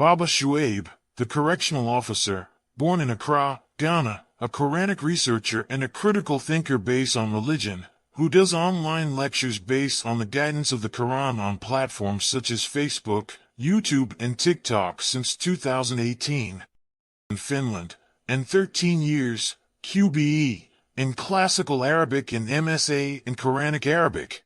Baba Shuaib, the correctional officer, born in Accra, Ghana, a Quranic researcher and a critical thinker based on religion, who does online lectures based on the guidance of the Quran on platforms such as Facebook, YouTube, and TikTok since 2018. In Finland, and 13 years, QBE, in Classical Arabic and MSA in Quranic Arabic.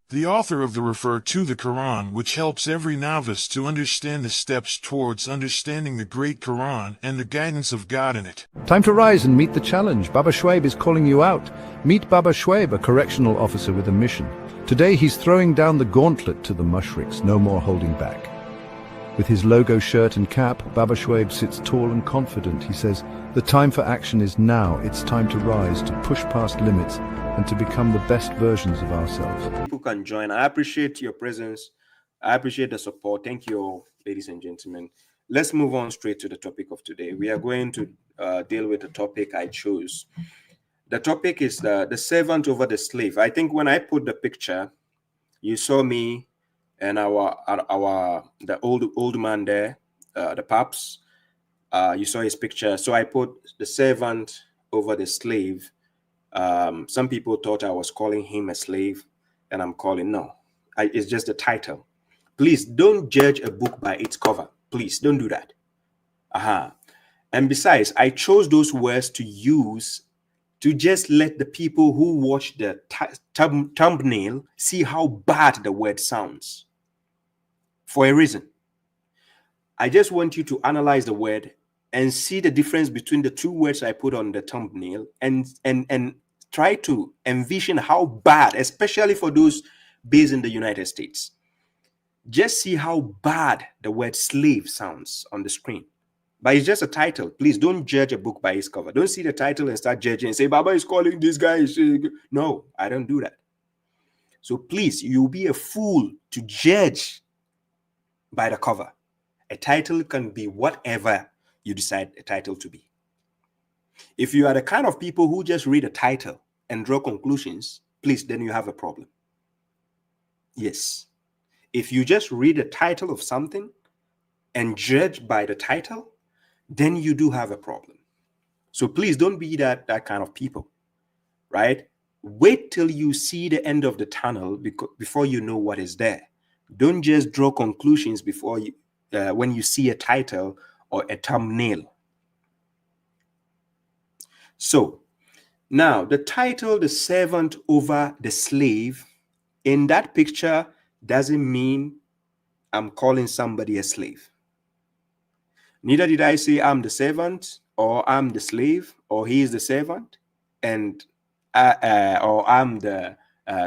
The author of the Refer to the Quran, which helps every novice to understand the steps towards understanding the Great Quran and the guidance of God in it. Time to rise and meet the challenge. Baba Shuaib is calling you out. Meet Baba Shuaib, a correctional officer with a mission. Today he's throwing down the gauntlet to the mushriks, no more holding back. With his logo shirt and cap, Baba Shuaib sits tall and confident. He says, the time for action is now. It's time to rise, to push past limits, and to become the best versions of ourselves. People can join. I appreciate your presence. I appreciate the support. Thank you all, ladies and gentlemen. Let's move on straight to the topic of today. We are going to deal with the topic I chose. The topic is the servant over the slave. I think when I put the picture, you saw me and the old man there, the paps. You saw his picture. So I put the servant over the slave. Some people thought I was calling him a slave, and I'm calling no. It's just the title. Please don't judge a book by its cover. Please don't do that. And besides, I chose those words to use to just let the people who watch the thumbnail see how bad the word sounds. For a reason. I just want you to analyze the word and see the difference between the two words I put on the thumbnail and try to envision how bad, especially for those based in the United States. Just see how bad the word slave sounds on the screen. But it's just a title. Please don't judge a book by its cover. Don't see the title and start judging and say, Baba is calling this guy. No, I don't do that. So please, you'll be a fool to judge by the cover. A title can be whatever you decide a title to be. If you are the kind of people who just read a title and draw conclusions, please, then you have a problem. Yes. If you just read the title of something and judge by the title, then you do have a problem. So please don't be that kind of people, right? Wait till you see the end of the tunnel before you know what is there. Don't just draw conclusions before you, when you see a title or a thumbnail. So now the title, the servant over the slave, in that picture doesn't mean I'm calling somebody a slave. Neither did I say I'm the servant or I'm the slave or he is the servant and or I'm the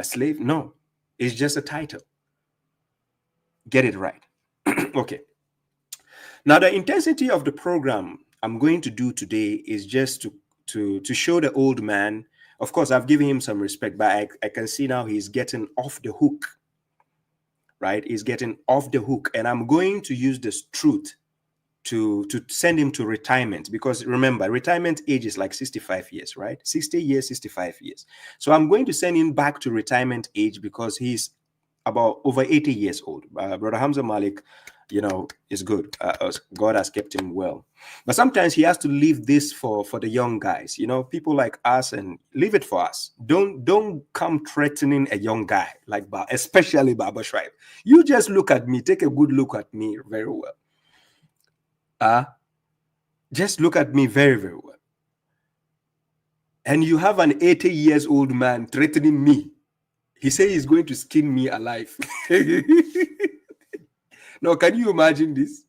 slave. No, it's just a title. Get it right. Okay. Now, the intensity of the program I'm going to do today is just to show the old man. Of course, I've given him some respect, but I can see now he's getting off the hook, right? He's getting off the hook. And I'm going to use this truth to send him to retirement, because remember, retirement age is like 65 years, right? 60 years, 65 years. So I'm going to send him back to retirement age because he's about over 80 years old. Brother Hamza Malik, you know, is good. God has kept him well. But sometimes he has to leave this for the young guys, you know, people like us, and leave it for us. Don't come threatening a young guy like especially Baba Shuaib. You just look at me, take a good look at me very well. Just look at me very, very well. And you have an 80 years old man threatening me. He says he's going to skin me alive. Now, can you imagine this?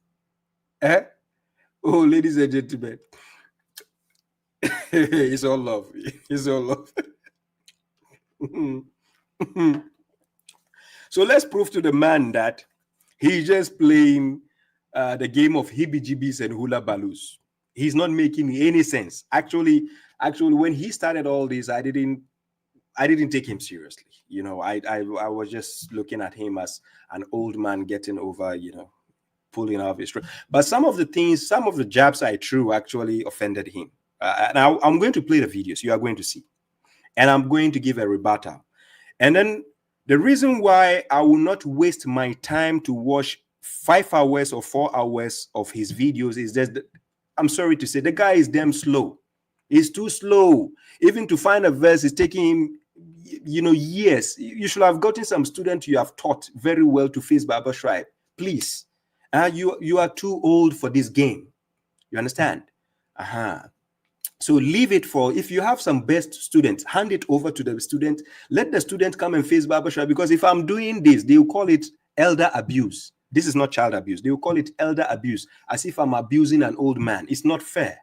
Oh, ladies and gentlemen. It's all love. It's all love. So let's prove to the man that he's just playing the game of hibijibis and hula balloos. He's not making any sense. Actually, when he started all this, I didn't take him seriously. You know, I was just looking at him as an old man getting over, you know, pulling off his. But some of the jabs I threw actually offended him. And I'm going to play the videos. You are going to see, and I'm going to give a rebuttal. And then the reason why I will not waste my time to watch 5 hours or 4 hours of his videos is just, I'm sorry to say, the guy is damn slow. He's too slow. Even to find a verse is taking him, years. You should have gotten some student you have taught very well to face babashuaib. Please. You are too old for this game. You understand? So leave it for, if you have some best students, hand it over to the student. Let the student come and face babashuaib, because if I'm doing this, they will call it elder abuse. This is not child abuse. They will call it elder abuse, as if I'm abusing an old man. It's not fair.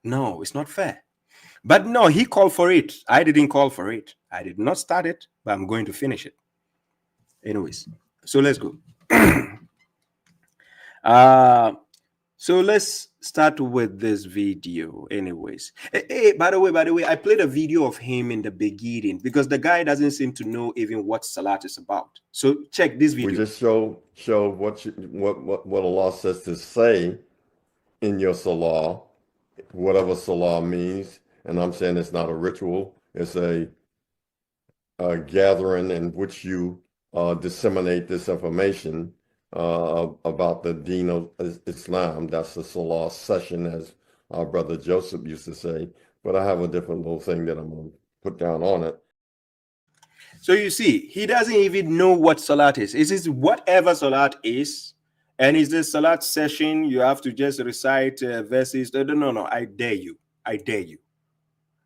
No, it's not fair. But no, he called for it. I didn't call for it. I did not start it, but I'm going to finish it. Anyways, so let's go. So let's start with this video. Anyways, hey, by the way, I played a video of him in the beginning because the guy doesn't seem to know even what Salat is about. So check this video. We just show what Allah says to say in your Salah, whatever Salah means. And I'm saying it's not a ritual. It's a gathering in which you disseminate this information about the Deen of Islam. That's the Salah session, as our brother Joseph used to say. But I have a different little thing that I'm going to put down on it. So you see, he doesn't even know what Salat is. It is whatever Salat is. And is this Salat session, you have to just recite verses. No, I dare you. I dare you.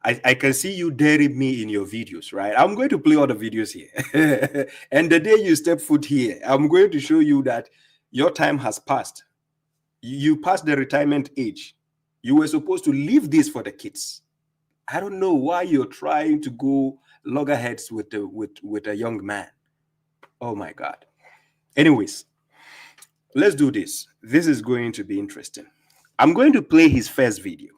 I can see you daring me in your videos, right? I'm going to play all the videos here. And the day you step foot here, I'm going to show you that your time has passed. You passed the retirement age. You were supposed to leave this for the kids. I don't know why you're trying to go loggerheads with a young man. Oh my God. Anyways, let's do this. This is going to be interesting. I'm going to play his first video.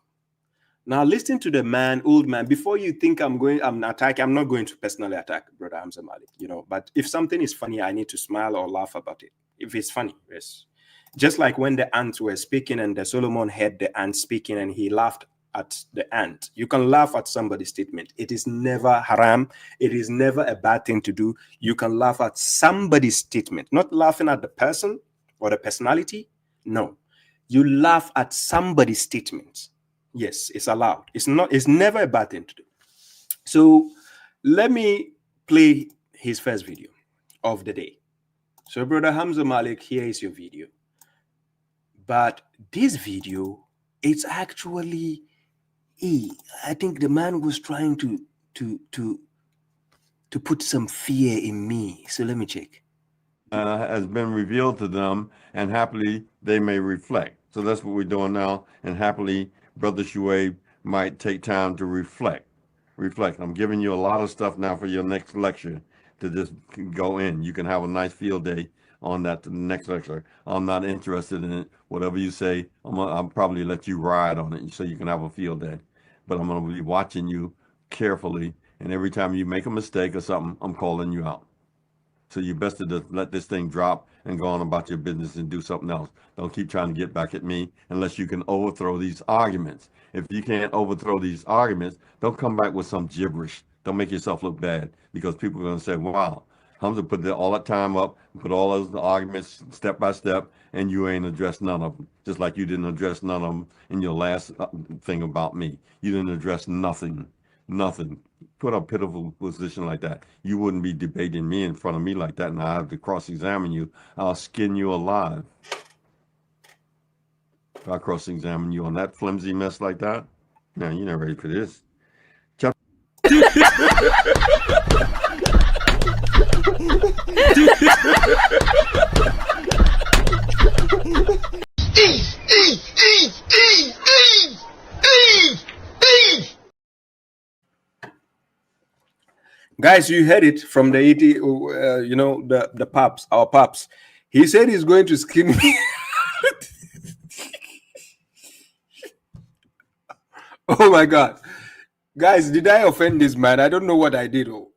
Now listen to the man, old man. Before you think I'm attacking, I'm not going to personally attack Brother Hamza Malik, but if something is funny, I need to smile or laugh about it. If it's funny, yes. Just like when the ants were speaking and the Solomon heard the ant speaking and he laughed at the ant. You can laugh at somebody's statement. It is never haram. It is never a bad thing to do. You can laugh at somebody's statement, not laughing at the person or the personality. No, you laugh at somebody's statement. Yes, it's allowed. It's never a bad thing to do. So let me play his first video of the day. So Brother Hamza Malik, here is your video. But this video, it's actually, I think the man was trying to put some fear in me. So let me check. Has been revealed to them, and happily they may reflect. So that's what we're doing now, and happily Brother Shuaib might take time to reflect. I'm giving you a lot of stuff now for your next lecture to just go in. You can have a nice field day on that next lecture. I'm not interested in it. Whatever you say, I'll probably let you ride on it so you can have a field day. But I'm going to be watching you carefully, and every time you make a mistake or something, I'm calling you out. So you best to just let this thing drop and go on about your business and do something else. Don't keep trying to get back at me unless you can overthrow these arguments. If you can't overthrow these arguments, don't come back with some gibberish. Don't make yourself look bad, because people are going to say, wow, Hamza put all that time up, put all those arguments step by step, and you ain't addressed none of them. Just like you didn't address none of them in your last thing about me. You didn't address nothing. Put a pitiful position like that. You wouldn't be debating me in front of me like that, and I have to cross-examine you. I'll skin you alive. If I cross-examine you on that flimsy mess like that, now you're not ready for this. Guys, you heard it from the 80, the paps, our paps. He said he's going to skin me. Oh my God. Guys, did I offend this man? I don't know what I did. Oh.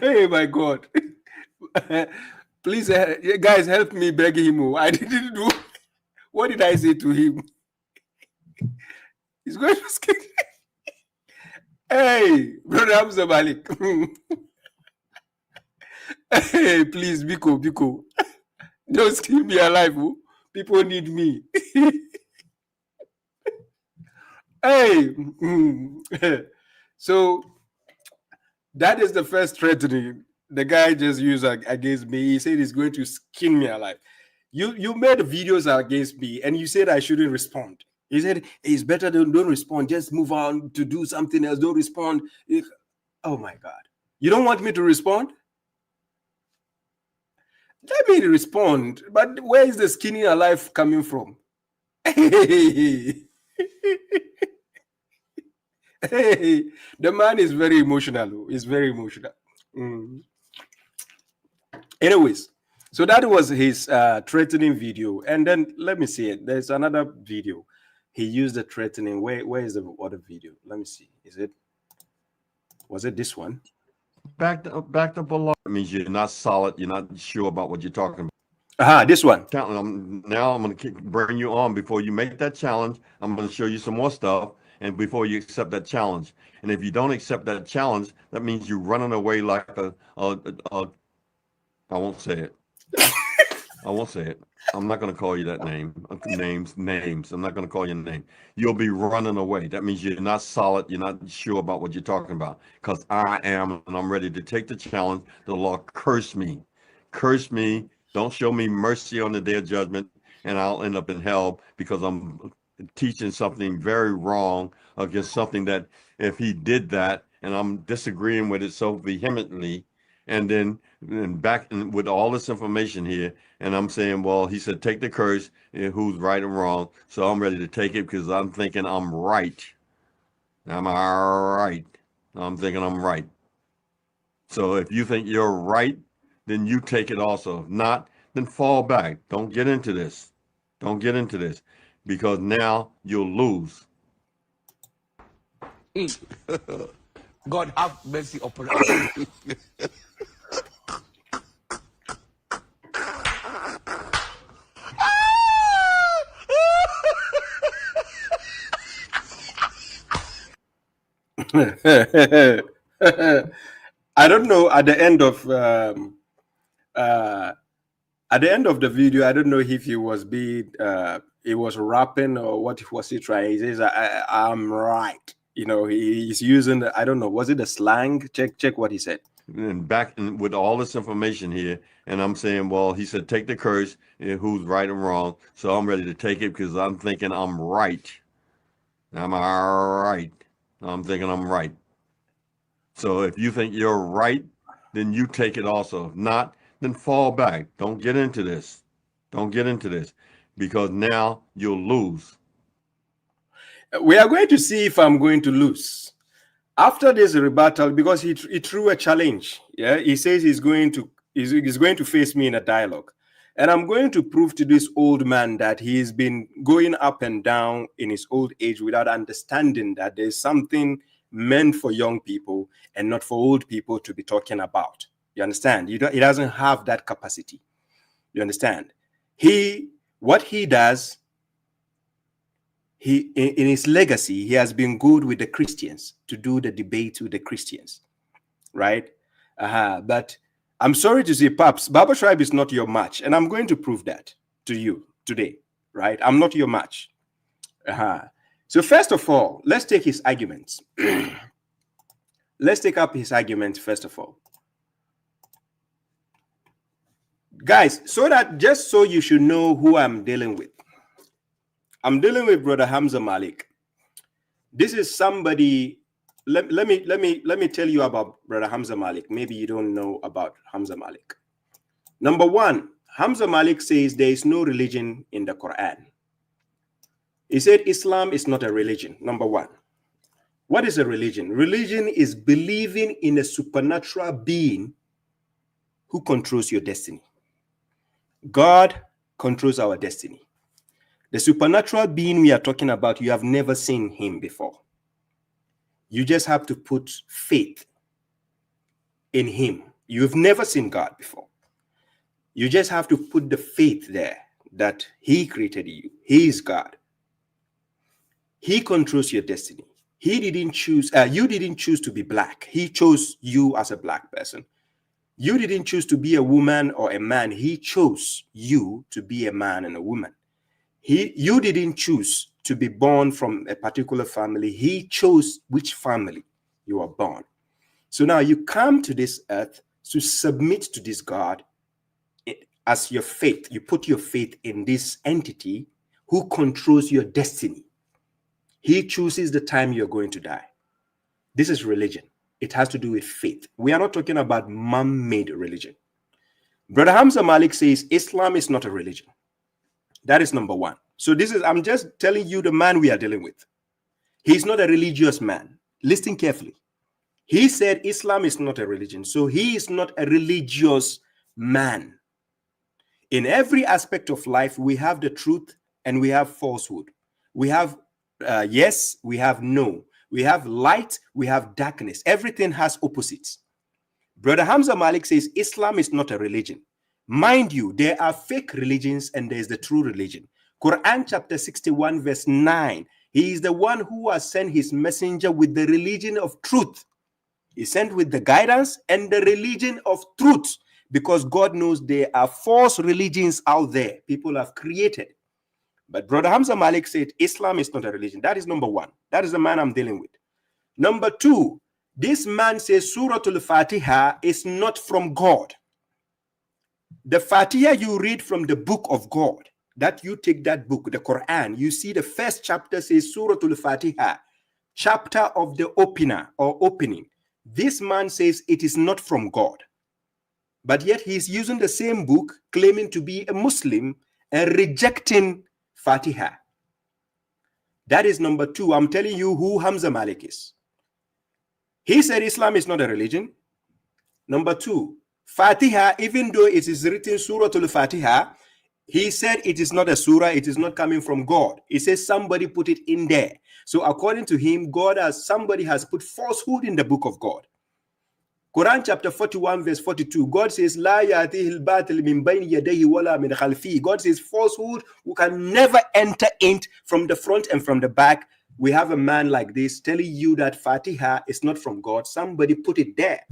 Hey, my God. Please, guys, help me beg him. Oh. I didn't do. What did I say to him? He's going to skin me. Hey, Brother Hamza Malik. Hey, please, Biko. Don't keep me alive. Oh. People need me. Hey. So that is the first threatening the guy just used against me. He said he's going to skin me alive. You made videos against me and you said I shouldn't respond. He said it's better don't respond. Just move on to do something else. Don't respond. Oh my God. You don't want me to respond? Let me respond. But where is the skinning alive coming from? Hey, the man is very emotional. He's very emotional. Anyways, so that was his threatening video. And then let me see it. There's another video. He used the threatening. Where is the other video? Let me see. Was it this one? Back to below. It means you're not solid. You're not sure about what you're talking about. This one. Now I'm going to bring you on. Before you make that challenge, I'm going to show you some more stuff. And before you accept that challenge, and if you don't accept that challenge, that means you're running away like I won't say it. I won't say it. I'm not going to call you that name. Names. I'm not going to call you a name. You'll be running away. That means you're not solid. You're not sure about what you're talking about. Because I am, and I'm ready to take the challenge. The Lord curse me. Curse me. Don't show me mercy on the day of judgment, and I'll end up in hell because I'm teaching something very wrong against something that if he did that, and I'm disagreeing with it so vehemently, and then back with all this information here, and I'm saying, well, he said, take the curse, who's right and wrong. So I'm ready to take it because I'm thinking I'm right. Am I right? I'm thinking I'm right. So if you think you're right, then you take it also. If not, then fall back. Don't get into this. Don't get into this because now you'll lose. God have mercy upon us. I don't know. At the end of the video, I don't know if he was he was rapping or what was he trying. He says, "I'm right." You know, he's using I don't know. Was it a slang? Check what he said. And back with all this information here, and I'm saying, well, he said, take the curse, who's right and wrong. So I'm ready to take it because I'm thinking I'm right. Am I right? I'm thinking I'm right. So if you think you're right, then you take it also. If not, then fall back. Don't get into this. Don't get into this because now you'll lose. We are going to see if I'm going to lose after this rebuttal because he threw a challenge. Yeah, he says he's going to face me in a dialogue, and I'm going to prove to this old man that he's been going up and down in his old age without understanding that there's something meant for young people and not for old people to be talking about. You understand? He doesn't have that capacity. You understand? What he does. In his legacy, he has been good with the Christians to do the debate with the Christians, right? But I'm sorry to say, Paps, babashuaib is not your match, and I'm going to prove that to you today, right? I'm not your match. So first of all, let's take his arguments. Let's take up his arguments first of all, guys. Just so you should know who I'm dealing with. I'm dealing with Brother Hamza Malik. This is somebody. Let me tell you about Brother Hamza Malik. Maybe you don't know about Hamza Malik. Number one, Hamza Malik says there is no religion in the Quran. He said Islam is not a religion. Number one, what is a religion? Religion is believing in a supernatural being who controls your destiny. God controls our destiny. The supernatural being we are talking about, you have never seen him before. You just have to put faith in him. You've never seen God before. You just have to put the faith there that he created you. He is God. He controls your destiny. He didn't choose, you didn't choose to be black. He chose you as a black person. You didn't choose to be a woman or a man. He chose you to be a man and a woman. You didn't choose to be born from a particular family. He chose which family you are born. So now you come to this earth to submit to this God as your faith. You put your faith in this entity who controls your destiny. He chooses the time you're going to die. This is religion. It has to do with faith. We are not talking about man-made religion. Brother Hamza Malik says Islam is not a religion. That is number one. So I'm just telling you the man we are dealing with. He's not a religious man. Listen carefully. He said Islam is not a religion. So he is not a religious man. In every aspect of life, we have the truth and we have falsehood. We have yes, we have no. We have light, we have darkness. Everything has opposites. Brother Hamza Malik says Islam is not a religion. Mind you, there are fake religions and there is the true religion. Quran chapter 61 verse 9. He is the one who has sent his messenger with the religion of truth. He sent with the guidance and the religion of truth, because God knows there are false religions out there people have created. But Brother Hamza Malik said Islam is not a religion. That is number one. That is the man I'm dealing with. Number two, this man says Surah Al-Fatiha is not from God. The Fatiha you read from the book of God, that you take that book, the Quran, you see the first chapter says Surah Al-Fatiha, chapter of the opener or opening. This man says it is not from God. But yet he is using the same book, claiming to be a Muslim and rejecting Fatiha. That is number two. I'm telling you who Hamza Malik is. He said Islam is not a religion. Number two, Fatiha, even though it is written Surah Al-Fatiha, he said it is not a surah, it is not coming from God. He says somebody put it in there. So according to him, somebody has put falsehood in the book of God. Quran chapter 41 verse 42, God says, La ya'tihil batil min bayni yadayhi wala min khalfi. God says falsehood who can never enter in from the front and from the back. We have a man like this telling you that Fatiha is not from God. Somebody put it there.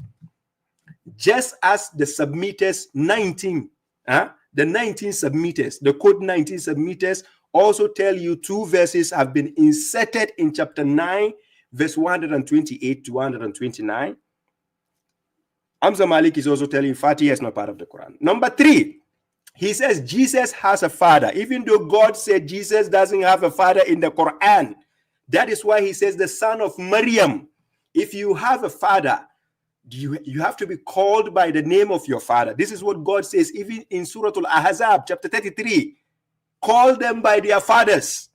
Just as the submitters 19, the 19 submitters, the code 19 submitters also tell you two verses have been inserted in chapter 9, verse 128 to 129. Hamza Malik is also telling Fatiha is not part of the Quran. Number three, he says Jesus has a father, even though God said Jesus doesn't have a father in the Quran. That is why he says the son of Maryam. If you have a father, you have to be called by the name of your father. This is what God says even in Surah Al-Ahzab, chapter 33. Call them by their fathers.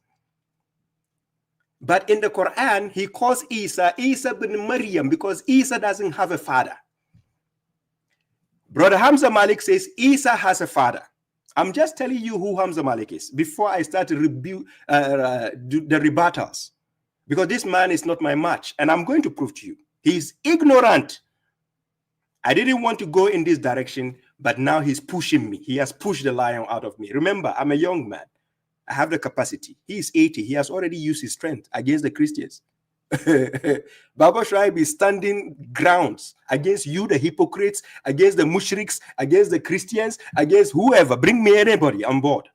But in the Quran, he calls Isa bin Maryam, because Isa doesn't have a father. Brother Hamza Malik says Isa has a father. I'm just telling you who Hamza Malik is before I start to do the rebuttals, because this man is not my match, and I'm going to prove to you he's ignorant. I didn't want to go in this direction, but now he's pushing me. He has pushed the lion out of me. Remember, I'm a young man. I have the capacity. He is 80. He has already used his strength against the Christians. Babashuaib is standing grounds against you, the hypocrites, against the mushriks, against the Christians, against whoever. Bring me anybody on board.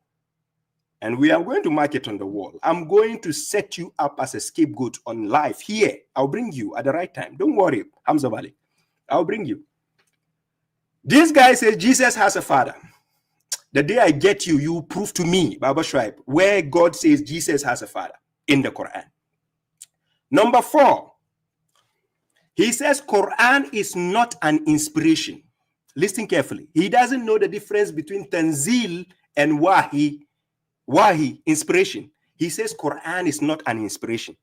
And we are going to mark it on the wall. I'm going to set you up as a scapegoat on live here. I'll bring you at the right time. Don't worry, Hamza Malik. I'll bring you. This guy says Jesus has a father. The day I get you, you prove to me, Babashuaib, where God says Jesus has a father in the Quran. Number four, he says Quran is not an inspiration. Listen carefully. He doesn't know the difference between tanzil and wahi, inspiration. He says Quran is not an inspiration.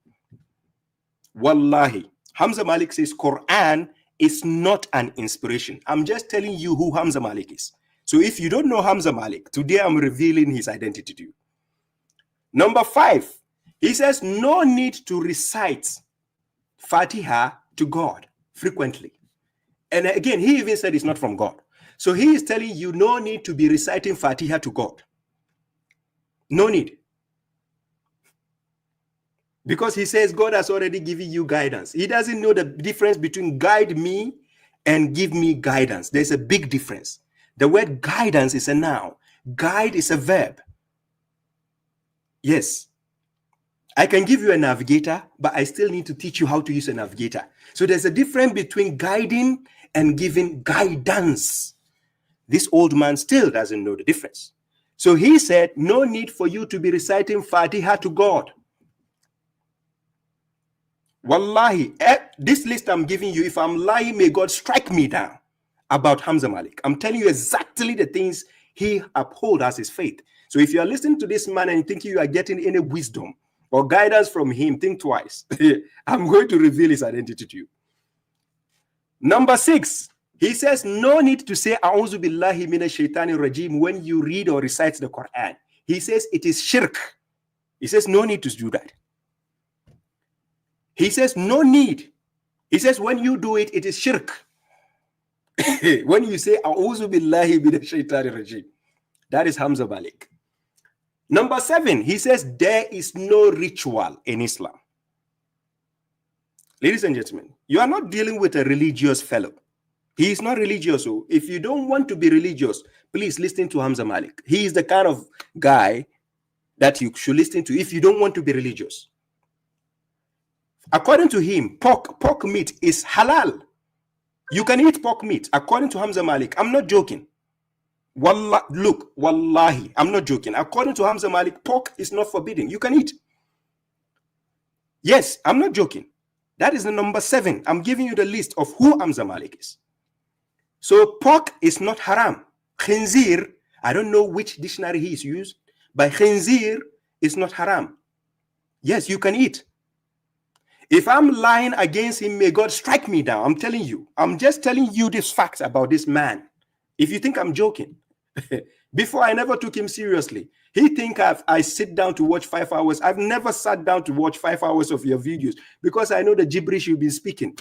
Wallahi. Hamza Malik says Quran is not an inspiration. I'm just telling you who Hamza Malik is. So if you don't know Hamza Malik, today I'm revealing his identity to you. Number five, he says no need to recite Fatiha to God frequently. And again, he even said it's not from God. So he is telling you no need to be reciting Fatiha to God. No need. Because he says God has already given you guidance. He doesn't know the difference between guide me and give me guidance. There's a big difference. The word guidance is a noun. Guide is a verb. Yes. I can give you a navigator, but I still need to teach you how to use a navigator. So there's a difference between guiding and giving guidance. This old man still doesn't know the difference. So he said, no need for you to be reciting Fatiha to God. Wallahi, this list I'm giving you, if I'm lying, may God strike me down about Hamza Malik. I'm telling you exactly the things he upholds as his faith. So if you are listening to this man and you think you are getting any wisdom or guidance from him, think twice. I'm going to reveal his identity to you. Number 6, he says, no need to say, A'udhu billahi minash shaitani rajim when you read or recite the Quran. He says it is shirk. He says no need to do that. He says no need. He says when you do it, it is shirk. When you say, A'udhu billahi minash shaitani rajim, that is Hamza Malik. Number 7, he says there is no ritual in Islam. Ladies and gentlemen, you are not dealing with a religious fellow. He is not religious. So if you don't want to be religious, please listen to Hamza Malik. He is the kind of guy that you should listen to if you don't want to be religious. According to him, pork meat is halal. You can eat pork meat, according to Hamza Malik. I'm not joking. Wallahi, I'm not joking. According to Hamza Malik, pork is not forbidden. You can eat. Yes, I'm not joking. That is the number 7. I'm giving you the list of who Hamza Malik is. So pork is not haram. Khinzir, I don't know which dictionary he is used, but khinzir is not haram. Yes, you can eat. If I'm lying against him, may God strike me down. I'm telling you. I'm just telling you this fact about this man. If you think I'm joking, before I never took him seriously. He think I sit down to watch 5 hours. I've never sat down to watch 5 hours of your videos because I know the gibberish you've been speaking.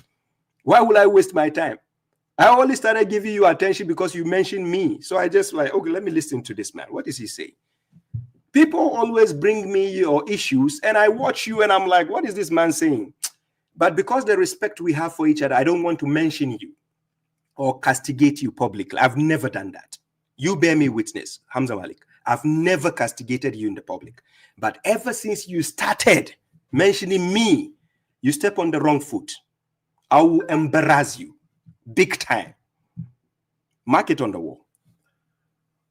Why would I waste my time? I only started giving you attention because you mentioned me. So I just like, okay, let me listen to this man. What does he say? People always bring me your issues and I watch you and I'm like, what is this man saying? But because the respect we have for each other, I don't want to mention you or castigate you publicly. I've never done that. You bear me witness, Hamza Malik. I've never castigated you in the public. But ever since you started mentioning me, you step on the wrong foot. I will embarrass you big time. Mark it on the wall.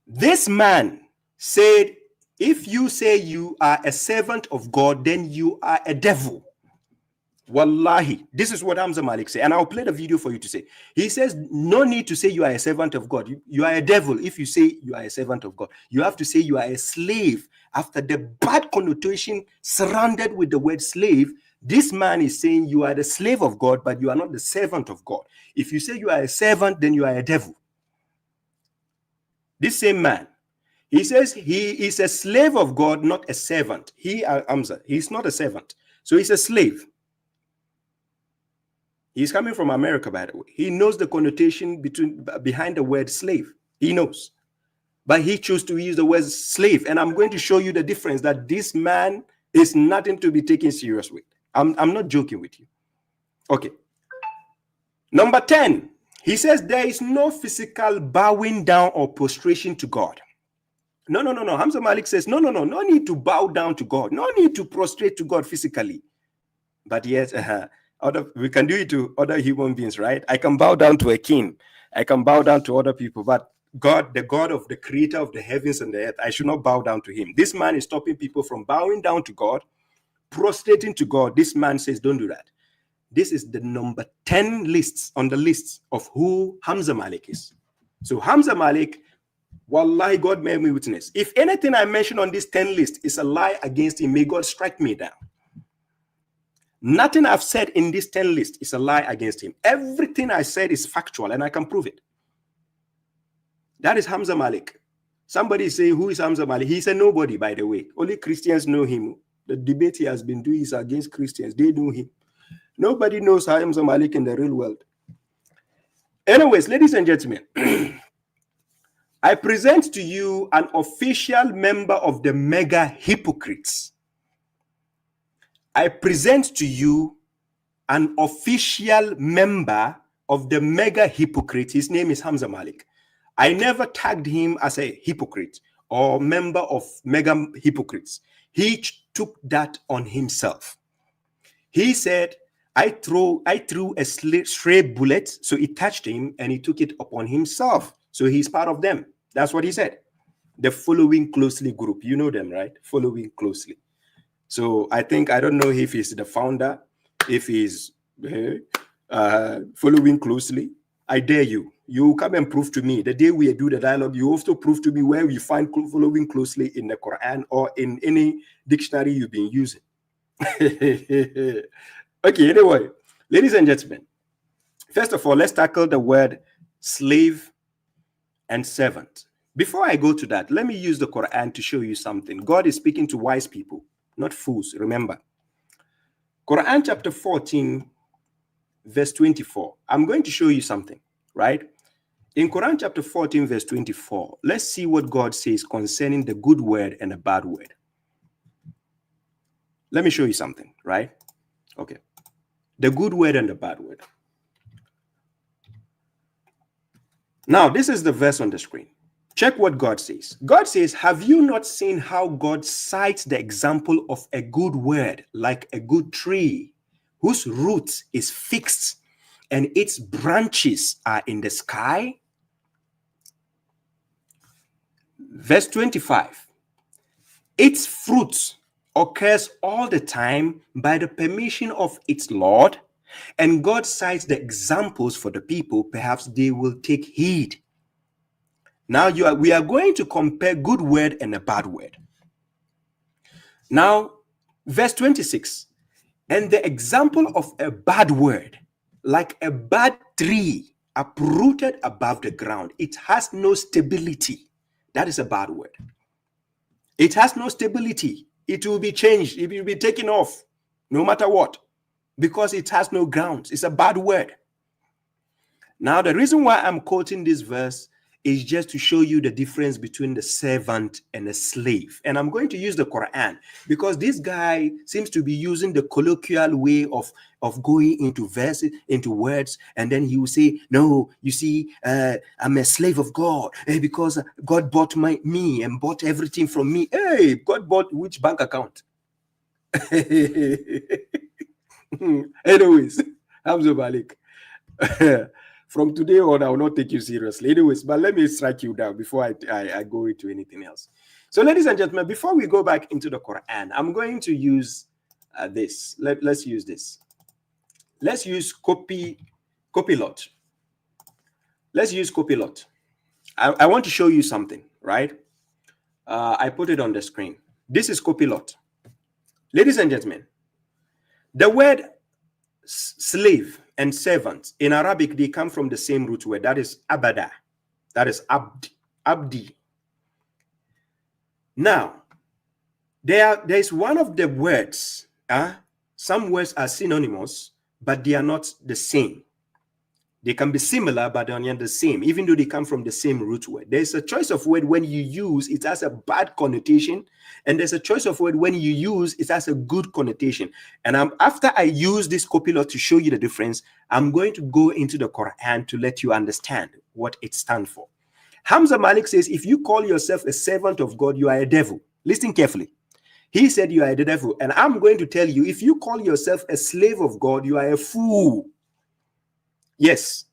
This man said, if you say you are a servant of God, then you are a devil. Wallahi, this is what Hamza Malik said, and I'll play the video for you to say. He says, no need to say you are a servant of God. You are a devil if you say you are a servant of God. You have to say you are a slave. After the bad connotation surrounded with the word slave, this man is saying you are the slave of God, but you are not the servant of God. If you say you are a servant, then you are a devil. This same man, he says he is a slave of God, not a servant. Hamza, he's not a servant. So he's a slave. He's coming from America, by the way. He knows the connotation behind the word slave. He knows. But he chose to use the word slave. And I'm going to show you the difference that this man is nothing to be taken serious with. I'm not joking with you. Okay. Number 10, he says there is no physical bowing down or prostration to God. No. Hamza Malik says, no need to bow down to God. No need to prostrate to God physically. But yes, we can do it to other human beings, right? I can bow down to a king. I can bow down to other people. But God, the God of the creator of the heavens and the earth, I should not bow down to him. This man is stopping people from bowing down to God, prostrating to God. This man says, don't do that. This is the number 10 lists on the list of who Hamza Malik is. So Hamza Malik, wallahi, God made me witness. If anything I mention on this 10 list is a lie against him, may God strike me down. Nothing I've said in this 10 list is a lie against him. Everything I said is factual and I can prove it. That is Hamza Malik. Somebody say, who is Hamza Malik? He's a nobody, by the way. Only Christians know him. The debate he has been doing is against Christians. They know him. Nobody knows Hamza Malik in the real world. Anyways, ladies and gentlemen, I present to you an official member of the megahypocrites. I present to you an official member of the mega hypocrite. His name is Hamza Malik. I never tagged him as a hypocrite or member of mega hypocrites. He took that on himself. He said, I threw a stray bullet, so it touched him, and he took it upon himself. So he's part of them. That's what he said. The following closely group. You know them, right? Following closely. So I don't know if he's the founder, if he's following closely. I dare you. You come and prove to me. The day we do the dialogue, you also prove to me where we find following closely in the Quran or in any dictionary you've been using. Okay, anyway, ladies and gentlemen, first of all, let's tackle the word slave and servant. Before I go to that, let me use the Quran to show you something. God is speaking to wise people, not fools, remember. Quran chapter 14, verse 24. I'm going to show you something, right? In Quran chapter 14, verse 24, let's see what God says concerning the good word and the bad word. Let me show you something, right? Okay. The good word and the bad word. Now, this is the verse on the screen. Check what God says. God says, have you not seen how God cites the example of a good word like a good tree whose root is fixed and its branches are in the sky? Verse 25. Its fruit occurs all the time by the permission of its Lord, and God cites the examples for the people. Perhaps they will take heed. Now we are going to compare good word and a bad word. Now, verse 26. And the example of a bad word, like a bad tree uprooted above the ground, it has no stability. That is a bad word. It has no stability. It will be changed. It will be taken off, no matter what, because it has no grounds. It's a bad word. Now, the reason why I'm quoting this verse is just to show you the difference between the servant and the slave. And I'm going to use the Quran because this guy seems to be using the colloquial way of going into verses, into words, and then he will say, no, you see, I'm a slave of God because God bought me and bought everything from me. Hey, God bought which bank account? Anyways, Hamza Malik. From today on, I will not take you seriously. Anyways, but let me strike you down before I go into anything else. So, ladies and gentlemen, before we go back into the Quran, I'm going to use this. Let's use this. Let's use copilot. Let's use copilot. I want to show you something, right? I put it on the screen. This is copilot. Ladies and gentlemen, the word slave and servant in Arabic, they come from the same root word. That is abada. That is abdi. Now, there is one of the words. Some words are synonymous, but they are not the same. They can be similar, but they are not the same, even though they come from the same root word. There's a choice of word when you use, it has a bad connotation. And there's a choice of word when you use, it has a good connotation. And after I use this copilot to show you the difference, I'm going to go into the Quran to let you understand what it stands for. Hamza Malik says, if you call yourself a servant of God, you are a devil. Listen carefully. He said you are a devil. And I'm going to tell you, if you call yourself a slave of God, you are a fool. Yes.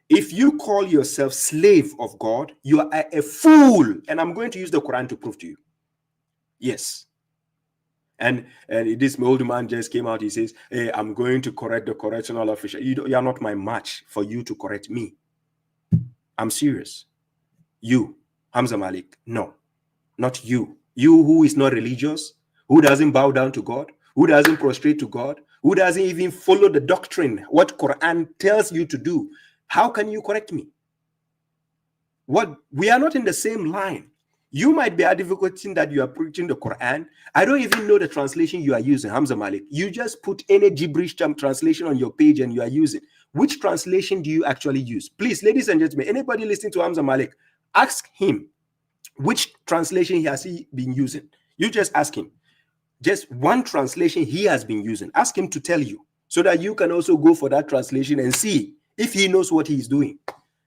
If you call yourself slave of God, you are a fool. And I'm going to use the Quran to prove to you. Yes. And this old man just came out. He says, hey, I'm going to correct the correctional officer. You are not my match for you to correct me. I'm serious. You, Hamza Malik. No, not you. You who is not religious, who doesn't bow down to God, who doesn't prostrate to God, who doesn't even follow the doctrine, what Quran tells you to do. How can you correct me? We are not in the same line. You might be advocating that you are preaching the Quran. I don't even know the translation you are using, Hamza Malik. You just put any gibberish translation on your page and you are using. Which translation do you actually use? Please, ladies and gentlemen, anybody listening to Hamza Malik, ask him which translation has he been using. You just ask him. Just one translation he has been using. Ask him to tell you so that you can also go for that translation and see if he knows what he's doing.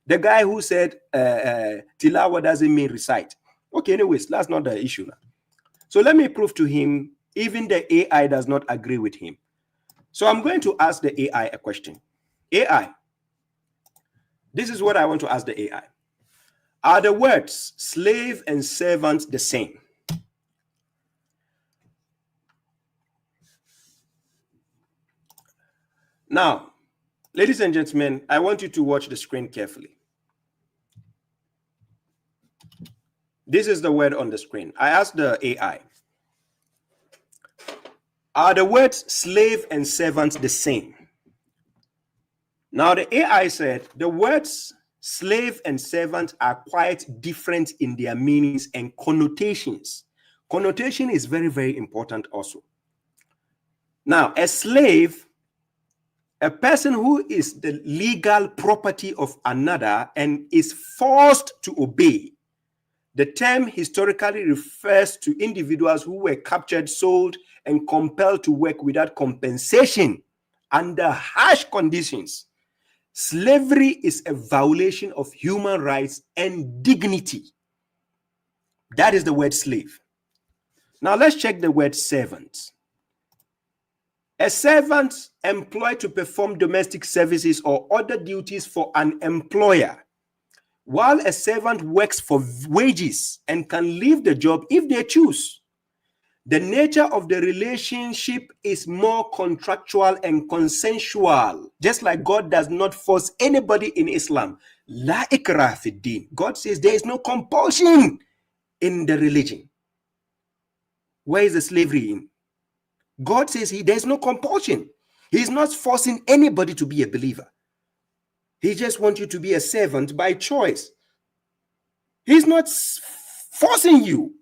The guy who said tilawa doesn't mean recite. Okay, anyways, that's not the issue now. So let me prove to him, even the AI does not agree with him. So I'm going to ask the AI a question. AI, this is what I want to ask the AI. Are the words slave and servant the same? Now, ladies and gentlemen, I want you to watch the screen carefully. This is the word on the screen. I asked the AI, are the words slave and servant the same? Now, the AI said the words slave and servant are quite different in their meanings and connotations. Connotation is very, very important also. Now, a slave, a person who is the legal property of another and is forced to obey. The term historically refers to individuals who were captured, sold, and compelled to work without compensation under harsh conditions. Slavery is a violation of human rights and dignity. That is the word slave. Now let's check the word servant. A servant employed to perform domestic services or other duties for an employer, while a servant works for wages and can leave the job if they choose. The nature of the relationship is more contractual and consensual, just like God does not force anybody in Islam. La ikrah fi din. God says there is no compulsion in the religion. Where is the slavery in? God says there's no compulsion. He's not forcing anybody to be a believer. He just wants you to be a servant by choice. He's not forcing you.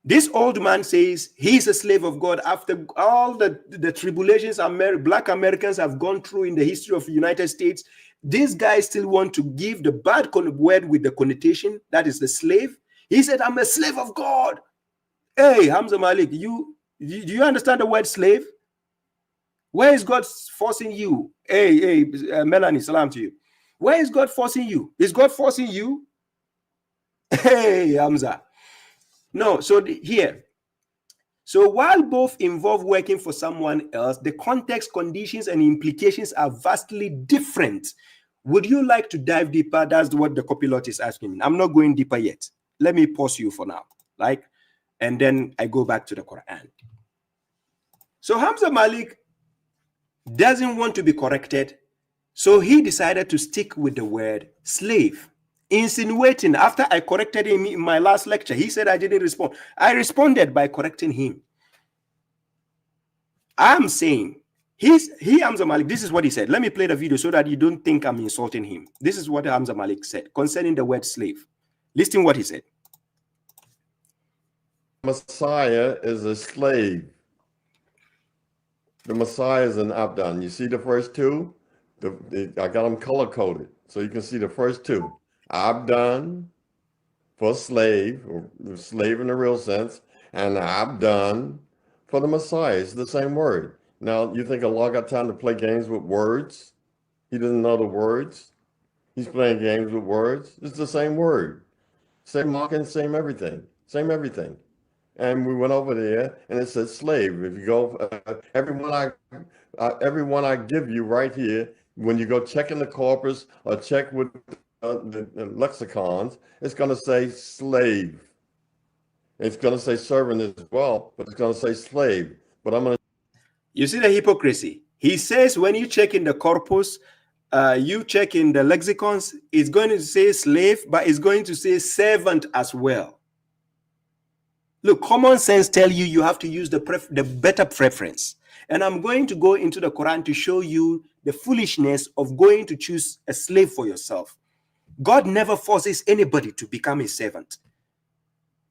This old man says he's a slave of God after all the tribulations Black Americans have gone through in the history of the United States. This guy still wants to give the bad word with the connotation, that is the slave. He said, I'm a slave of God. Hey, Hamza Malik, do you understand the word slave? Where is God forcing you? Hey, Melanie, salam to you. Where is God forcing you? Is God forcing you? Hey, Hamza. No, so here. So while both involve working for someone else, the context, conditions, and implications are vastly different. Would you like to dive deeper? That's what the copilot is asking. I'm not going deeper yet. Let me pause you for now. And then I go back to the Quran. So Hamza Malik doesn't want to be corrected, so he decided to stick with the word slave, insinuating after I corrected him in my last lecture. He said I didn't respond. I responded by correcting him. I'm saying Hamza Malik, this is what he said. Let me play the video so that you don't think I'm insulting him. This is what Hamza Malik said concerning the word slave. Listen to what he said. Messiah is a slave. The Messiah is an Abdan. You see the first two? I got them color coded so you can see the first two. Abdan for slave, or slave in the real sense, and Abdan for the Messiah. It's the same word. Now, you think Allah got time to play games with words? He doesn't know the words. He's playing games with words. It's the same word. Same mocking, same everything. Same everything. And we went over there, and it said slave. If you go, everyone I give you right here, when you go check in the corpus or check with the lexicons, it's going to say slave. It's going to say servant as well, but it's going to say slave. But I'm going to. You see the hypocrisy. He says when you check in the corpus, you check in the lexicons, it's going to say slave, but it's going to say servant as well. Look, common sense tells you have to use the better preference. And I'm going to go into the Quran to show you the foolishness of going to choose a slave for yourself. God never forces anybody to become a servant.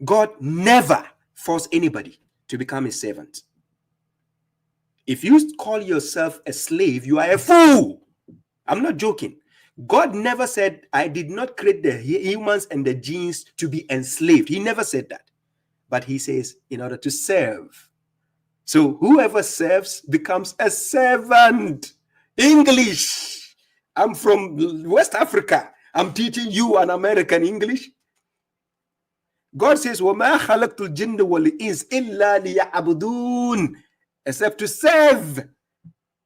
God never forces anybody to become a servant. If you call yourself a slave, you are a fool. I'm not joking. God never said, I did not create the humans and the genes to be enslaved. He never said that. But he says, in order to serve. So whoever serves becomes a servant. English. I'm from West Africa. I'm teaching you an American English. God says, وَمَا خَلَقْتُ الْجِنَّ وَالْإِنسَ إِلَّا لِيَعْبُدُونَ, except to serve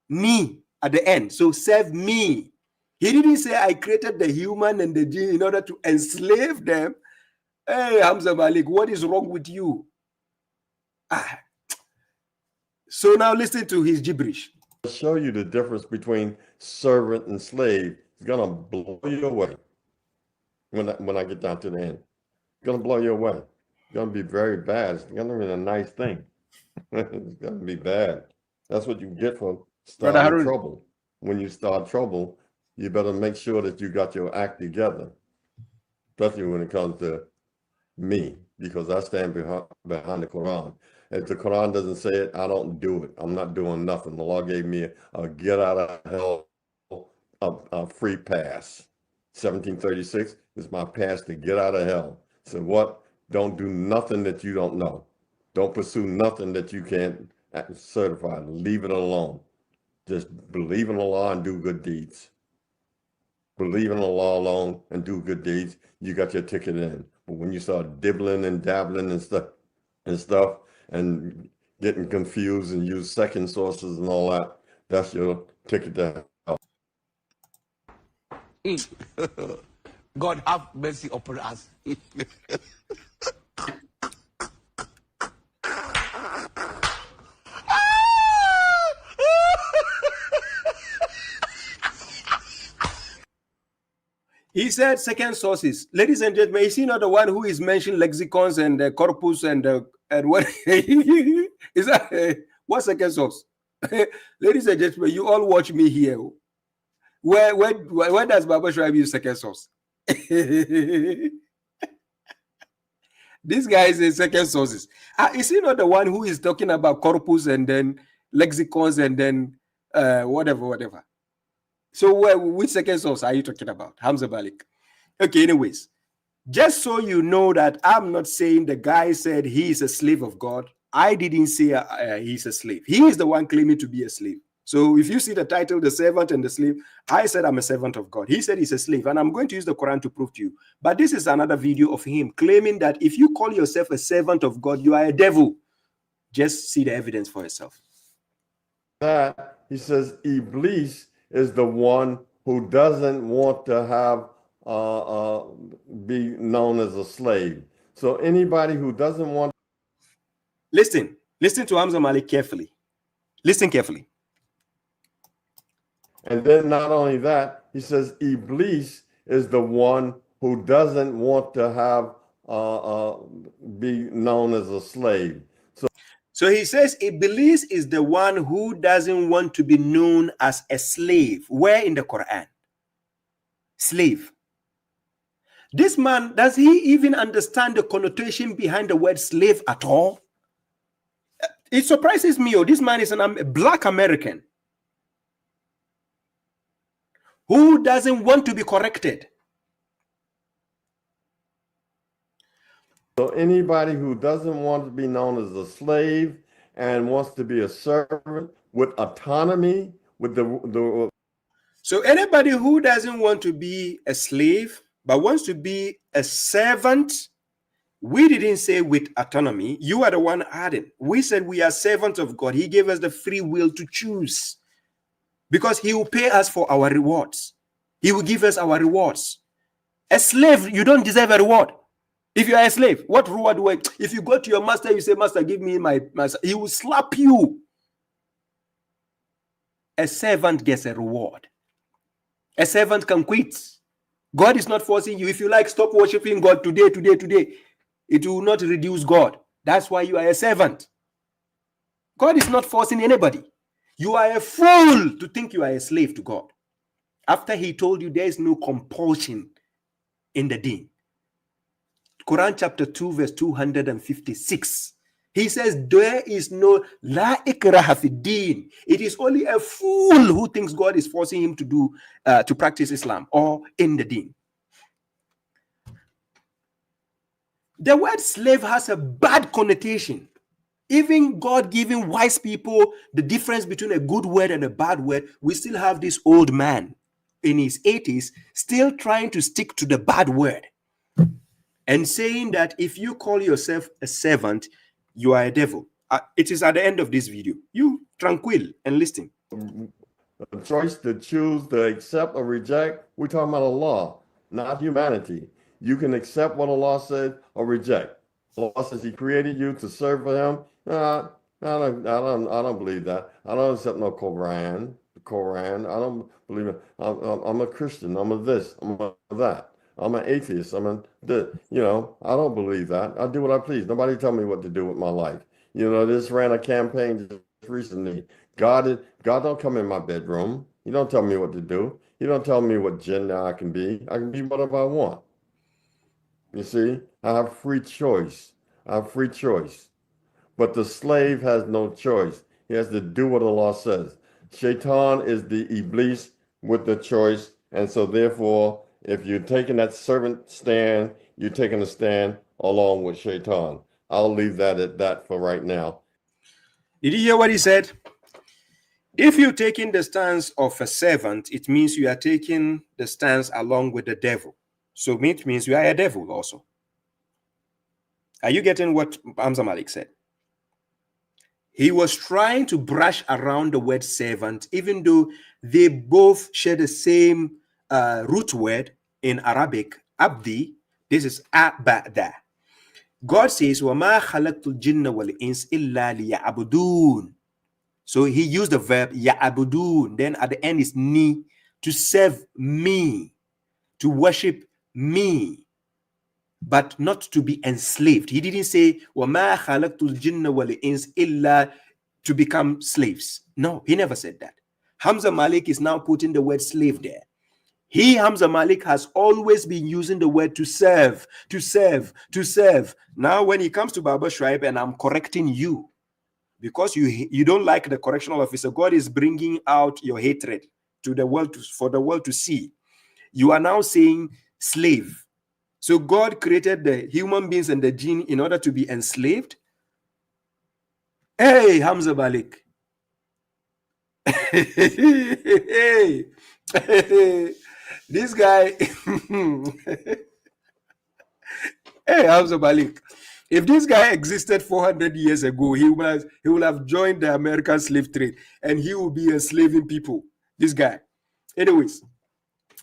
me at the end. So serve me. He didn't say I created the human and the jinn in order to enslave them. Hey, Hamza Malik, what is wrong with you? So now listen to his gibberish. I'll show you the difference between servant and slave. It's gonna blow you away when I get down to the end. It's gonna blow you away. It's gonna be very bad. It's gonna be a nice thing. It's gonna be bad. That's what you get for starting trouble. When you start trouble, you better make sure that you got your act together, especially when it comes to me, because I stand behind the Quran. If the Quran doesn't say it, I don't do it. I'm not doing nothing. The law gave me a get out of hell, a free pass. 1736 is my pass to get out of hell. So what? Don't do nothing that you don't know. Don't pursue nothing that you can't certify. Leave it alone. Just believe in Allah and do good deeds. Believe in Allah alone and do good deeds. You got your ticket in. But when you start dibbling and dabbling and stuff and getting confused and use second sources and all that, that's your ticket to hell. God have mercy upon us. He said second sources. Ladies and gentlemen, is he not the one who is mentioning lexicons and corpus and what? Is that what second source? Ladies and gentlemen, you all watch me here. Where does Baba Shu use second source? This guy is a second sources. Is he not the one who is talking about corpus and then lexicons and then whatever? So which second source are you talking about? Hamza Malik. Okay, anyways, just so you know that I'm not saying the guy said he is a slave of God. I didn't say he's a slave. He is the one claiming to be a slave. So if you see the title, the servant and the slave, I said I'm a servant of God. He said he's a slave, and I'm going to use the Quran to prove to you. But this is another video of him claiming that if you call yourself a servant of God, you are a devil. Just see the evidence for yourself. That he says Iblis is the one who doesn't want to have be known as a slave. So anybody who doesn't want. Listen to Hamza Malik carefully. Listen carefully. And then not only that, he says Iblis is the one who doesn't want to have be known as a slave. So he says Iblis is the one who doesn't want to be known as a slave. Where in the Quran? Slave. This man, does he even understand the connotation behind the word slave at all? It surprises me. This man is a black American who doesn't want to be corrected. So anybody who doesn't want to be known as a slave and wants to be a servant with autonomy, with the So anybody who doesn't want to be a slave but wants to be a servant, we didn't say with autonomy. You are the one adding. We said we are servants of God. He gave us the free will to choose because he will pay us for our rewards. He will give us our rewards. A slave, you don't deserve a reward. If you are a slave, what reward do I? If you go to your master, you say, "Master, give me my," he will slap you. A servant gets a reward. A servant can quit. God is not forcing you. If you like, stop worshiping God today. It will not reduce God. That's why you are a servant. God is not forcing anybody. You are a fool to think you are a slave to God. After he told you there is no compulsion in the deen. Quran chapter 2 verse 256. He says there is no la ikraha fi deen. It is only a fool who thinks God is forcing him to practice Islam or in the deen. The word slave has a bad connotation. Even God giving wise people the difference between a good word and a bad word, we still have this old man in his 80s still trying to stick to the bad word and saying that if you call yourself a servant, you are a devil. It is at the end of this video. You tranquil and listen. The choice to choose to accept or reject, we're talking about a law, not humanity. You can accept what Allah said or reject. Allah says He created you to serve for Him. I don't believe that. I don't accept no Quran. I don't believe it. I'm a Christian. I'm a this. I'm a that. I'm an atheist. I don't believe that. I do what I please. Nobody tell me what to do with my life. This ran a campaign just recently. God don't come in my bedroom. He don't tell me what to do. He don't tell me what gender I can be. I can be whatever I want. You see, I have free choice. But the slave has no choice. He has to do what Allah says. Shaitan is the Iblis with the choice. And so therefore, if you're taking that servant stand, you're taking a stand along with Shaitan. I'll leave that at that for right now. Did you hear what he said? If you're taking the stance of a servant, it means you are taking the stance along with the devil. So it means you are a devil also. Are you getting what Hamza Malik said? He was trying to brush around the word servant, even though they both share the same root word in Arabic, abdi. This is abada. God says, وَمَا خَلَقْتُ الْجِنَّ وَالْإِنسِ إِلَّا لِيَعْبُدُونَ. So he used the verb ya'budun. Then at the end is ni, to serve me, to worship me, but not to be enslaved. He didn't say وَمَا خَلَقْتُ الْجِنَّ وَالْإِنسِ إِلَّا to become slaves. No, he never said that. Hamza Malik is now putting the word slave there. Hamza Malik, has always been using the word to serve, to serve, to serve. Now when he comes to babashuaib, and I'm correcting you, because you don't like the correctional officer, God is bringing out your hatred to the world, for the world to see. You are now saying slave. So God created the human beings and the jinn in order to be enslaved. Hey, Hamza Malik. Hey. This guy. Hey, Hamza Malik. If this guy existed 400 years ago, he will have joined the American slave trade and he will be enslaving people. This guy. Anyways,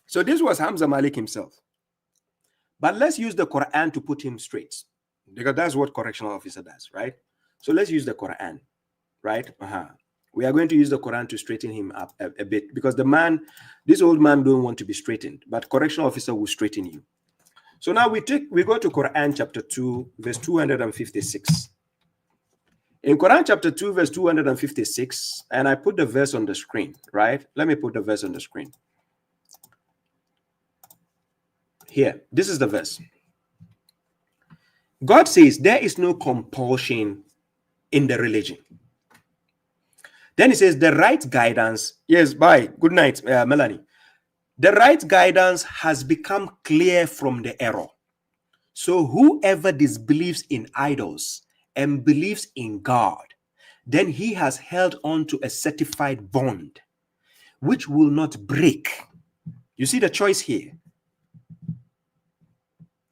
so this was Hamza Malik himself. But let's use the Quran to put him straight, because that's what correctional officer does, right? So let's use the Quran, right? We are going to use the Quran to straighten him up a bit, because this old man don't want to be straightened, but correctional officer will straighten you. So now we go to Quran chapter 2, verse 256. In Quran chapter 2, verse 256, and I put the verse on the screen, right? Let me put the verse on the screen. Here, this is the verse. God says there is no compulsion in the religion. Then he says the right guidance. Yes, bye. Good night, Melanie. The right guidance has become clear from the error. So whoever disbelieves in idols and believes in God, then he has held on to a certified bond, which will not break. You see the choice here.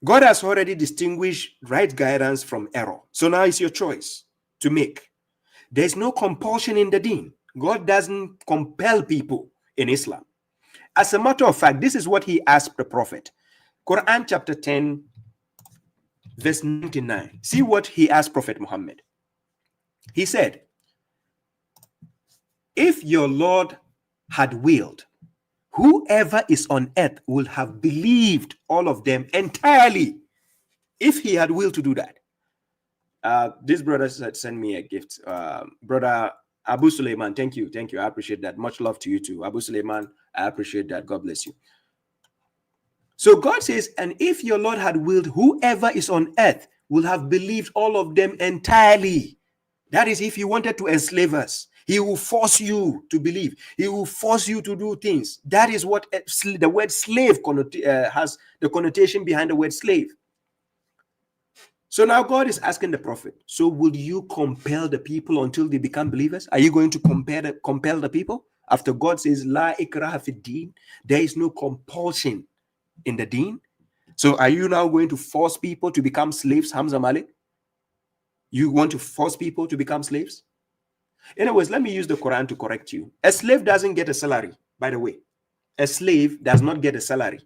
God has already distinguished right guidance from error. So now it's your choice to make. There's no compulsion in the deen. God doesn't compel people in Islam. As a matter of fact, this is what he asked the prophet. Quran chapter 10, verse 99. See what he asked Prophet Muhammad. He said, if your Lord had willed, whoever is on earth will have believed all of them entirely, if he had willed to do that. This brother said, send me a gift. Brother Abu Suleiman, thank you. I appreciate that. Much love to you too. Abu Suleiman, I appreciate that. God bless you. So God says, and if your Lord had willed, whoever is on earth will have believed all of them entirely. That is, if he wanted to enslave us, he will force you to believe. He will force you to do things. That is what the word slave has the connotation behind the word slave. So now God is asking the prophet, so will you compel the people until they become believers? Are you going to compel the people? After God says, La ikraha fi din, there is no compulsion in the deen. So are you now going to force people to become slaves, Hamza Malik? You want to force people to become slaves? Anyways, let me use the Quran to correct you. A slave doesn't get a salary, by the way. A slave does not get a salary.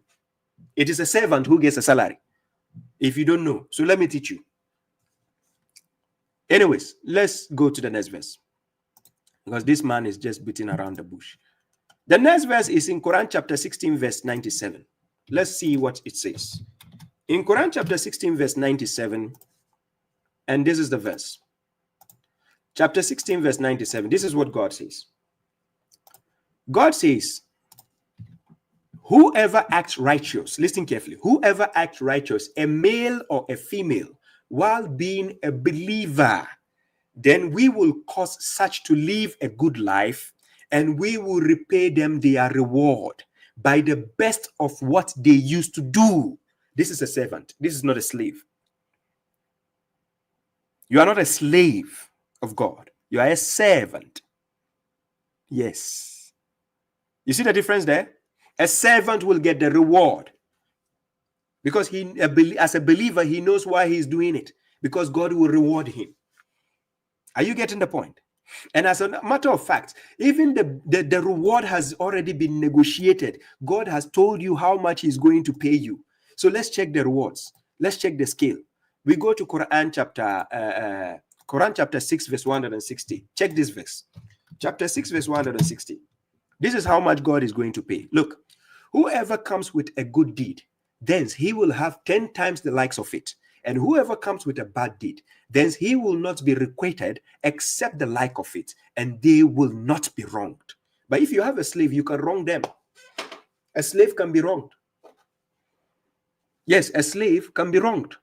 It is a servant who gets a salary. If you don't know. So let me teach you. Anyways, let's go to the next verse. Because this man is just beating around the bush. The next verse is in Quran chapter 16, verse 97. Let's see what it says. In Quran chapter 16, verse 97, and this is the verse. Chapter 16, verse 97. This is what God says. God says, whoever acts righteous, listen carefully, whoever acts righteous, a male or a female, while being a believer, then we will cause such to live a good life, and we will repay them their reward by the best of what they used to do. This is a servant. This is not a slave. You are not a slave of God. You are a servant. Yes. You see the difference there? A servant will get the reward because as a believer, he knows why he's doing it, because God will reward him. Are you getting the point? And as a matter of fact, even the reward has already been negotiated. God has told you how much he's going to pay you. So let's check the rewards. Let's check the scale. We go to Quran chapter 6, verse 160. Check this verse. Chapter 6, verse 160. This is how much God is going to pay. Look, whoever comes with a good deed, then he will have 10 times the likes of it. And whoever comes with a bad deed, then he will not be requited except the like of it, and they will not be wronged. But if you have a slave, you can wrong them. A slave can be wronged. Yes, a slave can be wronged.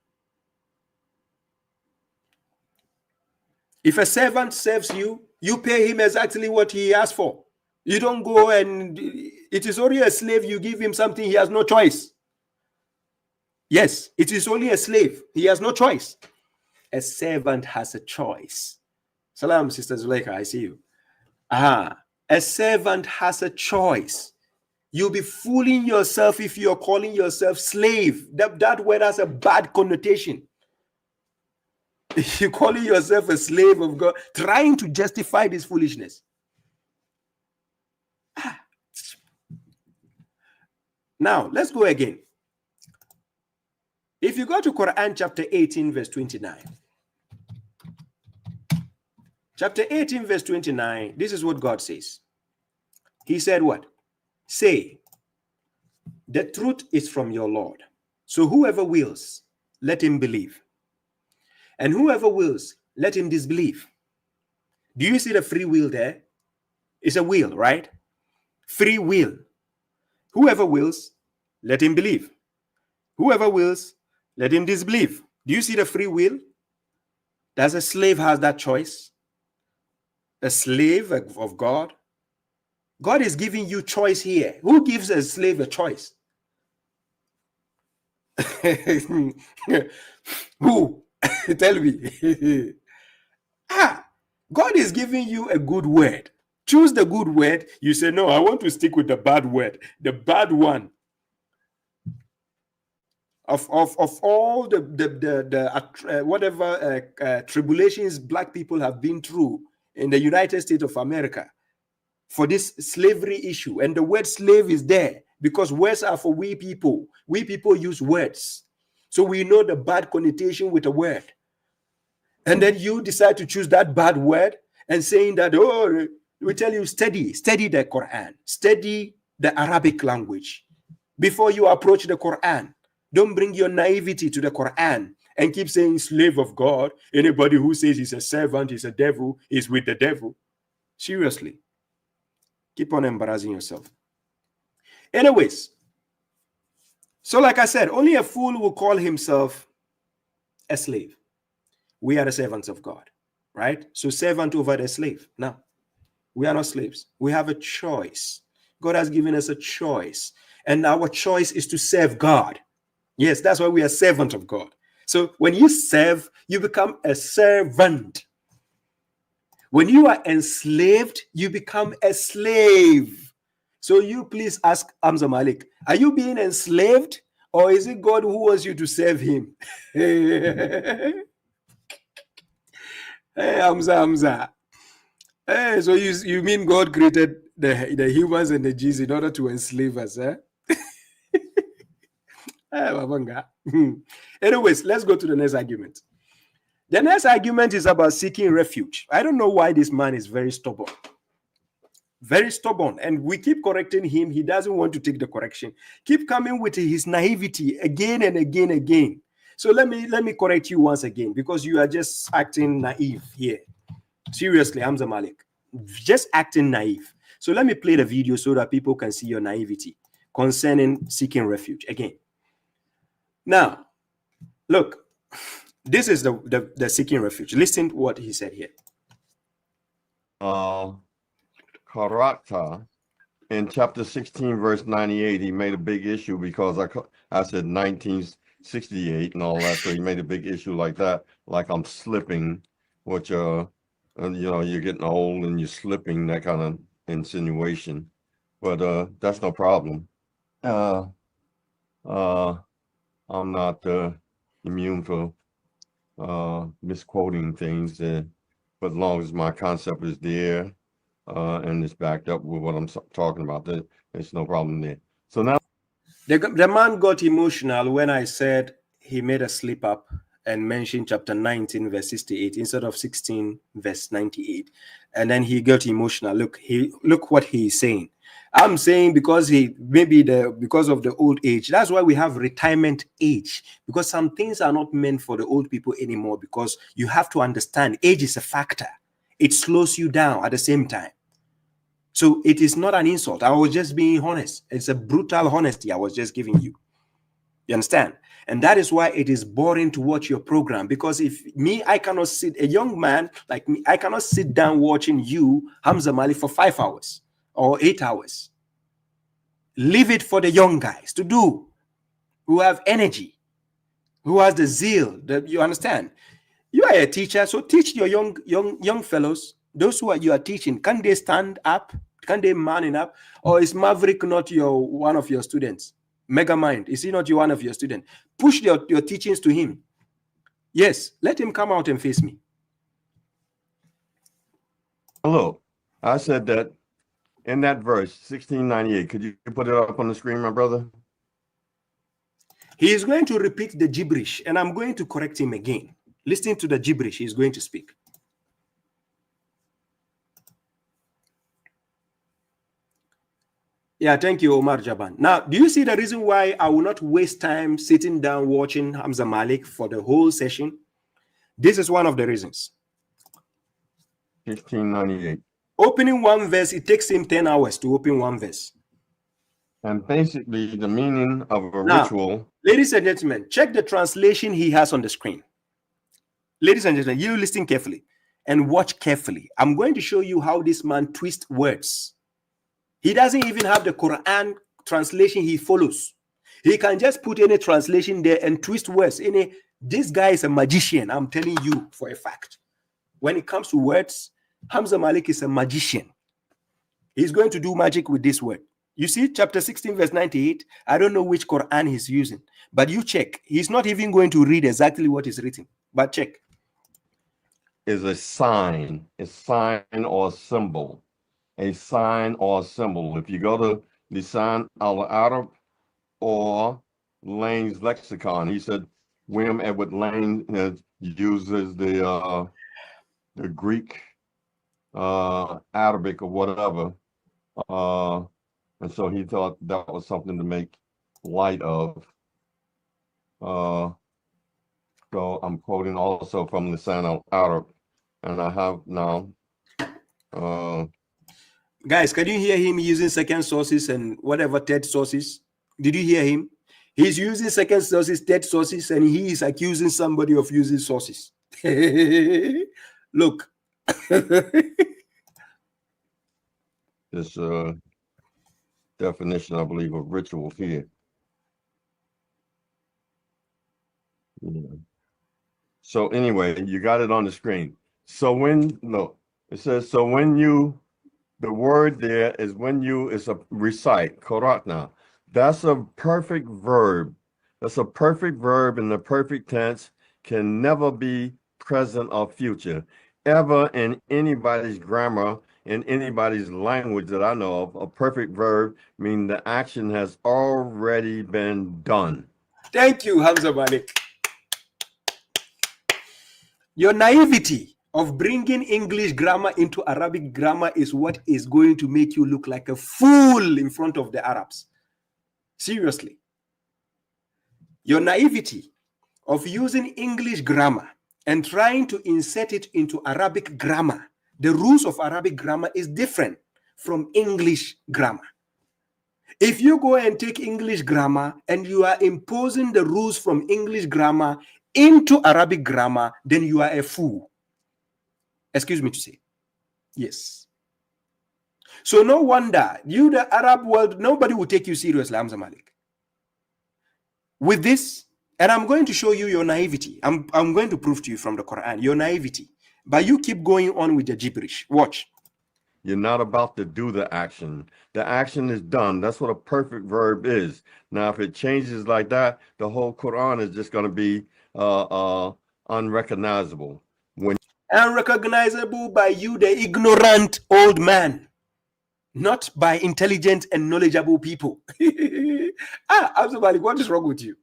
If a servant serves you, you pay him exactly what he asked for. You don't go and it is only a slave, you give him something, he has no choice. Yes, it is only a slave. He has no choice. A servant has a choice. Salam, Sister Zuleika, I see you. A servant has a choice. You'll be fooling yourself if you're calling yourself slave. That word has a bad connotation. You're calling yourself a slave of God, trying to justify this foolishness. Now, let's go again. If you go to Quran chapter 18, verse 29. Chapter 18, verse 29, this is what God says. He said what? Say, the truth is from your Lord. So whoever wills, let him believe. And whoever wills, let him disbelieve. Do you see the free will there? It's a will, right? Free will. Whoever wills, let him believe. Whoever wills, let him disbelieve. Do you see the free will? Does a slave have that choice? A slave of God? God is giving you choice here. Who gives a slave a choice? Who? Tell me. God is giving you a good word. Choose the good word. You say, no, I want to stick with the bad word. The bad one. Of all the whatever tribulations black people have been through in the United States of America for this slavery issue, and the word slave is there because words are for we people. We people use words, so we know the bad connotation with a word. And then you decide to choose that bad word and saying that, oh, we tell you study the Quran, study the Arabic language before you approach the Quran. Don't bring your naivety to the Quran and keep saying slave of God. Anybody who says he's a servant, he's a devil, is with the devil. Seriously. Keep on embarrassing yourself. Anyways, so like I said, only a fool will call himself a slave. We are the servants of God, right? So servant over the slave. Now, we are not slaves. We have a choice. God has given us a choice. And our choice is to serve God. Yes, that's why we are servant of God. So when you serve, you become a servant. When you are enslaved, you become a slave. So you please ask Hamza Malik, are you being enslaved, or is it God who wants you to serve him? Hey, Hamza. Hey, so you mean God created the humans and the G's in order to enslave us, eh? Anyways, let's go to the next argument. The next argument is about seeking refuge. I don't know why this man is very stubborn. Very stubborn. And we keep correcting him. He doesn't want to take the correction. Keep coming with his naivety again and again. So let me correct you once again, because you are just acting naive here. Seriously, Hamza Malik. Just acting naive. So let me play the video so that people can see your naivety concerning seeking refuge again. Now, look, this is the seeking refuge. Listen to what he said here. Karata, in chapter 16, verse 98, he made a big issue because I said 1968 and all that, so he made a big issue like that, like I'm slipping, which, you know, you're getting old and you're slipping, that kind of insinuation. But that's no problem. I'm not immune for misquoting things, but as long as my concept is there and it's backed up with what I'm talking about, there's no problem there. So now the man got emotional when I said he made a slip up and mentioned chapter 19 verse 68 instead of 16 verse 98, and then he got emotional. Look what he's saying. I'm saying because because of the old age. That's why we have retirement age, because some things are not meant for the old people anymore, because you have to understand age is a factor. It slows you down at the same time. So it is not an insult. I was just being honest. It's a brutal honesty I was just giving you. You understand? And that is why it is boring to watch your program, because I cannot sit, a young man like me, I cannot sit down watching you, Hamza Malik, for 5 hours or 8 hours. Leave it for the young guys to do, who have energy, who has the zeal. You understand? You are a teacher, so teach your young fellows. Those who you are teaching, can they stand up? Can they man up? Or is Maverick not one of your students? Megamind, is he not one of your students? Push your teachings to him. Yes, let him come out and face me. hello, I said that in that verse 1698. Could you put it up on the screen, my brother? He is going to repeat the gibberish, and I'm going to correct him again. Listen to the gibberish he's going to speak. Yeah, thank you, Omar Jaban. Now, do you see the reason why I will not waste time sitting down watching Hamza Malik for the whole session? This is one of the reasons. 1698. Opening one verse, it takes him 10 hours to open one verse. And basically, the meaning of a Now, ritual. Ladies and gentlemen, check the translation he has on the screen. Ladies and gentlemen, you listen carefully and watch carefully. I'm going to show you how this man twists words. He doesn't even have the Quran translation he follows. He can just put any translation there and twist words. This guy is a magician, I'm telling you for a fact. When it comes to words, Hamza Malik is a magician. He's going to do magic with this word. You see, chapter 16, verse 98, I don't know which Quran he's using, but you check. He's not even going to read exactly what is written, but check. Is a sign or a symbol. A sign or a symbol. If you go to Lisan al-Arab or Lane's lexicon, he said William Edward Lane uses the Greek Arabic or whatever, and so he thought that was something to make light of. So I'm quoting also from Lisan al-Arab, and I have now. Guys, can you hear him using second sources and whatever third sources? Did you hear him? He's using second sources, third sources, and he is accusing somebody of using sources. Look. This definition, I believe, of ritual here. Yeah. So anyway, you got it on the screen. So when, no, it says, so when you, the word there is when you is a recite, koratna. That's a perfect verb. That's a perfect verb in the perfect tense, can never be present or future. Ever in anybody's grammar, in anybody's language that I know of, a perfect verb means the action has already been done. Thank you, Hamza Malik. Your naivety of bringing English grammar into Arabic grammar is what is going to make you look like a fool in front of the Arabs. Seriously. Your naivety of using English grammar and trying to insert it into Arabic grammar, the rules of Arabic grammar is different from English grammar. If you go and take English grammar and you are imposing the rules from English grammar into Arabic grammar, then you are a fool. Excuse me to say. Yes. So no wonder you, the Arab world, nobody will take you seriously, Hamza Malik. With this, and I'm going to show you your naivety. I'm going to prove to you from the Quran, your naivety. But you keep going on with the gibberish. Watch. You're not about to do the action. The action is done. That's what a perfect verb is. Now, if it changes like that, the whole Quran is just going to be unrecognizable. Unrecognizable by you, the ignorant old man, not by intelligent and knowledgeable people. Absolutely, what is wrong with you?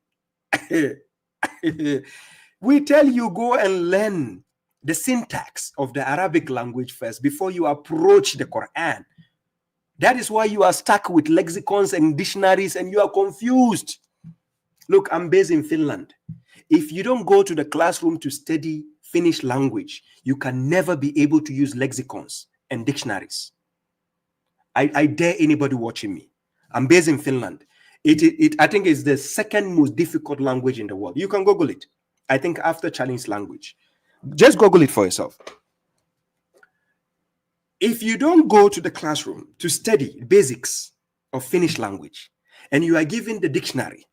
We tell you go and learn the syntax of the Arabic language first before you approach the Quran. That is why you are stuck with lexicons and dictionaries and you are confused. Look, I'm based in Finland. If you don't go to the classroom to study Finnish language, you can never be able to use lexicons and dictionaries. I dare anybody watching me. I'm based in Finland. I think it's the second most difficult language in the world. You can Google it. I think after Chinese language. Just Google it for yourself. If you don't go to the classroom to study basics of Finnish language and you are given the dictionary,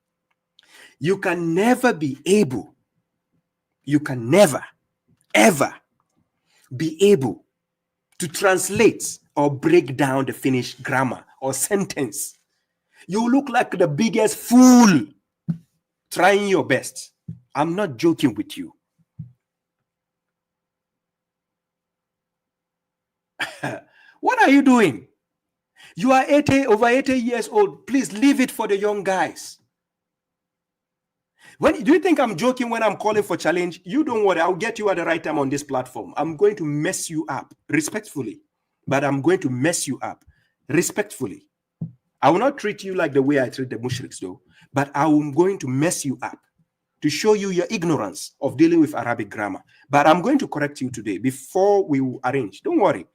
you can never be able, you can never, ever be able to translate or break down the Finnish grammar or sentence. You look like the biggest fool trying your best. I'm not joking with you. What are you doing? You are over 80 years old. Please leave it for the young guys. Do you think I'm joking when I'm calling for challenge? You don't worry. I'll get you at the right time on this platform. I'm going to mess you up respectfully, but I'm going to mess you up respectfully. I will not treat you like the way I treat the mushriks though, but I'm going to mess you up to show you your ignorance of dealing with Arabic grammar. But I'm going to correct you today before we arrange. Don't worry.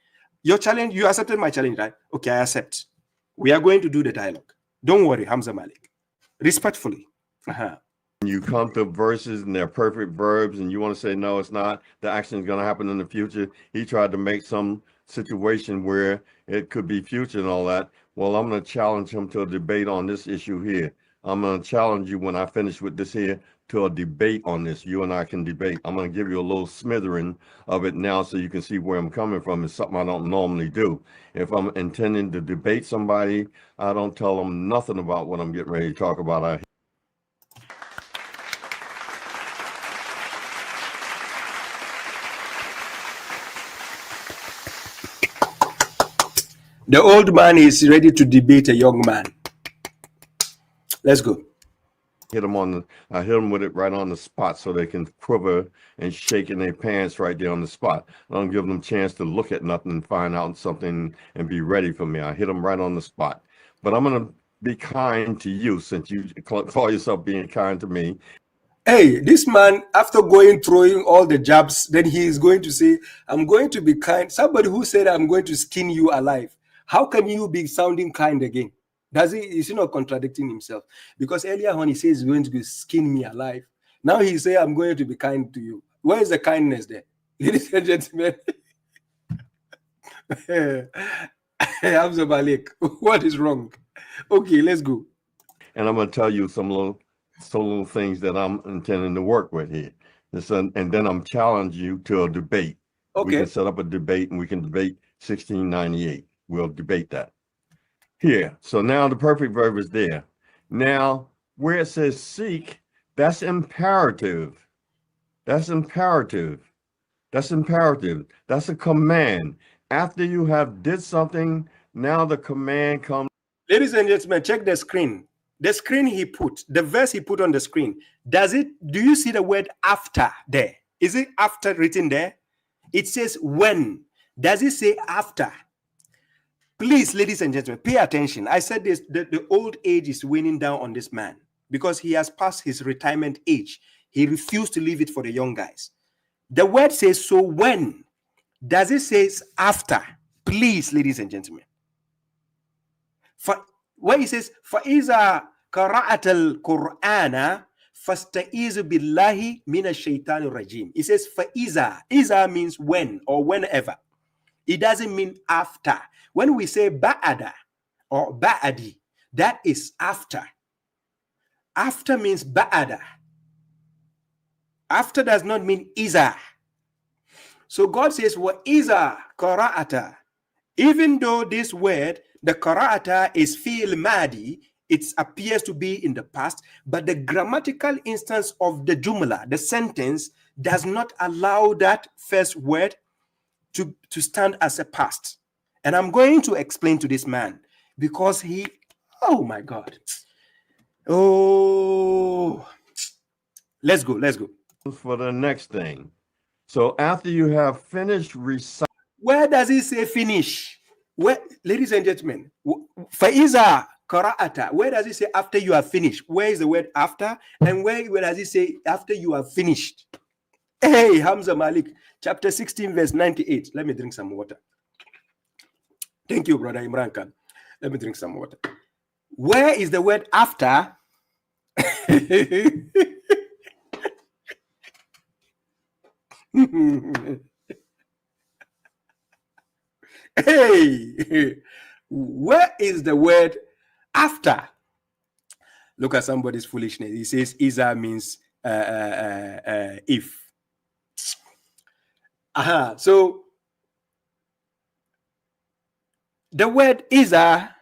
Your challenge, you accepted my challenge, right? Okay, I accept. We are going to do the dialogue. Don't worry, Hamza Malik. Respectfully. You come to verses and they're perfect verbs and you want to say, no, it's not. The action is going to happen in the future. He tried to make some situation where it could be future and all that. Well, I'm going to challenge him to a debate on this issue here. I'm going to challenge you when I finish with this here to a debate on this. You and I can debate. I'm going to give you a little smattering of it now so you can see where I'm coming from. It's something I don't normally do. If I'm intending to debate somebody, I don't tell them nothing about what I'm getting ready to talk about. The old man is ready to debate a young man. Let's go. Hit them I hit them with it right on the spot so they can quiver and shake in their pants right there on the spot. I don't give them a chance to look at nothing and find out something and be ready for me. I hit them right on the spot. But I'm going to be kind to you since you call yourself being kind to me. Hey, this man, after throwing all the jabs, then he is going to say, I'm going to be kind. Somebody who said, I'm going to skin you alive. How can you be sounding kind again? Is he not contradicting himself? Because earlier on he says he's going to skin me alive. Now he say I'm going to be kind to you. Where is the kindness there? Ladies and gentlemen. Hamza Malik, what is wrong? Okay, let's go. And I'm going to tell you some little things that I'm intending to work with here. And then I'm challenging you to a debate. We Okay. can set up a debate and we can debate 1698. We'll debate that. Here. So now the perfect verb is there. Now, where it says seek, that's imperative. That's imperative. That's imperative. That's a command. After you have did something, now the command comes. Ladies and gentlemen, check the screen. The screen he put, the verse he put on the screen. Do you see the word after there? Is it after written there? It says when. Does it say after? Please, ladies and gentlemen, pay attention. I said this, the old age is weighing down on this man because he has passed his retirement age. He refused to leave it for the young guys. The word says, so when. Does it say after? Please, ladies and gentlemen. When he says, فَإِذَا قَرَأَتَ الْقُرْآنَ فَاسْتَئِذُ بِاللَّهِ مِنَ الشَّيْطَانِ الرَّجِيمِ. It says, فَإِذَا. Iza means when or whenever. It doesn't mean after. When we say ba'ada or ba'adi, that is after. After means ba'ada. After does not mean iza. So God says, وَإِذَا قَرَأَتَ. Even though this word, the qara'ata is fi'il madi, it appears to be in the past, but the grammatical instance of the jumla, the sentence, does not allow that first word to stand as a past. And I'm going to explain to this man because oh my God. Oh, let's go. For the next thing. So after you have finished reciting. Where does it say finish? Where, ladies and gentlemen, Faiza Qara'ata, where does it say after you have finished? Where is the word after? And where does it say after you have finished? Hey, Hamza Malik, chapter 16, verse 98. Let me drink some water. Thank you, brother Imran Khan. Let me drink some water. Where is the word after? Hey, where is the word after? Look at somebody's foolishness. He says Isa means if. So the word Isa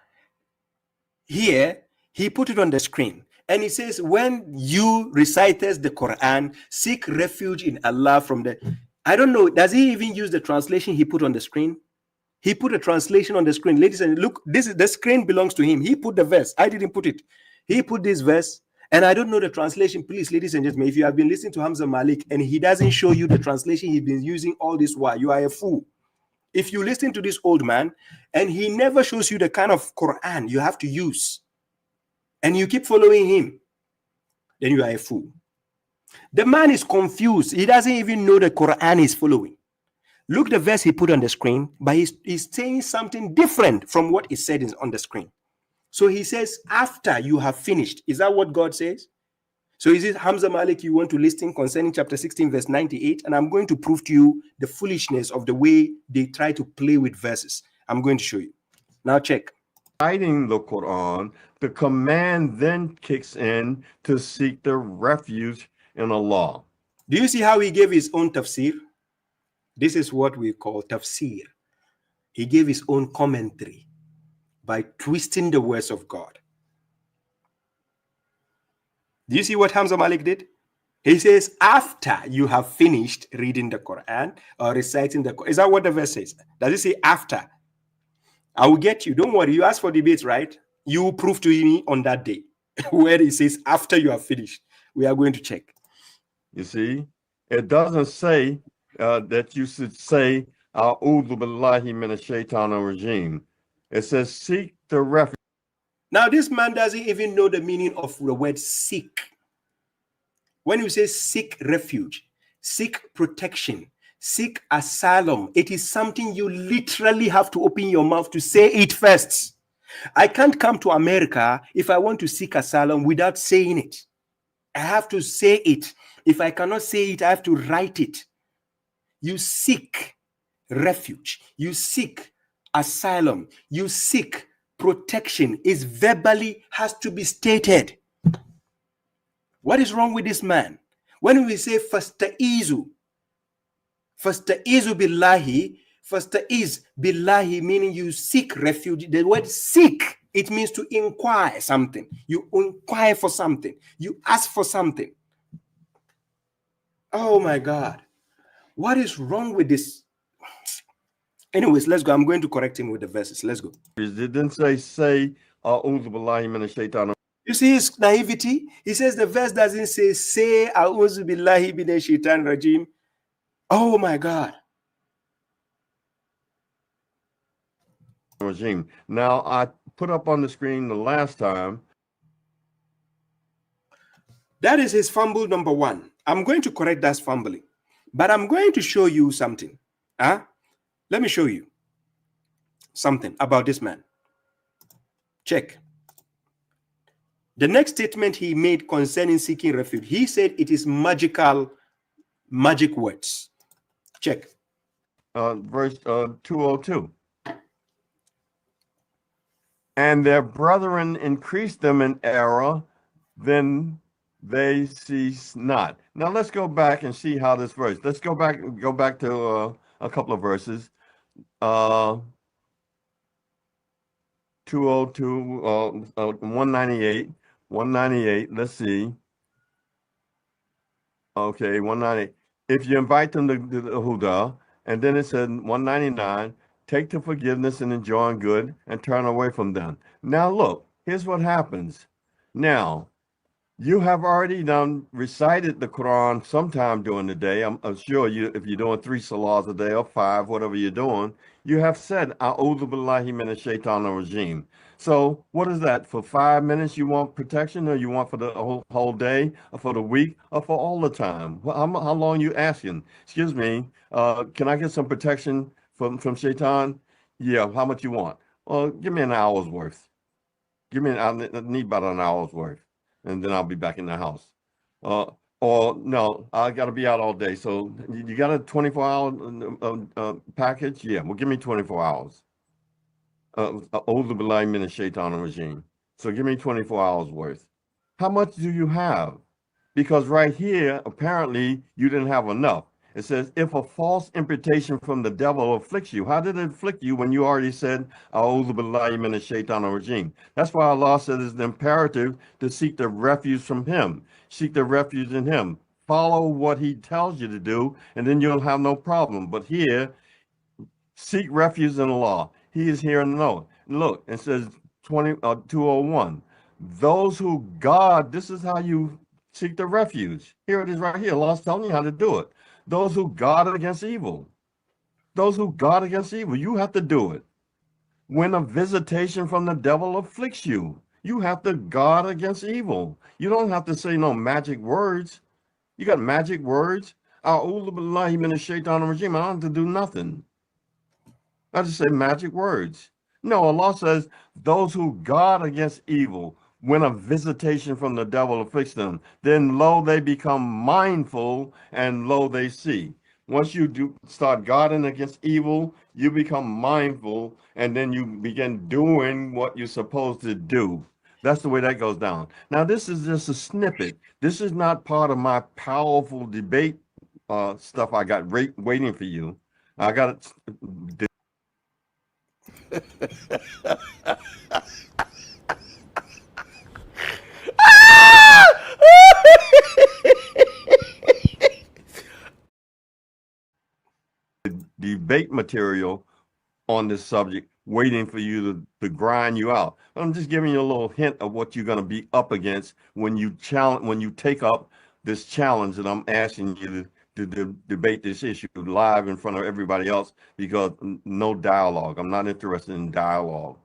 here, he put it on the screen. And he says, when you recitest the Quran, seek refuge in Allah from the... I don't know, does he even use the translation he put on the screen? He put a translation on the screen. Ladies and look, the screen belongs to him. He put the verse. I didn't put it. He put this verse, and I don't know the translation. Please, ladies and gentlemen, if you have been listening to Hamza Malik and he doesn't show you the translation he's been using all this while, you are a fool. If you listen to this old man and he never shows you the kind of Quran you have to use, and you keep following him, then you are a fool. The man is confused. He doesn't even know the Quran he's following. Look the verse he put on the screen, but he's saying something different from what is said on the screen. So he says, after you have finished. Is that what God says? So is it Hamza Malik you want to listen concerning chapter 16, verse 98? And I'm going to prove to you the foolishness of the way they try to play with verses. I'm going to show you. Now check. Reciting the Quran, the command then kicks in to seek the refuge in Allah. Do you see how he gave his own tafsir? This is what we call tafsir. He gave his own commentary by twisting the words of God. Do you see what Hamza Malik did? He says, after you have finished reading the Quran or reciting the Quran. Is that what the verse says? Does it say after? I will get you. Don't worry. You asked for debates, right? You will prove to me on that day where it says after you have finished. We are going to check. You see, it doesn't say that you should say, A'udhu billahi minash shaitanir rajim. It says, seek the refuge. Now, this man doesn't even know the meaning of the word seek. When you say seek refuge, seek protection, seek asylum, it is something you literally have to open your mouth to say it first. I can't come to America if I want to seek asylum without saying it. I have to say it. If I cannot say it, I have to write it. You seek refuge. You seek asylum. You seek protection. Is verbally has to be stated. What is wrong with this man? When we say fasta'izu billahi, meaning you seek refuge. The word seek, it means to inquire something. You inquire for something. You ask for something. Oh my God. What is wrong with this? Anyways, let's go. I'm going to correct him with the verses. Let's go. It didn't say a'udhu billahi minash shaitanir. You see his naivety? He says the verse doesn't say a'udhu billahi minash shaitanir rajim. Oh my God. Regime. Now, I put up on the screen the last time. That is his fumble number one. I'm going to correct that fumbling, but I'm going to show you something. Let me show you something about this man. Check. The next statement he made concerning seeking refuge, he said it is magic words. Check. Verse 202. And their brethren increased them in error, then they cease not. Now let's go back and see how this verse. Let's go back to a couple of verses. 202, 198. 198. Let's see. Okay, 198. If you invite them to the Huda, and then it said 199. Take to forgiveness and enjoying good and turn away from them. Now look, here's what happens. Now, you have already recited the Quran sometime during the day. I'm sure if you're doing 3 salahs a day or 5, whatever you're doing, you have said, A'udhu billahi minash shaitanir rajim. So what is that? For 5 minutes you want protection, or you want for the whole day, or for the week, or for all the time? How long you asking? Excuse me, can I get some protection from shaitan? Yeah, how much you want? Well, give me an hour's worth. I need about an hour's worth, and then I'll be back in the house. Or no, I got to be out all day. So you got a 24-hour package? Yeah, well, give me 24 hours. A'udhu billahi minash shaitanir rajim. So give me 24 hours worth. How much do you have? Because right here, apparently, you didn't have enough. It says, if a false imputation from the devil afflicts you. How did it afflict you when you already said, A'udhu billahi minash shaitanir rajim? That's why Allah said it's imperative to seek the refuge from him. Seek the refuge in him. Follow what he tells you to do, and then you'll have no problem. But here, seek refuge in Allah. He is here and know. Look, it says 201. Those who God, this is how you seek the refuge. Here it is right here. Allah's telling you how to do it. Those who guard against evil. Those who guard against evil. You have to do it. When a visitation from the devil afflicts you, you have to guard against evil. You don't have to say no magic words. You got magic words. A'udhu billahi minash shaitanir rajim. I don't have to do nothing. I just say magic words. No, Allah says, those who guard against evil, when a visitation from the devil afflicts them, then lo, they become mindful, and lo, they see. Once you start guarding against evil, you become mindful, and then you begin doing what you're supposed to do. That's the way that goes down. Now, this is just a snippet. This is not part of my powerful debate stuff I got waiting for you. I got debate material on this subject waiting for you to grind you out. I'm just giving you a little hint of what you're going to be up against when you take up this challenge that I'm asking you to debate this issue live in front of everybody else, because no dialogue. I'm not interested in dialogue.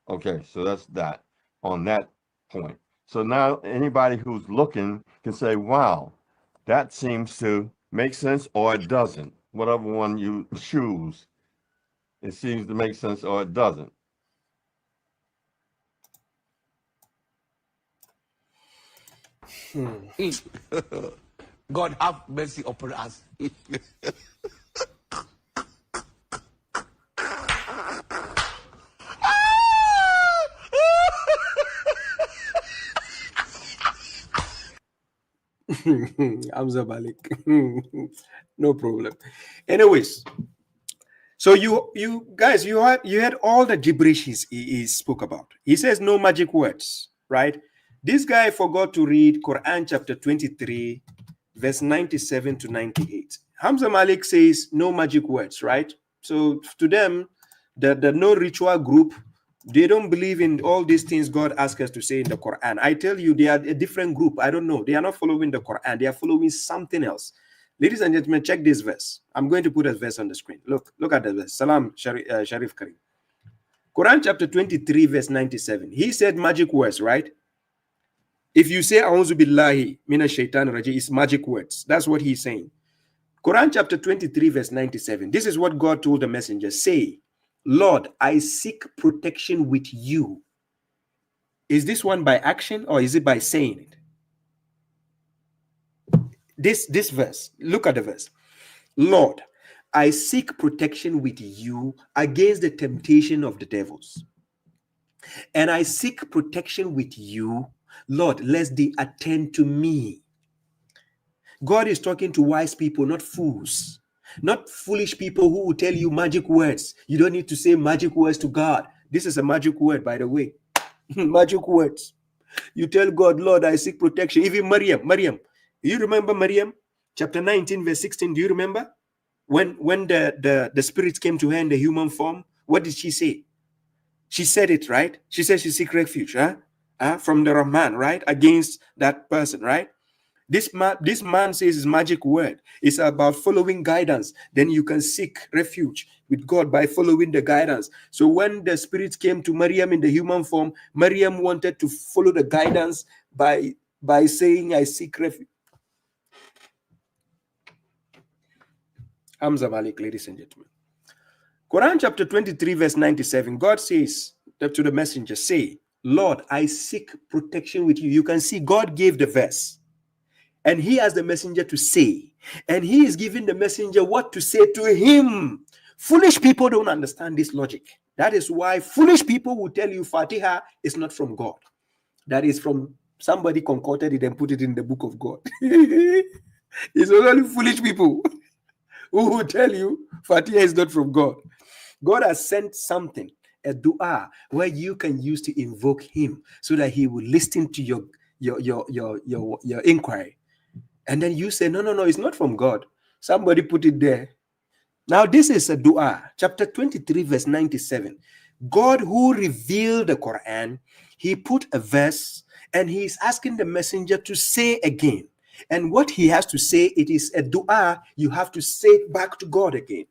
Okay, so that's that on that point. So now anybody who's looking can say, wow, that seems to make sense, or it doesn't. Whatever one you choose, it seems to make sense or it doesn't. God have mercy upon us. Hamza Malik. No problem. Anyways, so you guys, you had all the gibberish he spoke about. He says no magic words, right? This guy forgot to read Quran chapter 23, verse 97 to 98. Hamza Malik says no magic words, right? So to them, the no ritual group, they don't believe in all these things God asks us to say in the Quran. I tell you, they are a different group. I don't know. They are not following the Quran. They are following something else. Ladies and gentlemen, check this verse. I'm going to put a verse on the screen. Look at the verse. Salam, Sharif Karim. Quran chapter 23, verse 97. He said magic words, right? If you say A'udhu billahi minash shaitan rajim, it's magic words. That's what he's saying. Quran chapter 23, verse 97. This is what God told the messenger. Say, Lord, I seek protection with you. Is this one by action or is it by saying it? This verse, look at the verse. Lord, I seek protection with you against the temptation of the devils. And I seek protection with you, Lord, lest they attend to me. God is talking to wise people, not fools. Not foolish people who will tell you magic words. You don't need to say magic words to God. This is a magic word, by the way. Magic words. You tell God, Lord, I seek protection. Even Maryam. You remember Maryam? Chapter 19, verse 16. Do you remember? When the spirits came to her in the human form, what did she say? She said it, right? She said she seek refuge from the Rahman, right? Against that person, right? This man says his magic word is about following guidance. Then you can seek refuge with God by following the guidance. So when the spirits came to Maryam in the human form, Maryam wanted to follow the guidance by saying, I seek refuge. Hamza Malik, ladies and gentlemen. Quran chapter 23, verse 97, God says to the messenger, say, Lord, I seek protection with you. You can see God gave the verse. And he has the messenger to say. And he is giving the messenger what to say to him. Foolish people don't understand this logic. That is why foolish people will tell you Fatiha is not from God. That is from somebody concocted it and put it in the book of God. It's only foolish people who will tell you Fatiha is not from God. God has sent something, a dua, where you can use to invoke him so that he will listen to your inquiry. And then you say, no, it's not from God. Somebody put it there. Now, this is a dua, chapter 23, verse 97. God who revealed the Quran, he put a verse and he's asking the messenger to say again. And what he has to say, it is a dua. You have to say it back to God again.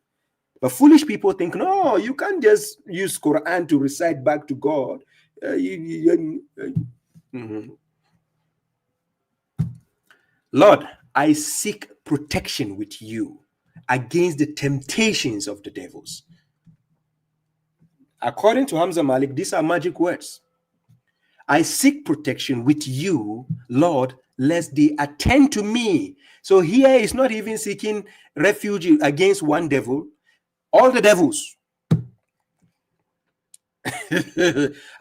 But foolish people think, no, you can't just use Quran to recite back to God. Lord, I seek protection with you against the temptations of the devils. According to Hamza Malik, these are magic words. I seek protection with you, Lord, lest they attend to me. So here is not even seeking refuge against one devil, all the devils.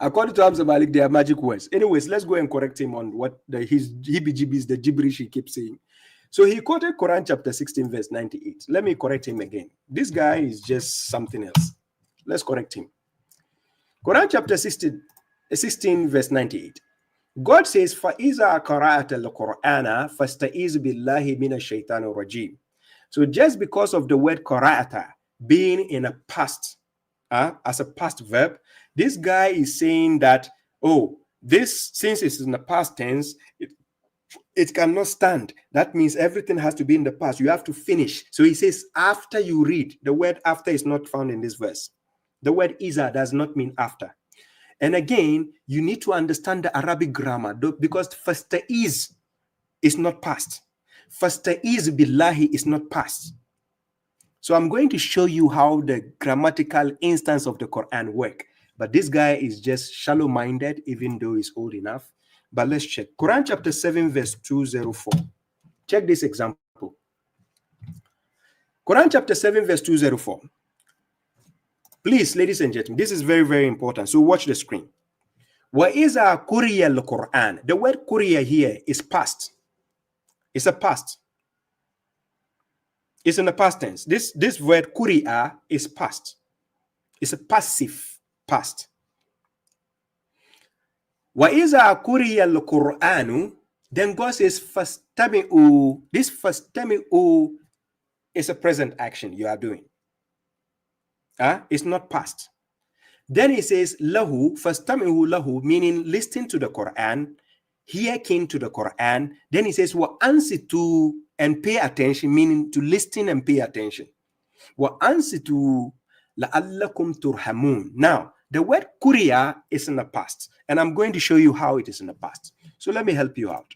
According to Hamza Malik, they are magic words. Anyways, let's go and correct him on what his heebie-jeebies, the gibberish he keeps saying. So he quoted Quran chapter 16, verse 98. Let me correct him again. This guy is just something else. Let's correct him. Quran chapter 16 verse 98. God says, فَإِذَا قَرَأْتَ الْقُرْآنَ فَاسْتَعِذْ بِاللَّهِ مِنَ الشَّيْطَانِ الرَّجِيمِ. So just because of the word qara'ata being in a past, as a past verb, this guy is saying that, this, since it's in the past tense, it cannot stand. That means everything has to be in the past. You have to finish. So he says, after you read, the word after is not found in this verse. The word iza does not mean after. And again, you need to understand the Arabic grammar because fasta'iz is not past. Fasta'iz billahi is not past. So I'm going to show you how the grammatical instance of the Quran work. But this guy is just shallow-minded, even though he's old enough. But let's check. Quran chapter 7, verse 204. Check this example. Quran chapter 7, verse 204. Please, ladies and gentlemen, this is very, very important. So watch the screen. وَإِذَا قُرِيَ الْقُرْآنِ. The word Quriya here is past. It's a past. It's in the past tense. This word kuria is past. It's a passive past. Wa iza kuriya al-Qur'anu, then God says fastami'u. This fastami'u is a present action you are doing. It's not past. Then he says lahu, fastami'u lahu, meaning listen to the Quran, hearken to the Quran. Then he says wa ansitu, and pay attention, meaning to listen and pay attention. Wa ansitu la'allakum turhamun. Now, the word kuriya is in the past, and I'm going to show you how it is in the past. So let me help you out.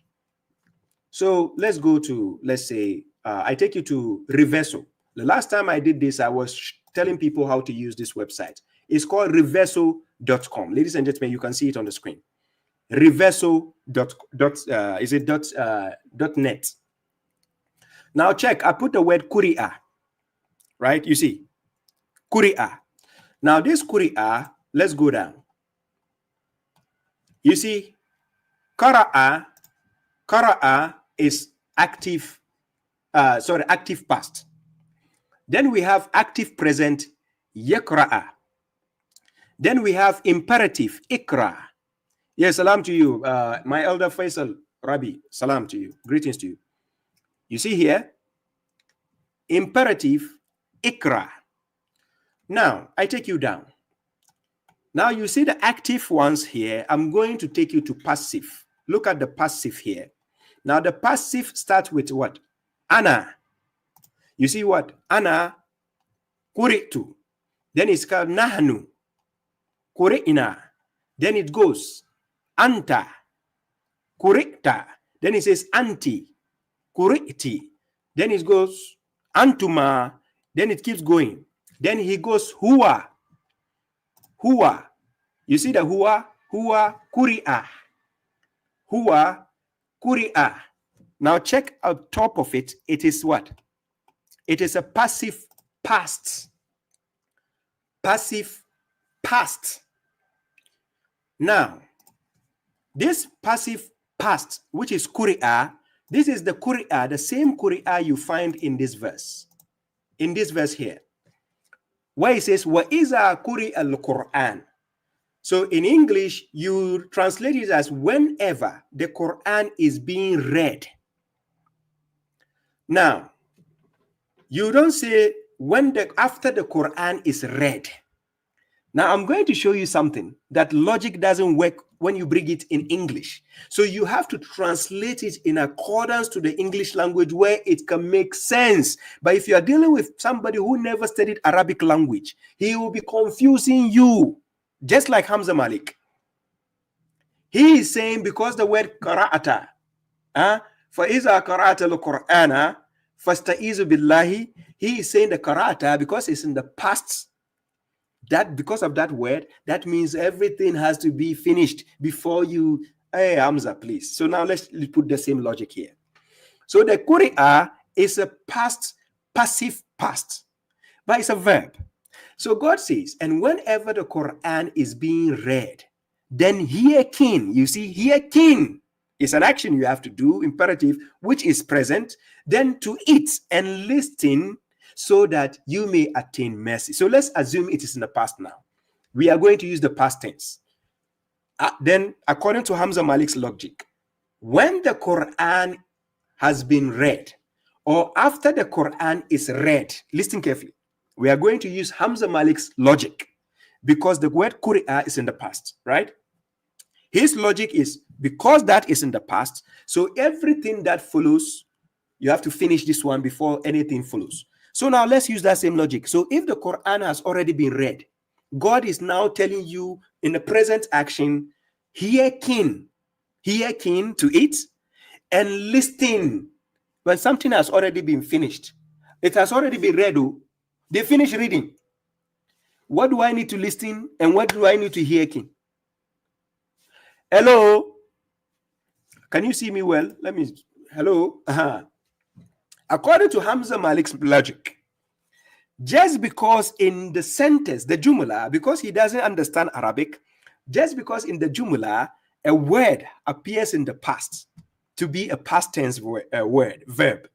So let's go to, let's say, I take you to Reveso. The last time I did this, I was telling people how to use this website. It's called reveso.com. Ladies and gentlemen, you can see it on the screen. Reveso.net. Now check, I put the word kuri'a, right? You see, kuri'a. Now this kuri'a, let's go down. You see, kara'a is active, active past. Then we have active present, yakra'a. Then we have imperative, ikra. Yes, salam to you, my elder Faisal Rabi, salam to you, greetings to you. You see here, imperative, ikra. Now, I take you down. Now, you see the active ones here. I'm going to take you to passive. Look at the passive here. Now, the passive starts with what? Ana. You see what? Ana, kuri'tu. Then it's called nahnu, kuri'ina. Then it goes, anta, kuri'ta. Then it says anti, kuri'ti. Then it goes antuma. Then it keeps going. Then he goes huwa. Huwa. You see the huwa? Huwa kuri'ah. Huwa kuri'ah. Now check out top of it. It is what? It is a passive past. Passive past. Now, this passive past, which is kuri'ah, this is the kuri'ah, the same kuri'ah you find in this verse. In this verse here, where it says, wa iza kuri al-Quran. So in English, you translate it as whenever the Quran is being read. Now, you don't say after the Quran is read. Now, I'm going to show you something that logic doesn't work when you bring it in English. So you have to translate it in accordance to the English language where it can make sense. But if you are dealing with somebody who never studied Arabic language, he will be confusing you, just like Hamza Malik. He is saying because the word qara'ata, for iza qara'ata al-Qur'ana fasta'izu billahi, he is saying the qara'ata because it's in the past. That because of that word, that means everything has to be finished before you. Hey, Hamza, please. So now let's put the same logic here. So the kuri'a is a past, passive past, but it's a verb. So God says, and whenever the Quran is being read, then hearken. You see, hearken is an action you have to do, imperative, which is present. Then to it and listen, so that you may attain mercy. So let's assume it is in the past now. We are going to use the past tense. Then, according to Hamza Malik's logic, when the Quran has been read, or after the Quran is read, listen carefully. We are going to use Hamza Malik's logic because the word Qur'an is in the past, right? His logic is because that is in the past, so everything that follows, you have to finish this one before anything follows. So now let's use that same logic. So if the Quran has already been read, God is now telling you in the present action, hearken to it and listen. When something has already been finished, it has already been read. They finish reading. What do I need to listen and what do I need to hearken? Hello? Can you see me well? Hello? According to Hamza Malik's logic, just because in the sentence, the jumla, because he doesn't understand Arabic, just because in the jumla, a word appears in the past, to be a past tense verb,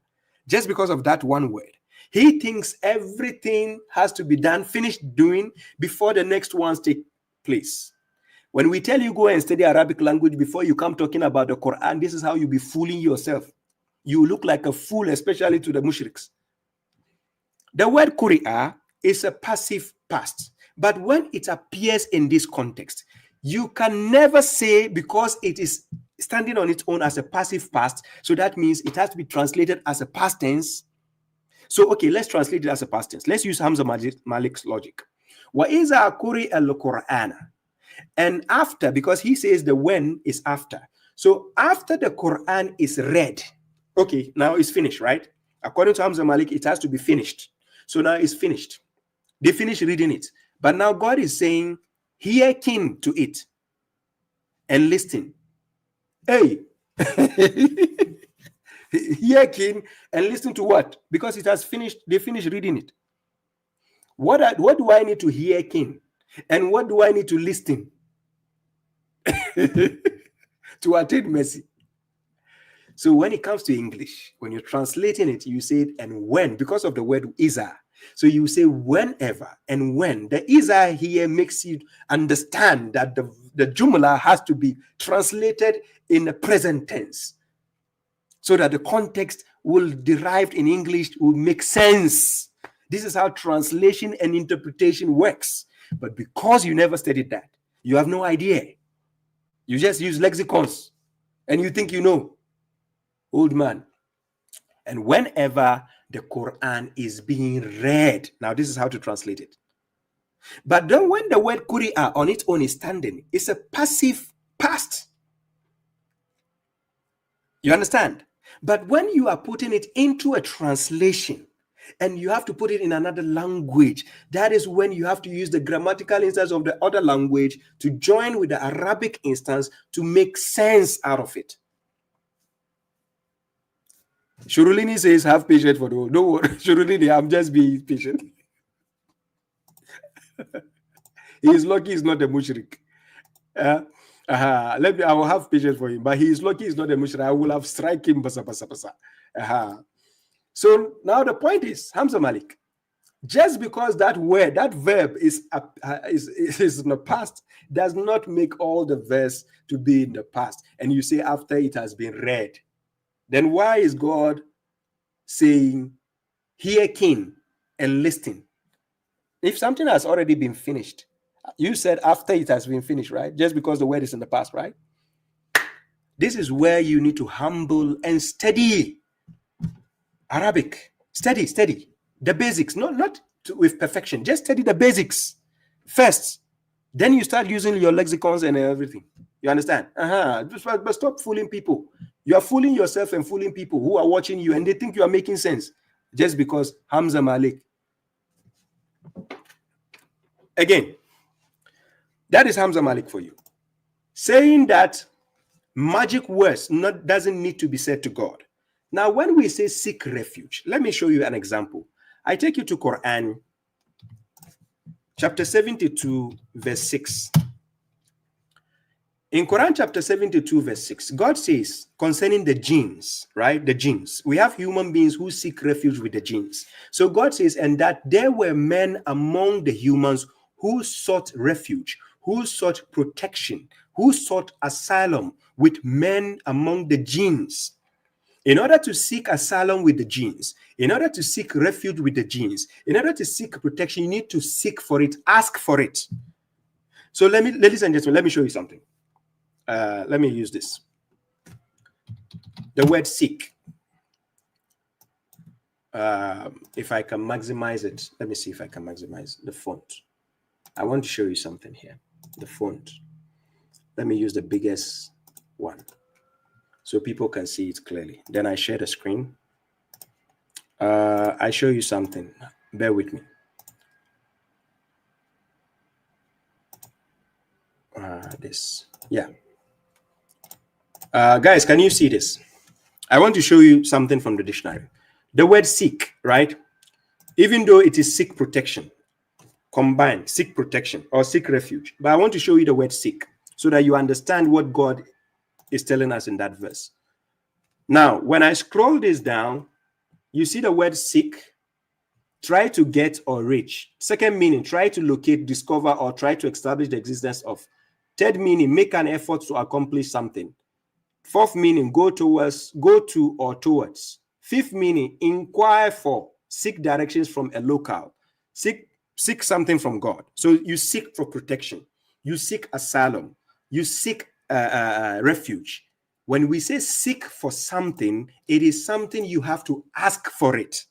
just because of that one word. He thinks everything has to be done, finished doing, before the next ones take place. When we tell you go and study Arabic language before you come talking about the Quran, this is how you be fooling yourself. You look like a fool, especially to the mushriks. The word Quri'a is a passive past, but when it appears in this context, you can never say because it is standing on its own as a passive past, so that means it has to be translated as a past tense. So, okay, let's translate it as a past tense. Let's use Hamza Malik's logic. وَإِذَا قُرِئَ الْقُرْآنَ. And after, because he says the when is after. So after the Quran is read, okay, now it's finished, right? According to Hamza Malik, it has to be finished. So now it's finished. They finish reading it. But now God is saying, hearken to it and listen. Hey, hearken and listen to what? Because it has finished, they finished reading it. What do I need to hearken? And what do I need to listen? To attain mercy. So when it comes to English, when you're translating it, you say it and when, because of the word iza. So you say whenever and when. The iza here makes you understand that the jumla has to be translated in the present tense, so that the context will derived in English will make sense. This is how translation and interpretation works. But because you never studied that, you have no idea. You just use lexicons and you think you know. Old man. And whenever the Quran is being read, now this is how to translate it. But then when the word Quri'a on its own is standing, it's a passive past. You understand? But when you are putting it into a translation and you have to put it in another language, that is when you have to use the grammatical instance of the other language to join with the Arabic instance to make sense out of it. Shurulini says, have patience for the world. Don't worry, Shurulini, I'm just being patient. He is lucky he's not a mushrik. I will have patience for him, but he is lucky he's not a mushrik. I will have strike him. So now the point is, Hamza Malik, just because that word, that verb is in the past, does not make all the verse to be in the past. And you say after it has been read, then why is God saying hearken and listen? If something has already been finished, you said after it has been finished, right? Just because the word is in the past, right? This is where you need to humble and study Arabic. Study the basics, not with perfection. Just study the basics first. Then you start using your lexicons and everything. You understand? But stop fooling people. You are fooling yourself and fooling people who are watching you, and they think you are making sense just because Hamza Malik. Again, that is Hamza Malik for you. Saying that magic words doesn't need to be said to God. Now, when we say seek refuge, let me show you an example. I take you to Quran, chapter 72, verse 6. In Quran chapter 72, verse 6, God says concerning the jinns, right? The jinns. We have human beings who seek refuge with the jinns. So God says, and that there were men among the humans who sought refuge, who sought protection, who sought asylum with men among the jinns. In order to seek asylum with the jinns, in order to seek refuge with the jinns, in order to seek protection, you need to seek for it, ask for it. So ladies and gentlemen, let me show you something. Let me use this. The word seek. If I can maximize it, let me see if I can maximize the font. I want to show you something here. The font. Let me use the biggest one so people can see it clearly. Then I share the screen. I show you something. Bear with me. This. Yeah. Guys, can you see this? I want to show you something from the dictionary. The word seek, right? Even though it is seek protection, combined, seek protection or seek refuge. But I want to show you the word seek so that you understand what God is telling us in that verse. Now, when I scroll this down, you see the word seek, try to get or reach. Second meaning, try to locate, discover, or try to establish the existence of. Third meaning, make an effort to accomplish something. Fourth meaning, go to or towards. Fifth meaning, inquire for, seek directions from a locale. Seek something from God. So you seek for protection. You seek asylum. You seek refuge. When we say seek for something, it is something you have to ask for it.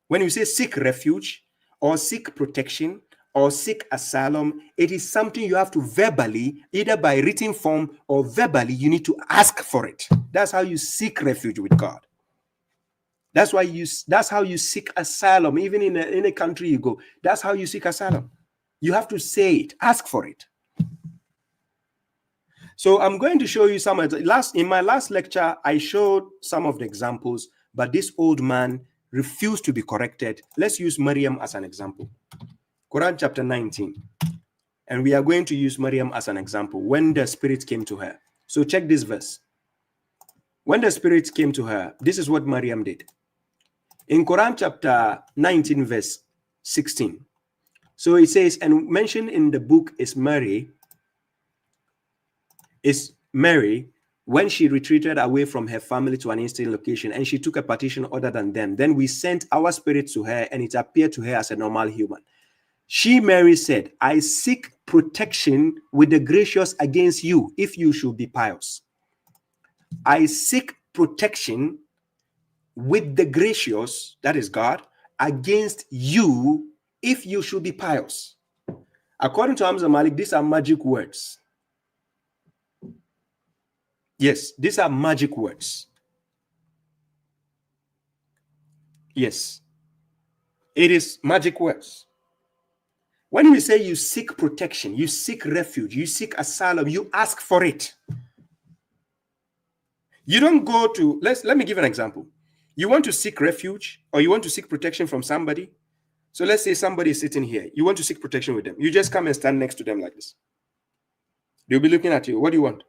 When you say seek refuge or seek protection or seek asylum, it is something you have to verbally, either by written form or verbally, you need to ask for it. That's how you seek refuge with God. That's how you seek asylum. Even in any country you go, that's how you seek asylum. You have to say it, ask for it. So I'm going to show you some of the in my last lecture, I showed some of the examples, but this old man refused to be corrected. Let's use Maryam as an example. Quran chapter 19. And we are going to use Maryam as an example when the spirit came to her. So check this verse. When the spirit came to her, this is what Maryam did. In Quran chapter 19, verse 16. So it says, and mentioned in the book is Mary, when she retreated away from her family to an instant location, and she took a partition other than them. Then we sent our spirit to her, and it appeared to her as a normal human. She, Mary, said, I seek protection with the gracious against you, if you should be pious. I seek protection with the gracious, that is God, against you, if you should be pious. According to Hamza Malik, these are magic words. Yes, these are magic words. Yes, it is magic words. When we say you seek protection, you seek refuge, you seek asylum, you ask for it. You don't go to, let me give an example. You want to seek refuge or you want to seek protection from somebody. So let's say somebody is sitting here. You want to seek protection with them. You just come and stand next to them like this. They'll be looking at you. What do you want?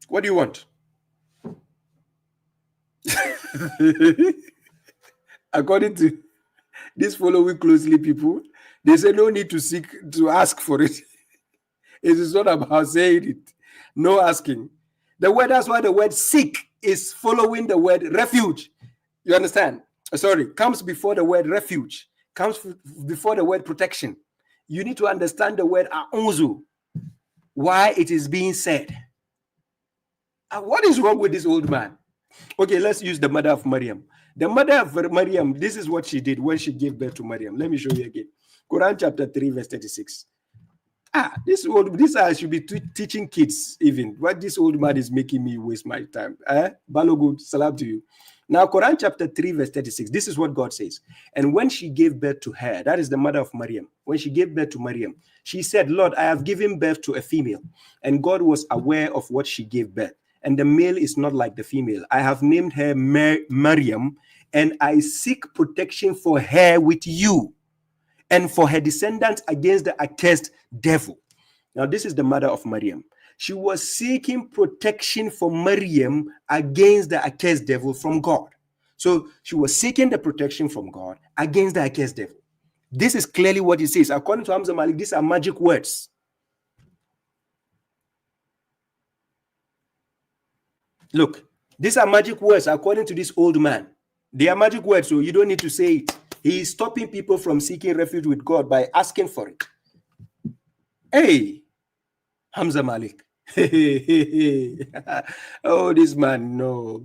What do you want? According to this following closely people, they say no need to ask for it. It is not about saying it. No asking. That's why the word seek is following the word refuge. You understand? Sorry, comes before the word refuge, comes before the word protection. You need to understand the word a'unzu, why it is being said. What is wrong with this old man? Okay, let's use the mother of Maryam. The mother of Maryam, this is what she did when she gave birth to Maryam. Let me show you again. Quran chapter 3, verse 36. This I should be teaching kids even. What this old man is making me waste my time. Balogun, salam to you. Now, Quran chapter 3, verse 36. This is what God says. And when she gave birth to her, that is the mother of Maryam. When she gave birth to Maryam, she said, Lord, I have given birth to a female. And God was aware of what she gave birth. And the male is not like the female. I have named her Maryam, and I seek protection for her with you and for her descendants against the accursed devil. Now, this is the mother of Maryam. She was seeking protection for Maryam against the accursed devil from God. So she was seeking the protection from God against the accursed devil. This is clearly what it says. According to Hamza Malik, these are magic words. Look, these are magic words according to this old man. They are magic words, so you don't need to say it. He is stopping people from seeking refuge with God by asking for it. Hey, Hamza Malik. Oh, this man, no.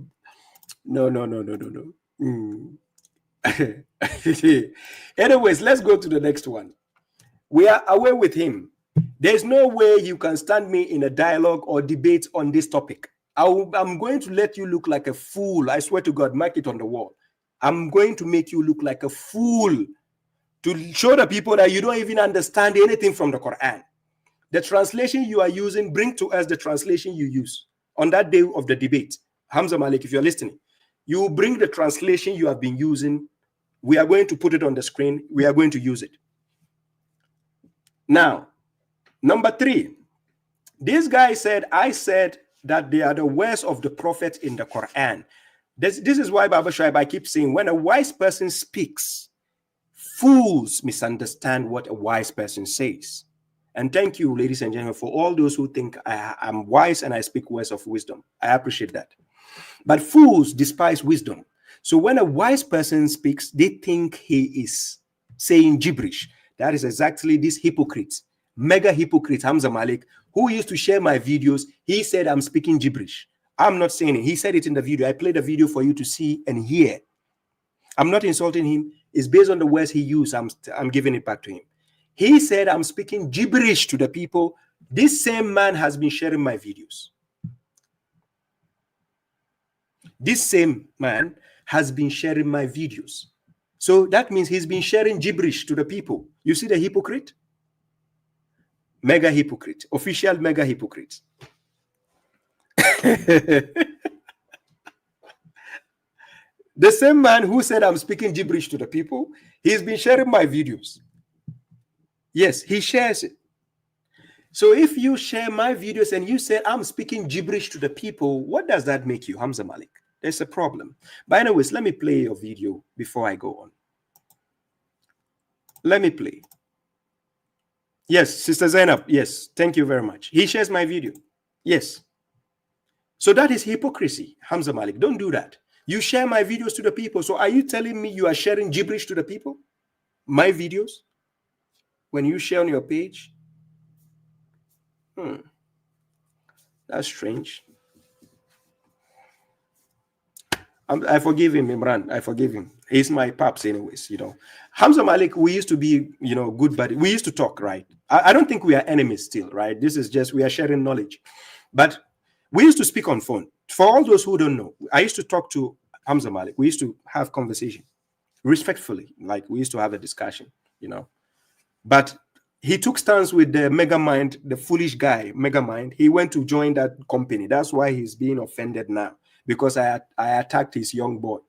Anyways, let's go to the next one. We are away with him. There's no way you can stand me in a dialogue or debate on this topic. I'm going to let you look like a fool. I swear to God, mark it on the wall. I'm going to make you look like a fool to show the people that you don't even understand anything from the Quran. The translation you are using, bring to us the translation you use on that day of the debate. Hamza Malik, if you're listening, you bring the translation you have been using. We are going to put it on the screen. We are going to use it. Now, number 3. This guy said, I said that they are the words of the prophet in the Quran. This is why, Baba Shuaib, I keep saying, when a wise person speaks, fools misunderstand what a wise person says. And thank you, ladies and gentlemen, for all those who think I'm wise and I speak words of wisdom. I appreciate that. But fools despise wisdom. So when a wise person speaks, they think he is saying gibberish. That is exactly this hypocrite, mega hypocrite, Hamza Malik, who used to share my videos. He said I'm speaking gibberish. I'm not saying it. He said it in the video. I played a video for you to see and hear. I'm not insulting him. It's based on the words he used. I'm giving it back to him. He said I'm speaking gibberish to the people. This same man has been sharing my videos. This same man has been sharing my videos. So that means he's been sharing gibberish to the people. You see the hypocrite? Mega hypocrite, official mega hypocrite. The same man who said I'm speaking gibberish to the people, he's been sharing my videos. Yes, he shares it. So if you share my videos and you say I'm speaking gibberish to the people, what does that make you, Hamza Malik? There's a problem. But anyways, let me play your video before I go on. Let me play. Yes, Sister Zainab. Yes, thank you very much. He shares my video. Yes. So that is hypocrisy, Hamza Malik. Don't do that. You share my videos to the people. So are you telling me you are sharing gibberish to the people? My videos? When you share on your page? That's strange. I forgive him, Imran. I forgive him. He's my paps anyways, you know. Hamza Malik, we used to be, you know, good buddies. We used to talk, right? I don't think we are enemies still, right? This is just, we are sharing knowledge. But we used to speak on phone. For all those who don't know, I used to talk to Hamza Malik. We used to have conversation respectfully, like we used to have a discussion, you know. But he took stance with the Megamind, the foolish guy, Megamind. He went to join that company. That's why he's being offended now, because I attacked his young boy.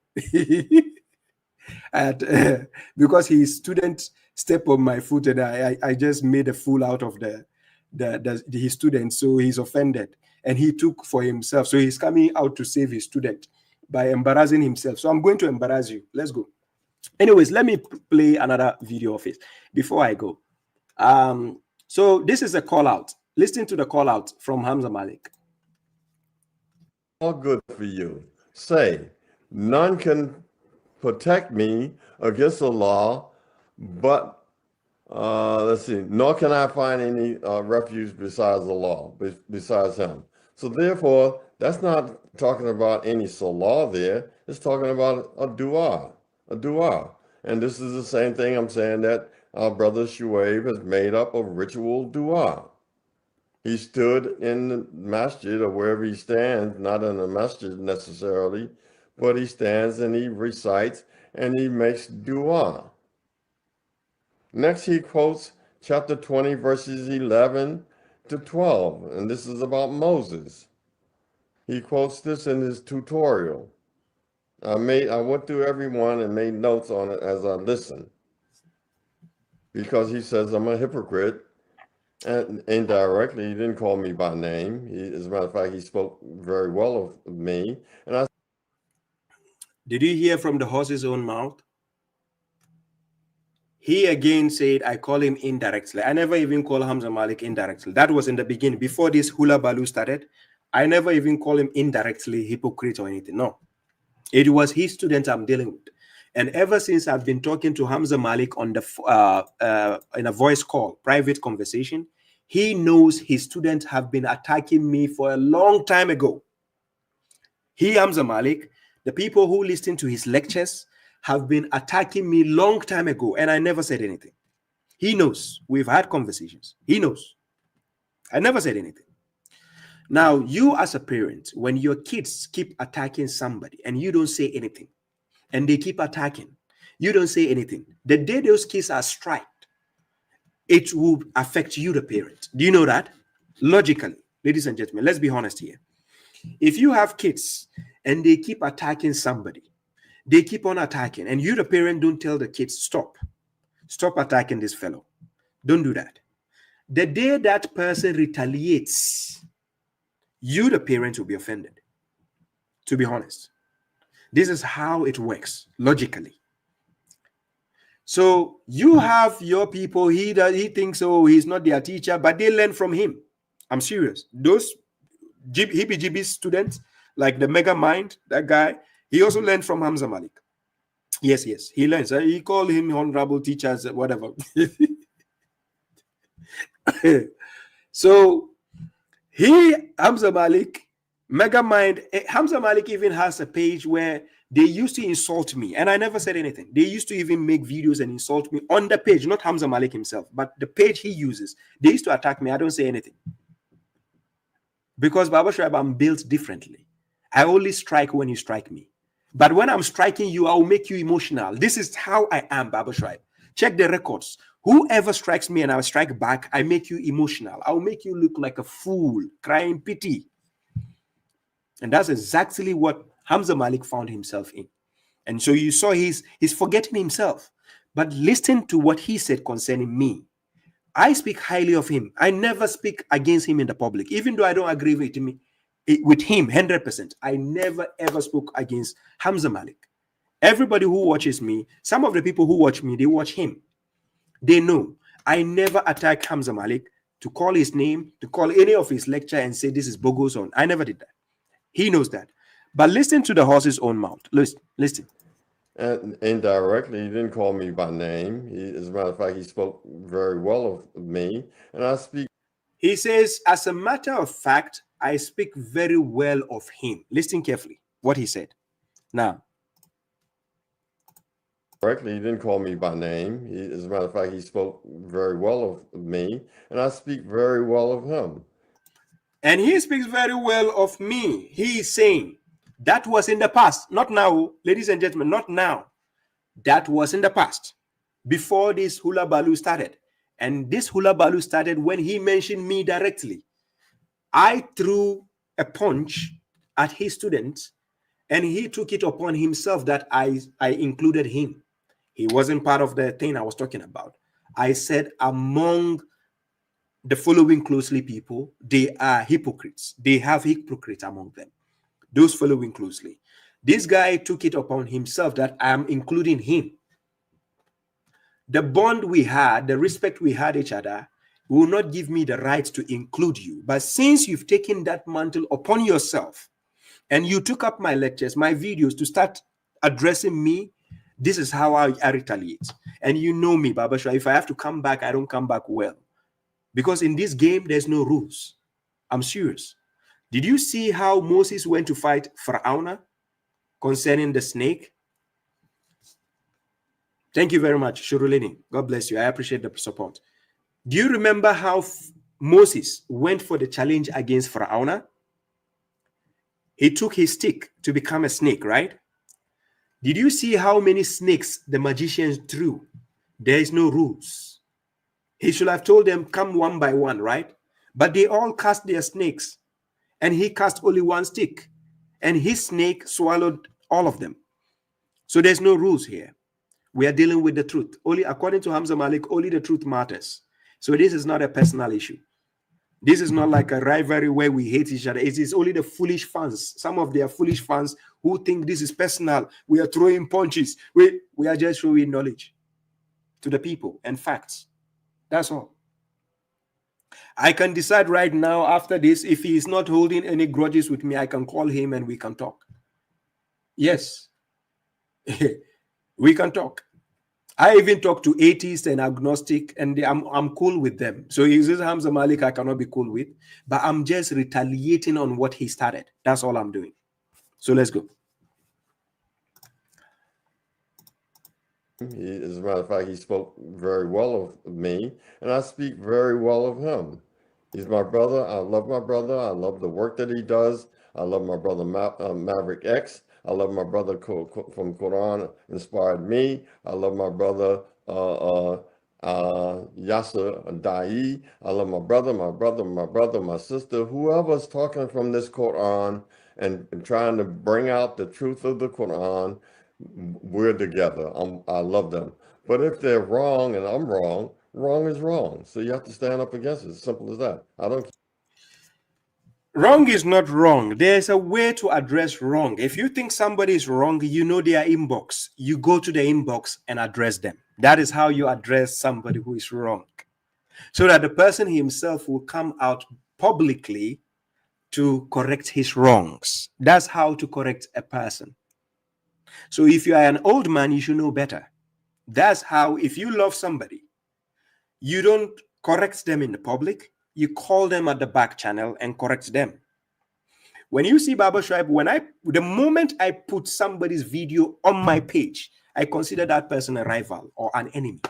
Because his student stepped on my foot and I just made a fool out of his student. So he's offended and he took for himself. So he's coming out to save his student by embarrassing himself. So I'm going to embarrass you. Let's go. Anyways, let me play another video of it before I go. So this is a call out. Listen to the call out from Hamza Malik. All good for you. Say, none can protect me against the law, but let's see, nor can I find any refuge besides the law, besides him. So therefore, that's not talking about any salah there. It's talking about a dua. And this is the same thing I'm saying that our brother Shuaib has made up a ritual dua. He stood in the masjid or wherever he stands, not in the masjid necessarily, but he stands and he recites and he makes dua. Next, he quotes chapter 20, verses 11 to 12, and this is about Moses. He quotes this in his tutorial. I went through every one and made notes on it as I listened, because he says I'm a hypocrite, and indirectly he didn't call me by name. As a matter of fact, he spoke very well of me. And did you hear from the horse's own mouth? He again said, I call him indirectly. I never even call Hamza Malik indirectly. That was in the beginning. Before this hula balu started, I never even call him indirectly hypocrite or anything. No. It was his student I'm dealing with. And ever since I've been talking to Hamza Malik on the in a voice call, private conversation, he knows his students have been attacking me for a long time ago. He, Hamza Malik, the people who listen to his lectures have been attacking me long time ago, and I never said anything. He knows. We've had conversations. He knows. I never said anything. Now, you as a parent, when your kids keep attacking somebody and you don't say anything, and they keep attacking, you don't say anything, the day those kids are striked, it will affect you, the parent. Do you know that? Logically, ladies and gentlemen, let's be honest here. If you have kids and they keep attacking somebody, they keep on attacking, and you, the parent, don't tell the kids, stop attacking this fellow. Don't do that. The day that person retaliates, you, the parent, will be offended. To be honest, this is how it works logically. So you have your people, he thinks, oh, he's not their teacher, but they learn from him. I'm serious. Those hippie students, like the mega mind, that guy, he also learned from Hamza Malik. Yes, he learns. He called him honorable teachers, whatever. So Hamza Malik, mega mind, Hamza Malik even has a page where they used to insult me, and I never said anything. They used to even make videos and insult me on the page, not Hamza Malik himself, but the page he uses. They used to attack me. I don't say anything. Because babashuaib, I'm built differently. I only strike when you strike me. But when I'm striking you, I'll make you emotional. This is how I am, babashuaib. Check the records. Whoever strikes me and I strike back, I make you emotional. I'll make you look like a fool, crying pity. And that's exactly what Hamza Malik found himself in. And so you saw he's forgetting himself. But listen to what he said concerning me. I speak highly of him. I never speak against him in the public, even though I don't agree with him 100%. I never ever spoke against Hamza Malik. Everybody who watches me, some of the people who watch me, they watch him. They know I never attack Hamza Malik to call his name, to call any of his lecture and say this is Bogo's on. I never did that. He knows that. But listen to the horse's own mouth. Listen. And indirectly, he didn't call me by name. As a matter of fact, he spoke very well of me, and I speak. He says, as a matter of fact, I speak very well of him. Listen carefully what he said. Now, Directly, he didn't call me by name. As a matter of fact, he spoke very well of me, and I speak very well of him. And he speaks very well of me. He is saying that was in the past, not now, ladies and gentlemen, not now. That was in the past, before this hula baloo started. And this hula baloo started when he mentioned me directly. I threw a punch at his students, and he took it upon himself that I included him. He wasn't part of the thing I was talking about. I said among the following closely people, they are hypocrites. They have hypocrites among them. Those following closely. This guy took it upon himself that I am including him. The bond we had, the respect we had each other, will not give me the right to include you. But since you've taken that mantle upon yourself and you took up my lectures, my videos to start addressing me, this is how I retaliate. And you know me, Baba Shu, if I have to come back, I don't come back well. Because in this game, there's no rules. I'm serious. Did you see how Moses went to fight Pharaoh concerning the snake? Thank you very much, Shurulini. God bless you. I appreciate the support. Do you remember how Moses went for the challenge against Pharaoh? He took his stick to become a snake, right? Did you see how many snakes the magicians threw? There is no rules. He should have told them, come one by one, right? But they all cast their snakes. And he cast only one stick. And his snake swallowed all of them. So there's no rules here. We are dealing with the truth. Only according to Hamza Malik, only the truth matters. So this is not a personal issue. This is not like a rivalry where we hate each other. It is only the foolish fans. Some of their foolish fans who think this is personal. We are throwing punches. We are just showing knowledge to the people and facts. That's all. I can decide right now after this, if he is not holding any grudges with me, I can call him and we can talk. Yes. We can talk. I even talk to atheists and agnostic, and I'm cool with them. So he says Hamza Malik I cannot be cool with, but I'm just retaliating on what he started. That's all I'm doing. So let's go. As a matter of fact, he spoke very well of me, and I speak very well of him. He's my brother. I love my brother. I love the work that he does. I love my brother Maverick X. I love my brother from Quran inspired me. I love my brother Yasser Dai. I love my sister, whoever's talking from this Quran and trying to bring out the truth of the Quran. We're together. I love them. But if they're wrong and I'm wrong, wrong is wrong. So you have to stand up against it. As simple as that. I don't. Wrong is not wrong. There's a way to address wrong. If you think somebody is wrong, you know their inbox. You go to the inbox and address them. That is how you address somebody who is wrong. So that the person himself will come out publicly to correct his wrongs. That's how to correct a person. So if you are an old man, you should know better. That's how, if you love somebody, you don't correct them in the public. You call them at the back channel and correct them. When you see babashuaib, the moment I put somebody's video on my page, I consider that person a rival or an enemy.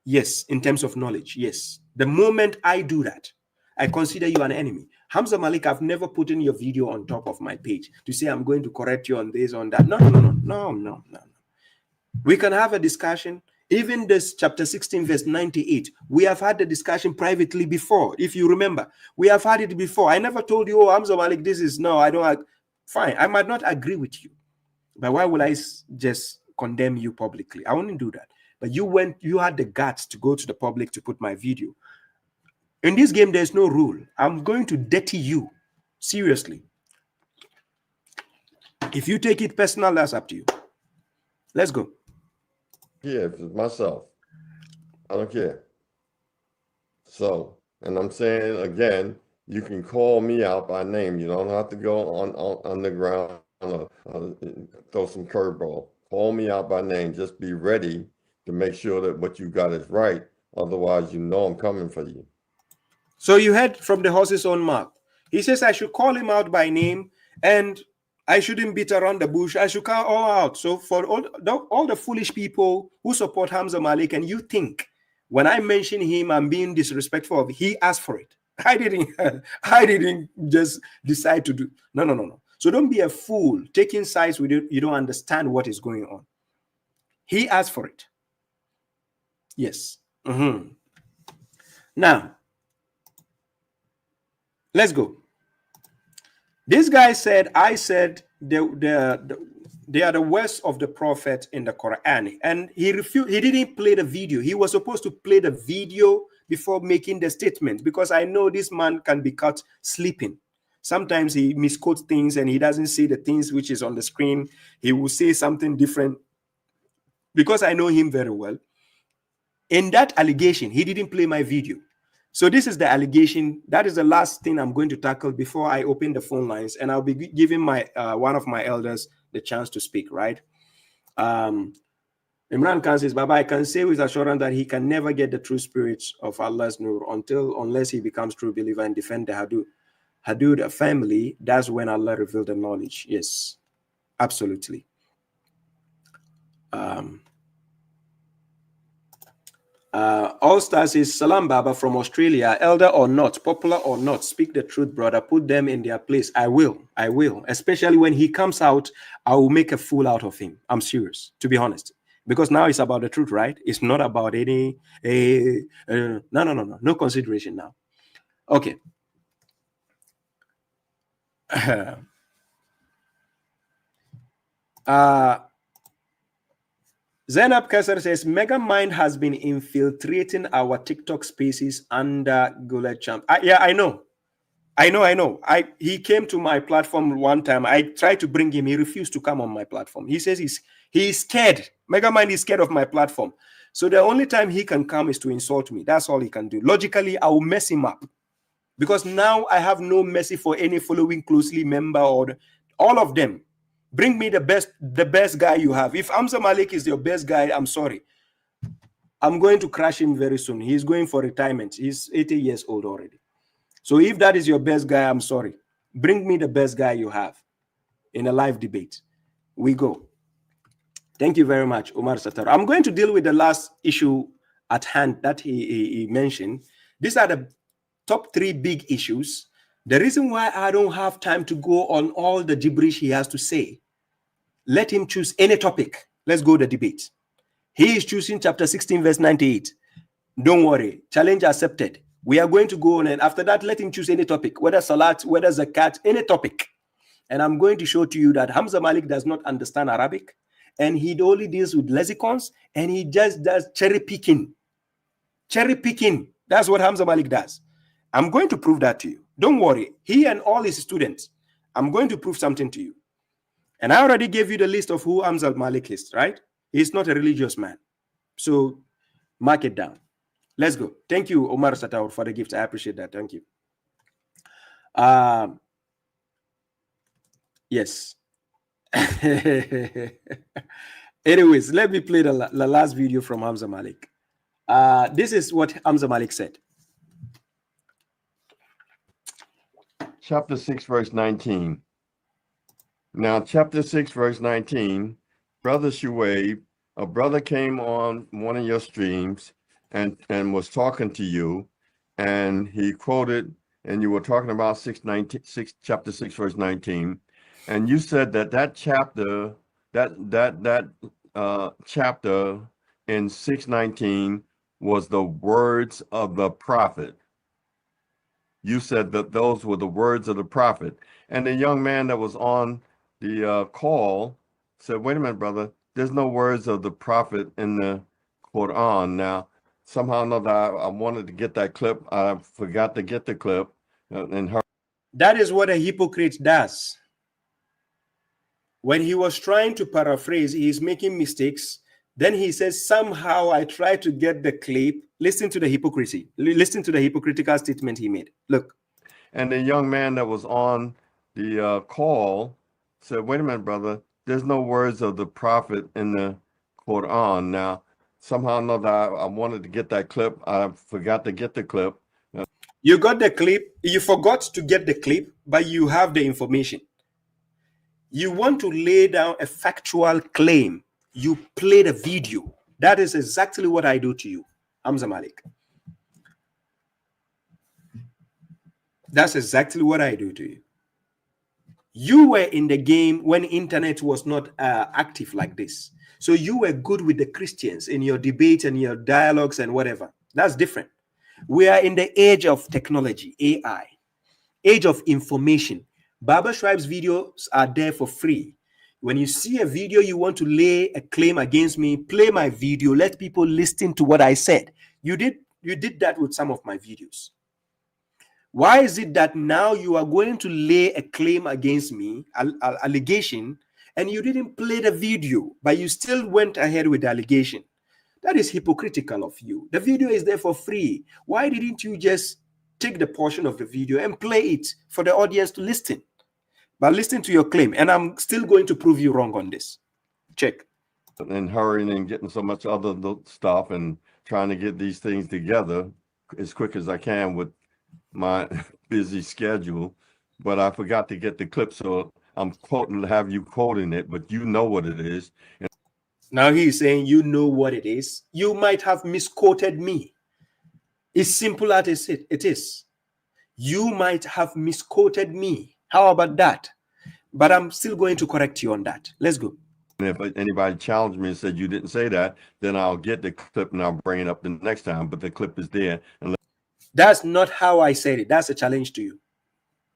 Yes, in terms of knowledge, yes. The moment I do that, I consider you an enemy. Hamza Malik, I've never put in your video on top of my page to say I'm going to correct you on this, on that. No. We can have a discussion. Even this chapter 16, verse 98, we have had the discussion privately before. If you remember, we have had it before. I never told you, oh, Hamza Malik, this is no, I don't. Fine, I might not agree with you, but why will I just condemn you publicly? I wouldn't do that. But you had the guts to go to the public to put my video. In this game, there's no rule. I'm going to dirty you. Seriously. If you take it personal, that's up to you. Let's go. Yeah, if it's myself. I don't care. So, and I'm saying again, you can call me out by name. You don't have to go on the ground or throw some curveball. Call me out by name. Just be ready to make sure that what you got is right. Otherwise, you know I'm coming for you. So you heard from the horse's own mouth. He says I should call him out by name and I shouldn't beat around the bush. I should call all out. So for all the foolish people who support Hamza Malik, and you think when I mention him, I'm being disrespectful of, he asked for it. I didn't just decide to do. No. So don't be a fool taking sides with you. You don't understand what is going on. He asked for it. Yes. Now, let's go. This guy said, I said they are the words of the prophet in the Quran. And he refused. He didn't play the video. He was supposed to play the video before making the statement, because I know this man can be caught sleeping. Sometimes he misquotes things and he doesn't see the things which is on the screen. He will say something different, because I know him very well. In that allegation, he didn't play my video. So this is the allegation. That is the last thing I'm going to tackle before I open the phone lines, and I'll be giving my one of my elders the chance to speak, right? Imran Khan says, Baba, I can say with assurance that he can never get the true spirits of Allah's Nur unless he becomes true believer and defend the Hadud family. That's when Allah revealed the knowledge. Yes, absolutely. All Stars says, Salam Baba from Australia, elder or not, popular or not, speak the truth, brother. Put them in their place. I will. Especially when he comes out, I will make a fool out of him. I'm serious, to be honest. Because now it's about the truth, right? It's not about any, no consideration now. Okay. Zainab Kasser says, Mega Mind has been infiltrating our TikTok spaces under Guled Champ. Yeah, I know. He came to my platform one time. I tried to bring him. He refused to come on my platform. He says he's scared. Mega Mind is scared of my platform. So the only time he can come is to insult me. That's all he can do. Logically, I will mess him up. Because now I have no mercy for any following closely member or all of them. Bring me the best guy you have. If Hamza Malik is your best guy, I'm sorry. I'm going to crash him very soon. He's going for retirement. He's 80 years old already. So if that is your best guy, I'm sorry. Bring me the best guy you have in a live debate. We go. Thank you very much, Omar Satara. I'm going to deal with the last issue at hand that he mentioned. These are the top 3 big issues. The reason why I don't have time to go on all the gibberish he has to say, let him choose any topic. Let's go to the debate. He is choosing chapter 16, verse 98. Don't worry. Challenge accepted. We are going to go on, and after that, let him choose any topic, whether Salat, whether Zakat, any topic. And I'm going to show to you that Hamza Malik does not understand Arabic, and he only deals with lexicons, and he just does cherry picking. Cherry picking. That's what Hamza Malik does. I'm going to prove that to you. Don't worry. He and all his students, I'm going to prove something to you. And I already gave you the list of who Hamza Malik is, right? He's not a religious man. So mark it down. Let's go. Thank you, Omar Sataur, for the gift. I appreciate that. Thank you. Yes. Anyways, let me play the last video from Hamza Malik. This is what Hamza Malik said. Chapter 6, verse 19. Now, chapter 6, verse 19, Brother Shuaib, a brother came on one of your streams and was talking to you, and he quoted, and you were talking about chapter 6, verse 19, and you said that chapter, chapter in 6:19 was the words of the prophet. You said that those were the words of the prophet. And the young man that was on the call said, wait a minute, brother, there's no words of the prophet in the Quran. Now, somehow or another, I wanted to get that clip. I forgot to get the clip. That is what a hypocrite does. When he was trying to paraphrase, he's making mistakes. Then he says, somehow I tried to get the clip. Listen to the hypocrisy. Listen to the hypocritical statement he made. Look. And the young man that was on the call said, wait a minute, brother, there's no words of the prophet in the Quran. Now, somehow or another, I wanted to get that clip. I forgot to get the clip. You got the clip. You forgot to get the clip, but you have the information. You want to lay down a factual claim. You play the video. That is exactly what I do to you, Hamza Malik. That's exactly what I do to you. You were in the game when internet was not active like this. So you were good with the Christians in your debate and your dialogues and whatever. That's different. We are in the age of technology, AI, age of information. Babashuaib's videos are there for free. When you see a video, you want to lay a claim against me, play my video, let people listen to what I said. You did that with some of my videos. Why is it that now you are going to lay a claim against me, allegation, and you didn't play the video, but you still went ahead with the allegation? That is hypocritical of you. The video is there for free. Why didn't you just take the portion of the video and play it for the audience to listen? But listen to your claim, and I'm still going to prove you wrong on this. Check. And hurrying and getting so much other stuff and trying to get these things together as quick as I can with my busy schedule. But I forgot to get the clip, so I'm have you quoting it, but you know what it is. And now he's saying you know what it is. You might have misquoted me. It's simple as it is. You might have misquoted me. How about that? But I'm still going to correct you on that. Let's go. if anybody challenged me and said you didn't say that, then I'll get the clip and I'll bring it up the next time. But the clip is there. That's not how I said it. That's a challenge to you.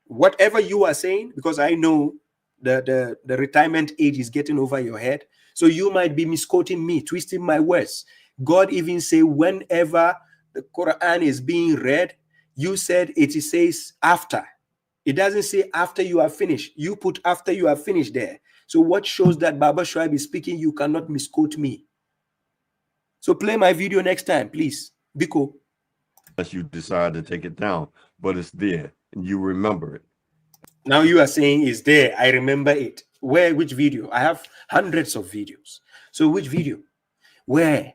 Whatever you are saying, because I know the retirement age is getting over your head. So you might be misquoting me, twisting my words. God even say whenever the Quran is being read, you said it says after. It doesn't say after you are finished. You put after you are finished there. So what shows that Baba Shu is speaking, you cannot misquote me. So play my video next time, please. Biko. Unless you decide to take it down, but it's there and you remember it. Now you are saying it's there. I remember it. Where? Which video? I have hundreds of videos. So which video? Where?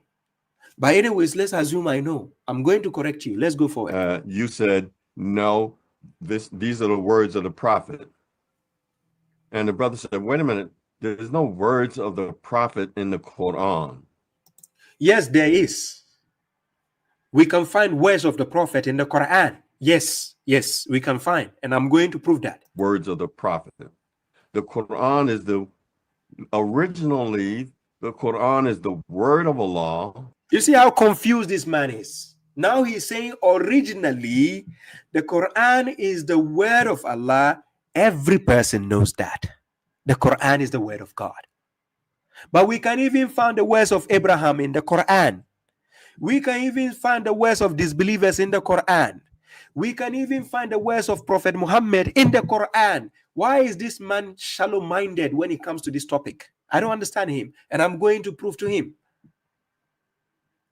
But anyways, let's assume I know. I'm going to correct you. Let's go forward. You said, no, these are the words of the prophet. And the brother said, wait a minute, there's no words of the prophet in the Quran. Yes, there is. We can find words of the prophet in the Quran. Yes, we can find. And I'm going to prove that. Words of the prophet. The Quran is originally the Quran is the word of Allah. You see how confused this man is. Now he's saying originally the Quran is the word of Allah. Every person knows that. The Quran is the word of God. But we can even find the words of Abraham in the Quran. We can even find the words of disbelievers in the Quran. We can even find the words of Prophet Muhammad in the Quran. Why is this man shallow-minded when it comes to this topic? I don't understand him, and I'm going to prove to him.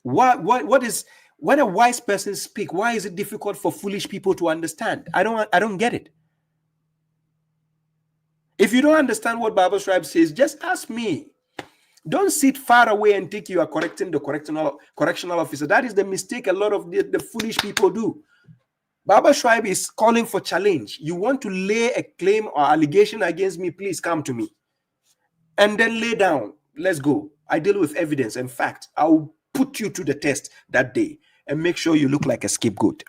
What is, when a wise person speaks, why is it difficult for foolish people to understand? I don't get it. If you don't understand what Baba Shu says, just ask me. Don't sit far away and think you are correcting the correctional officer. That is the mistake a lot of the foolish people do. Baba Shu is calling for challenge. You want to lay a claim or allegation against me, please come to me. And then lay down. Let's go. I deal with evidence and fact. I'll put you to the test that day and make sure you look like a scapegoat.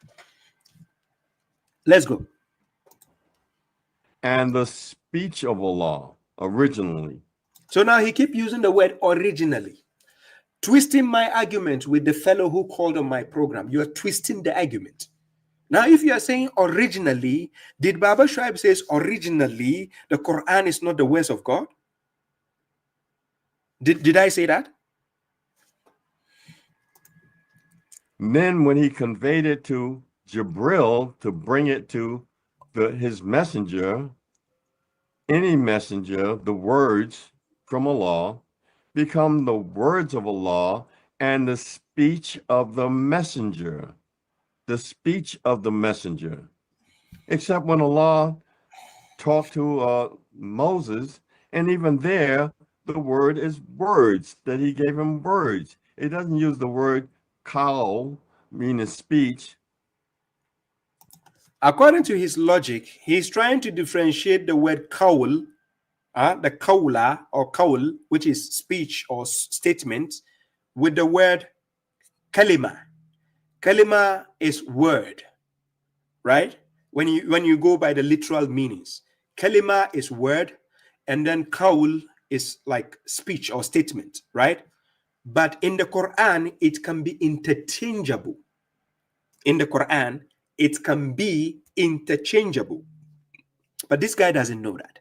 Let's go. And the speech of Allah originally. So now he keep using the word originally, twisting my argument with the fellow who called on my program. You are twisting the argument. Now, if you are saying originally, did Baba Shu says originally the Quran is not the words of God? Did I say that? Then when he conveyed it to Jibril to bring it to his messenger, any messenger, the words from Allah become the words of Allah and the speech of the messenger. The speech of the messenger. Except when Allah talked to Moses, and even there, the word is words, that he gave him words. It doesn't use the word qawl, meaning speech. According to his logic, he's trying to differentiate the word qawl, the qawla or qawl, which is speech or statement, with the word kalima. Kalima is word, right? When you go by the literal meanings, kalima is word, and then qawl is like speech or statement, right? But in the Quran, it can be interchangeable. In the Quran, it can be interchangeable. But this guy doesn't know that.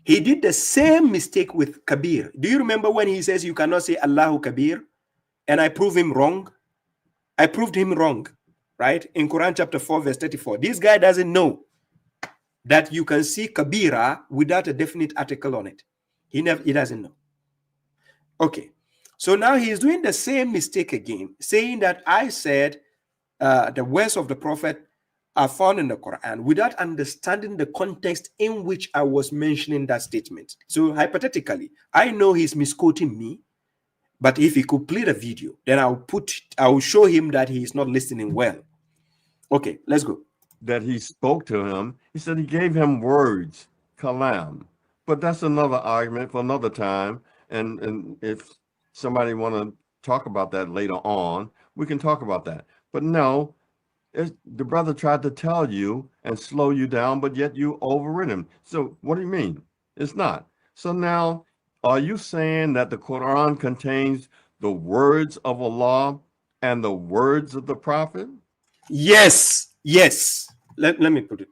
He did the same mistake with Kabir. Do you remember when he says you cannot say Allahu Kabir? And I prove him wrong. I proved him wrong, right? In Quran chapter 4, verse 34. This guy doesn't know that you can see Kabira without a definite article on it. He doesn't know. Okay. So now he is doing the same mistake again, saying that I said the words of the prophet are found in the Quran without understanding the context in which I was mentioning that statement. So hypothetically, I know he's misquoting me, but if he could play the video, then I will show him that he is not listening well. Okay, let's go. That he spoke to him. He said he gave him words, kalam. But that's another argument for another time. And if somebody want to talk about that later on, we can talk about that. But no, the brother tried to tell you and slow you down, but yet you overrid him. So what do you mean? It's not. So now, are you saying that the Quran contains the words of Allah and the words of the prophet? Yes. Let me put it.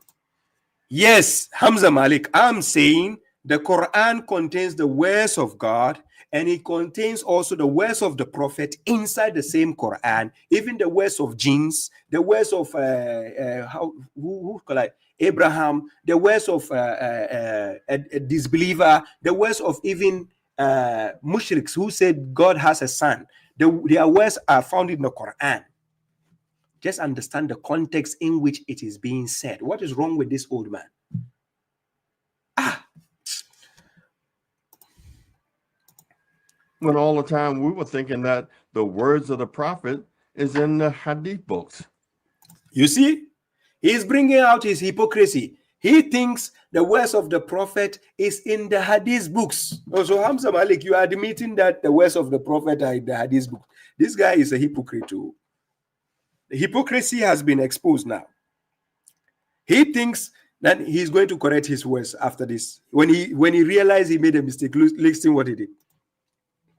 Yes, Hamza Malik, I'm saying the Quran contains the words of God, and it contains also the words of the prophet inside the same Quran, even the words of jinns, the words of Abraham, the words of a disbeliever, the words of even mushriks who said God has a son. Their words are found in the Quran. Just understand the context in which it is being said. What is wrong with this old man? When all the time we were thinking that the words of the prophet is in the hadith books. You see, he's bringing out his hypocrisy. He thinks the words of the prophet is in the hadith books. So Hamza Malik, you are admitting that the words of the prophet are in the hadith book. This guy is a hypocrite too. The hypocrisy has been exposed now. He thinks that he's going to correct his words after this. When he realized he made a mistake, listen what he did.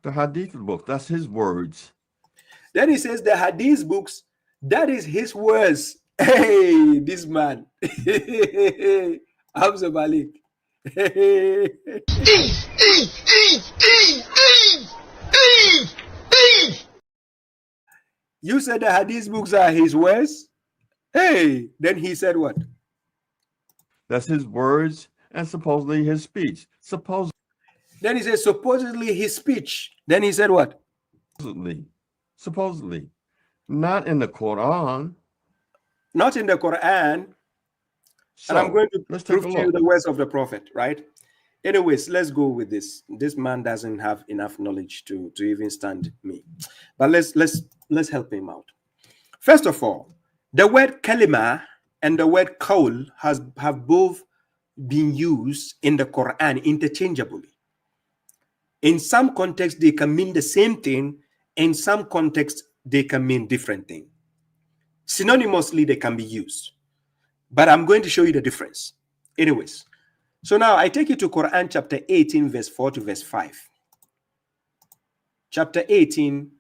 The hadith book, that's his words. Then he says the hadith books, that is his words. Hey, this man. Hamza Malik. You said the hadith books are his words? Hey, then he said what? That's his words and supposedly his speech. Supposedly. Then he said supposedly his speech. Then he said what? Supposedly. Not in the Quran. Not in the Quran. So, and I'm going to let's take prove a to you look. the words of the prophet, right? Anyways, let's go with this. This man doesn't have enough knowledge to even stand me. But let's help him out. First of all, the word kalima and the word qawl have both been used in the Quran interchangeably. In some contexts, they can mean the same thing. In some contexts, they can mean different things. Synonymously, they can be used. But I'm going to show you the difference. Anyways, so now I take you to Quran chapter 18, verse 4 to verse 5. Chapter 18,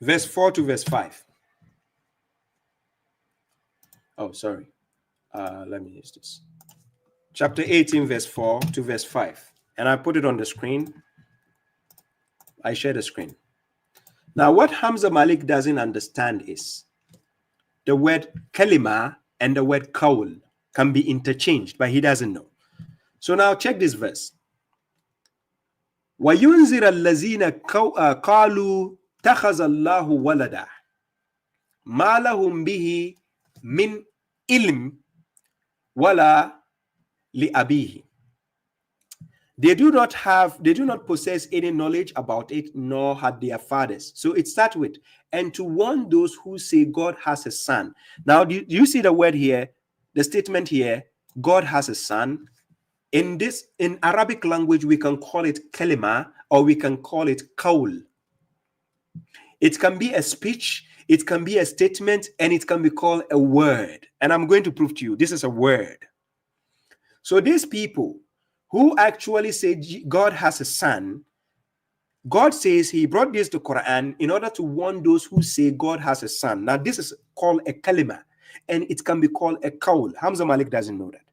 verse 4 to verse 5. Oh, sorry. Let me use this. Chapter 18, verse 4 to verse 5. And I put it on the screen. I share the screen. Now, what Hamza Malik doesn't understand is the word kalima and the word qawl can be interchanged, but he doesn't know. So now check this verse. وَيُنْزِرَ الَّذِينَ قَالُوا تَخَذَ اللَّهُ وَلَدًا مَا لَهُمْ بِهِ مِنْ إِلْمٍ وَلَا لِأَبِيهِ. They do not possess any knowledge about it, nor had their fathers. So it starts with, and to warn those who say God has a son. Now, do you see the word here, the statement here, God has a son? In Arabic language, we can call it kalima or we can call it qawl. It can be a speech, it can be a statement, and it can be called a word. And I'm going to prove to you, this is a word. So these people who actually say God has a son, God says he brought this to Quran in order to warn those who say God has a son. Now, this is called a kalima, and it can be called a qawl. Hamza Malik doesn't know that.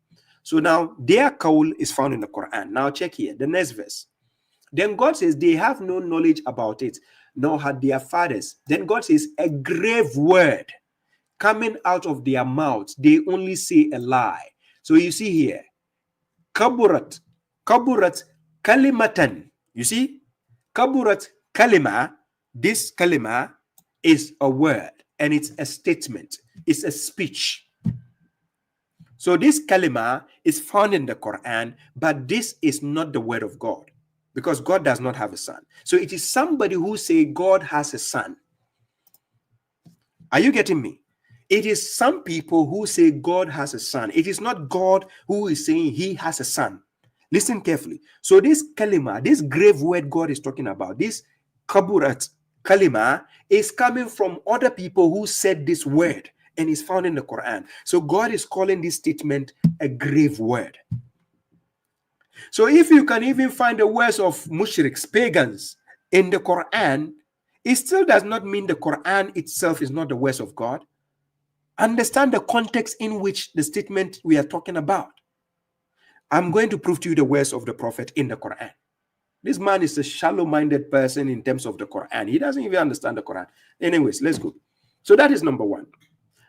So now, their qawl is found in the Quran. Now, check here, the next verse. Then God says they have no knowledge about it, nor had their fathers. Then God says a grave word coming out of their mouths. They only say a lie. So you see here, kaburat kalimatan. You see, kaburat kalima. This kalima is a word and it's a statement. It's a speech. So this kalima is found in the Quran, but this is not the word of God because God does not have a son. So it is somebody who say God has a son. Are you getting me? It is some people who say God has a son. It is not God who is saying he has a son. Listen carefully. So this kalima, this grave word God is talking about, this kaburat kalima is coming from other people who said this word and is found in the Quran. So God is calling this statement a grave word. So if you can even find the words of mushriks, pagans in the Quran, it still does not mean the Quran itself is not the words of God. Understand the context in which the statement we are talking about. I'm going to prove to you the words of the prophet in the Quran. This man is a shallow-minded person in terms of the Quran. He doesn't even understand the Quran. Anyways, let's go. So that is number one.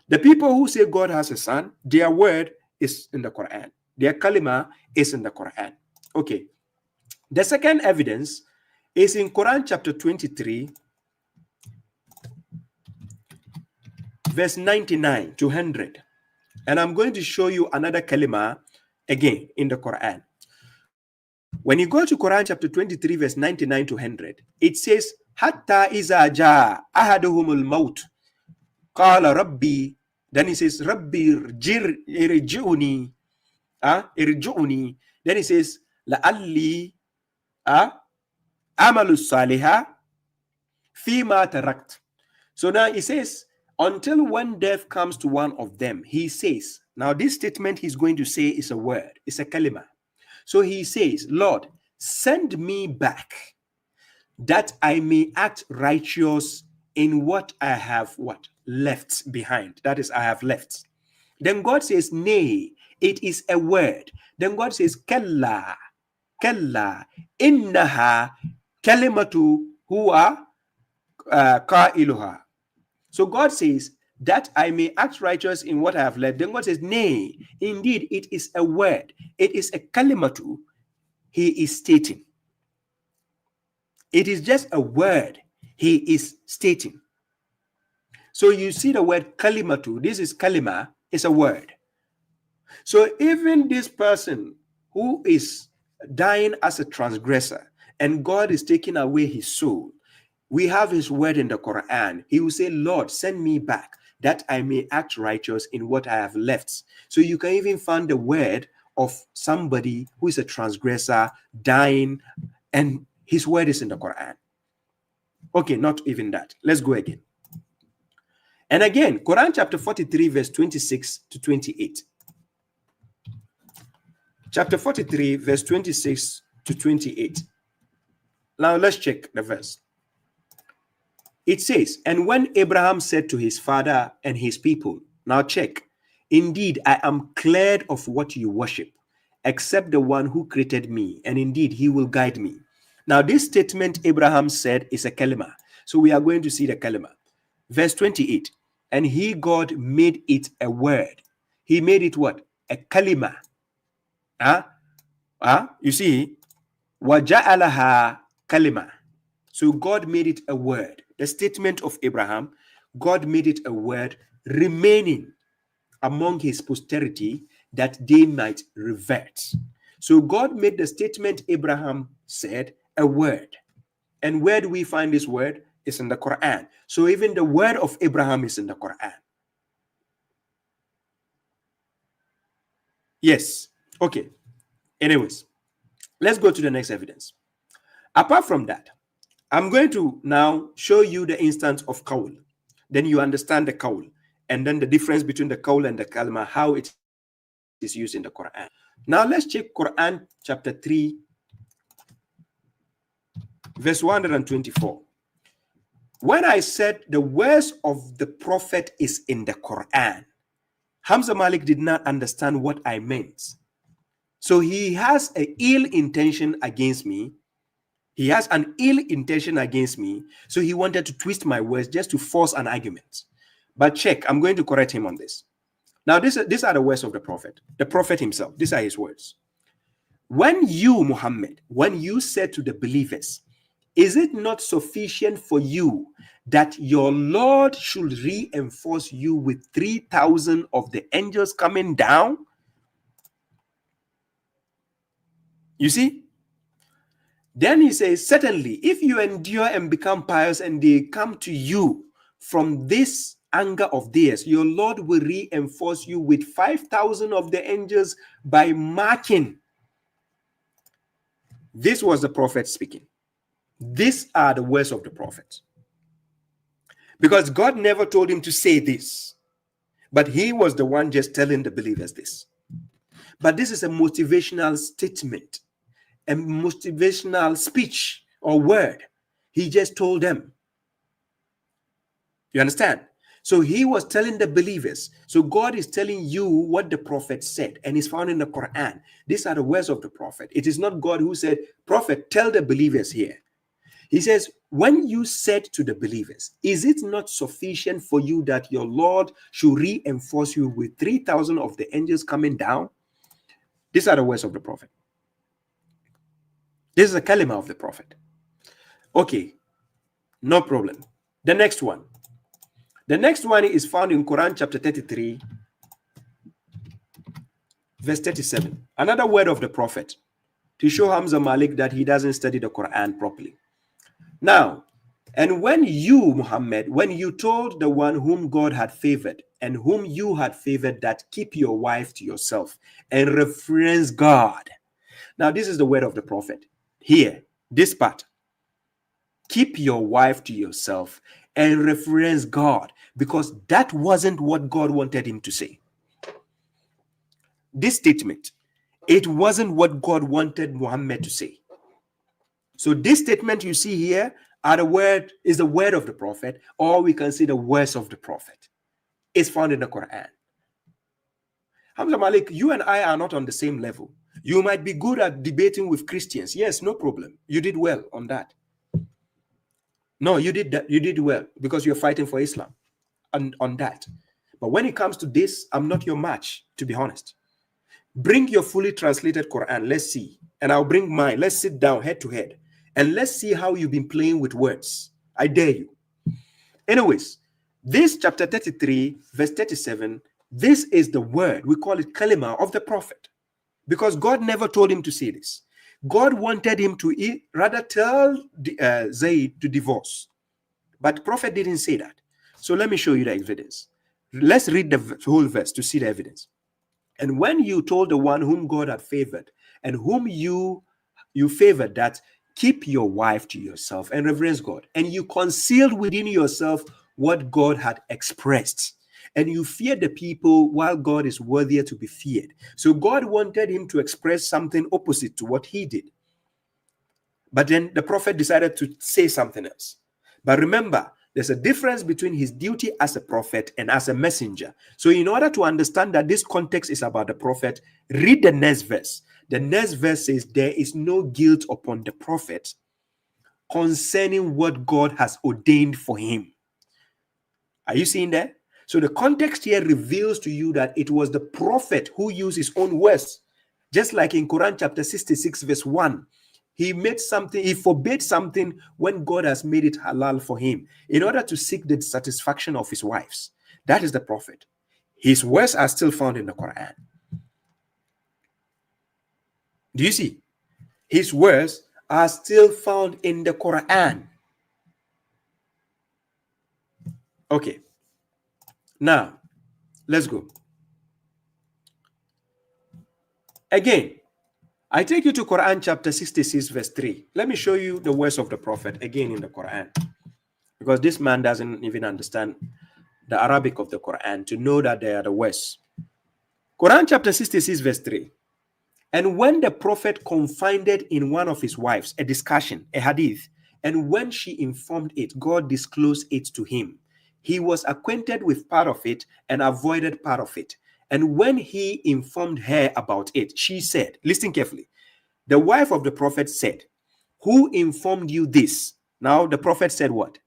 The people who say God has a son, their word is in the Quran. Their kalima is in the Quran. Okay. The second evidence is in Quran chapter 23, verse 99 to 100. And I'm going to show you another kalima again in the Quran. When you go to Quran chapter 23, verse 99 to 100, it says, Hatta iza ja ahaduhumul maut. Qala Rabbi. Then he says, Rabbi irji'uni. Irji'uni. Then he says, La'alli amalu saliha fima tarakt. So now he says, until when death comes to one of them, he says, now this statement he's going to say is a word, it's a kalima. So he says, Lord, send me back that I may act righteous in what I have left behind. That is, I have left. Then God says, nay, it is a word. Then God says, kalla, innaha kalimatu huwa Qa'iluha. So God says, that I may act righteous in what I have left. Then God says, nay, indeed, it is a word. It is a kalimatu he is stating. It is just a word he is stating. So you see the word kalimatu. This is kalima, is a word. So even this person who is dying as a transgressor and God is taking away his soul, we have his word in the Quran. He will say, Lord, send me back that I may act righteous in what I have left. So you can even find the word of somebody who is a transgressor dying, and his word is in the Quran. Okay, not even that. Let's go again. And again, Quran chapter 43, verse 26 to 28. Chapter 43, verse 26 to 28. Now let's check the verse. It says, and when Abraham said to his father and his people, now check, indeed, I am cleared of what you worship, except the one who created me, and indeed, he will guide me. Now, this statement Abraham said is a kalima. So we are going to see the kalima. Verse 28, and he, God, made it a word. He made it what? A kalima. You see, وَجَعَلَهَا kalima. So God made it a word. The statement of Abraham, God made it a word remaining among his posterity that they might revert. So God made the statement Abraham said a word. And where do we find this word? It's in the Quran. So even the word of Abraham is in the Quran. Yes. Okay. Anyways, let's go to the next evidence. Apart from that, I'm going to now show you the instance of qawl. Then you understand the qawl. And then the difference between the qawl and the kalima, how it is used in the Quran. Now let's check Quran chapter 3, verse 124. When I said the words of the prophet is in the Quran, Hamza Malik did not understand what I meant. So he has an ill intention against me. He has an ill intention against me, so he wanted to twist my words just to force an argument. But check, I'm going to correct him on this. Now, these are the words of the prophet himself. These are his words. When you, Muhammad, when you said to the believers, is it not sufficient for you that your Lord should reinforce you with 3,000 of the angels coming down? You see? Then he says, certainly, if you endure and become pious and they come to you from this anger of theirs, your Lord will reinforce you with 5,000 of the angels by marking. This was the prophet speaking. These are the words of the prophet. Because God never told him to say this, but he was the one just telling the believers this. But this is a motivational statement. A motivational speech or word. He just told them. You understand? So he was telling the believers. So God is telling you what the prophet said, and it's found in the Quran. These are the words of the prophet. It is not God who said, prophet, tell the believers here. He says, when you said to the believers, is it not sufficient for you that your Lord should reinforce you with 3,000 of the angels coming down? These are the words of the prophet. This is a kalima of the prophet. Okay, no problem. The next one. The next one is found in Quran chapter 33, verse 37. Another word of the prophet to show Hamza Malik that he doesn't study the Quran properly. Now, and when you, Muhammad, when you told the one whom God had favored and whom you had favored that keep your wife to yourself and reference God. Now, this is the word of the prophet. Here, this part, keep your wife to yourself and reference God, because that wasn't what God wanted him to say. This statement, it wasn't what God wanted Muhammad to say. So this statement you see here is the word of the prophet, or we can say the words of the prophet. It's found in the Quran. Hamza Malik, you and I are not on the same level. You might be good at debating with Christians. Yes, no problem. You did well on that. No, you did that. You did well because you're fighting for Islam and on that. But when it comes to this, I'm not your match, to be honest. Bring your fully translated Quran. Let's see. And I'll bring mine. Let's sit down head to head. And let's see how you've been playing with words. I dare you. Anyways, this chapter 33, verse 37, this is the word. We call it kalima of the prophet. Because God never told him to say this. God wanted him to rather tell Zayd to divorce. But the prophet didn't say that. So let me show you the evidence. Let's read the whole verse to see the evidence. And when you told the one whom God had favored and whom you favored, that keep your wife to yourself and reverence God, and you concealed within yourself what God had expressed, and you feared the people while God is worthier to be feared. So God wanted him to express something opposite to what he did. But then the prophet decided to say something else. But remember, there's a difference between his duty as a prophet and as a messenger. So in order to understand that this context is about the prophet, read the next verse. The next verse says, there is no guilt upon the prophet concerning what God has ordained for him. Are you seeing that? So the context here reveals to you that it was the prophet who used his own words. Just like in Quran chapter 66 verse 1. He forbade something when God has made it halal for him in order to seek the satisfaction of his wives. That is the prophet. His words are still found in the Quran. Do you see? His words are still found in the Quran. Okay. Now, let's go. Again, I take you to Quran chapter 66 verse 3. Let me show you the words of the prophet again in the Quran. Because this man doesn't even understand the Arabic of the Quran to know that they are the words. Quran chapter 66 verse 3. And when the prophet confided in one of his wives a discussion, a hadith, and when she informed it, God disclosed it to him. He was acquainted with part of it and avoided part of it. And when he informed her about it, she said, listen carefully, the wife of the prophet said, who informed you this? Now the prophet said what?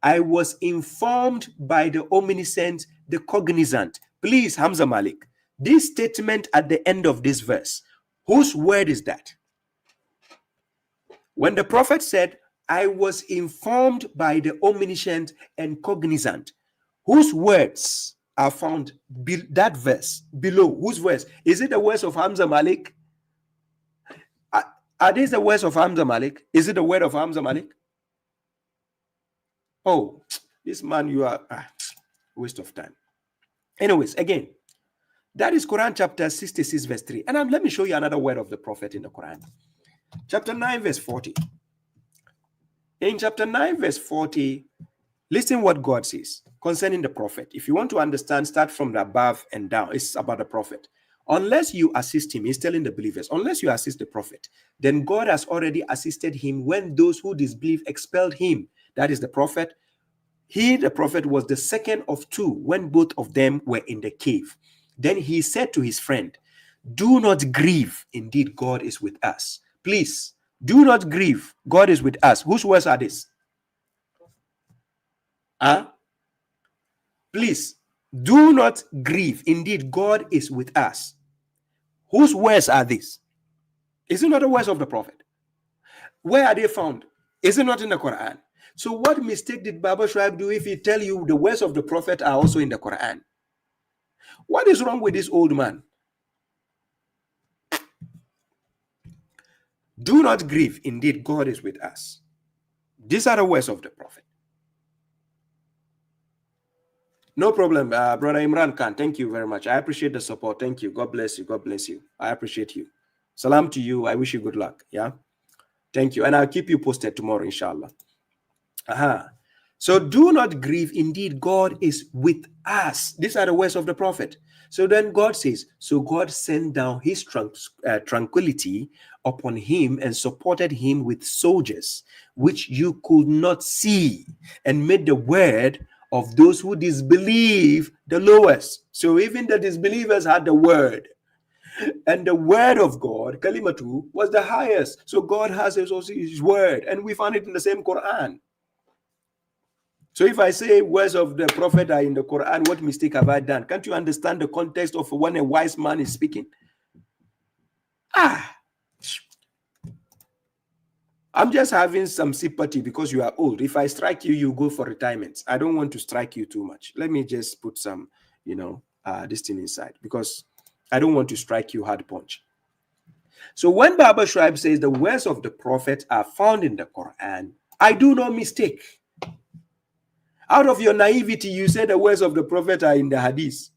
I was informed by the omniscient, the cognizant. Please, Hamza Malik, this statement at the end of this verse, whose word is that? When the prophet said, I was informed by the omniscient and cognizant, whose words are found that verse below? Whose words? Is it the words of Hamza Malik? Are these the words of Hamza Malik? Is it the word of Hamza Malik? Oh, this man, you are waste of time. Anyways, again, that is Quran chapter 66 verse 3. And let me show you another word of the prophet in the Quran. Chapter 9 verse 40. In chapter 9 verse 40, listen what God says concerning the prophet. If you want to understand, start from the above and down. It's about the prophet. Unless you assist him, he's telling the believers, unless you assist the prophet, then God has already assisted him when those who disbelieve expelled him. That is the prophet. He, the prophet, was the second of two when both of them were in the cave. Then he said to his friend, do not grieve. Indeed, God is with us. Please, do not grieve. God is with us. Whose words are this? Please, do not grieve. Indeed, God is with us. Whose words are these? Is it not the words of the prophet? Where are they found? Is it not in the Quran? So what mistake did Baba Shu do if he tell you the words of the prophet are also in the Quran? What is wrong with this old man? Do not grieve. Indeed, God is with us. These are the words of the prophet. No problem, Brother Imran Khan. Thank you very much. I appreciate the support. Thank you. God bless you. God bless you. I appreciate you. Salam to you. I wish you good luck. Yeah. Thank you. And I'll keep you posted tomorrow, inshallah. So do not grieve. Indeed, God is with us. These are the words of the prophet. So then God says, so God sent down his tranquility upon him and supported him with soldiers, which you could not see, and made the word of those who disbelieve the lowest. So even the disbelievers had the word. And the word of God, Kalimatu, was the highest. So God has his word. And we find it in the same Quran. So if I say words of the prophet are in the Quran, what mistake have I done? Can't you understand the context of when a wise man is speaking? I'm just having some sympathy because you are old. If I strike you, you go for retirement. I don't want to strike you too much. Let me just put some, this thing inside because I don't want to strike you hard punch. So when Baba Shuaib says the words of the prophet are found in the Quran, I do no mistake. Out of your naivety, you say the words of the prophet are in the hadith.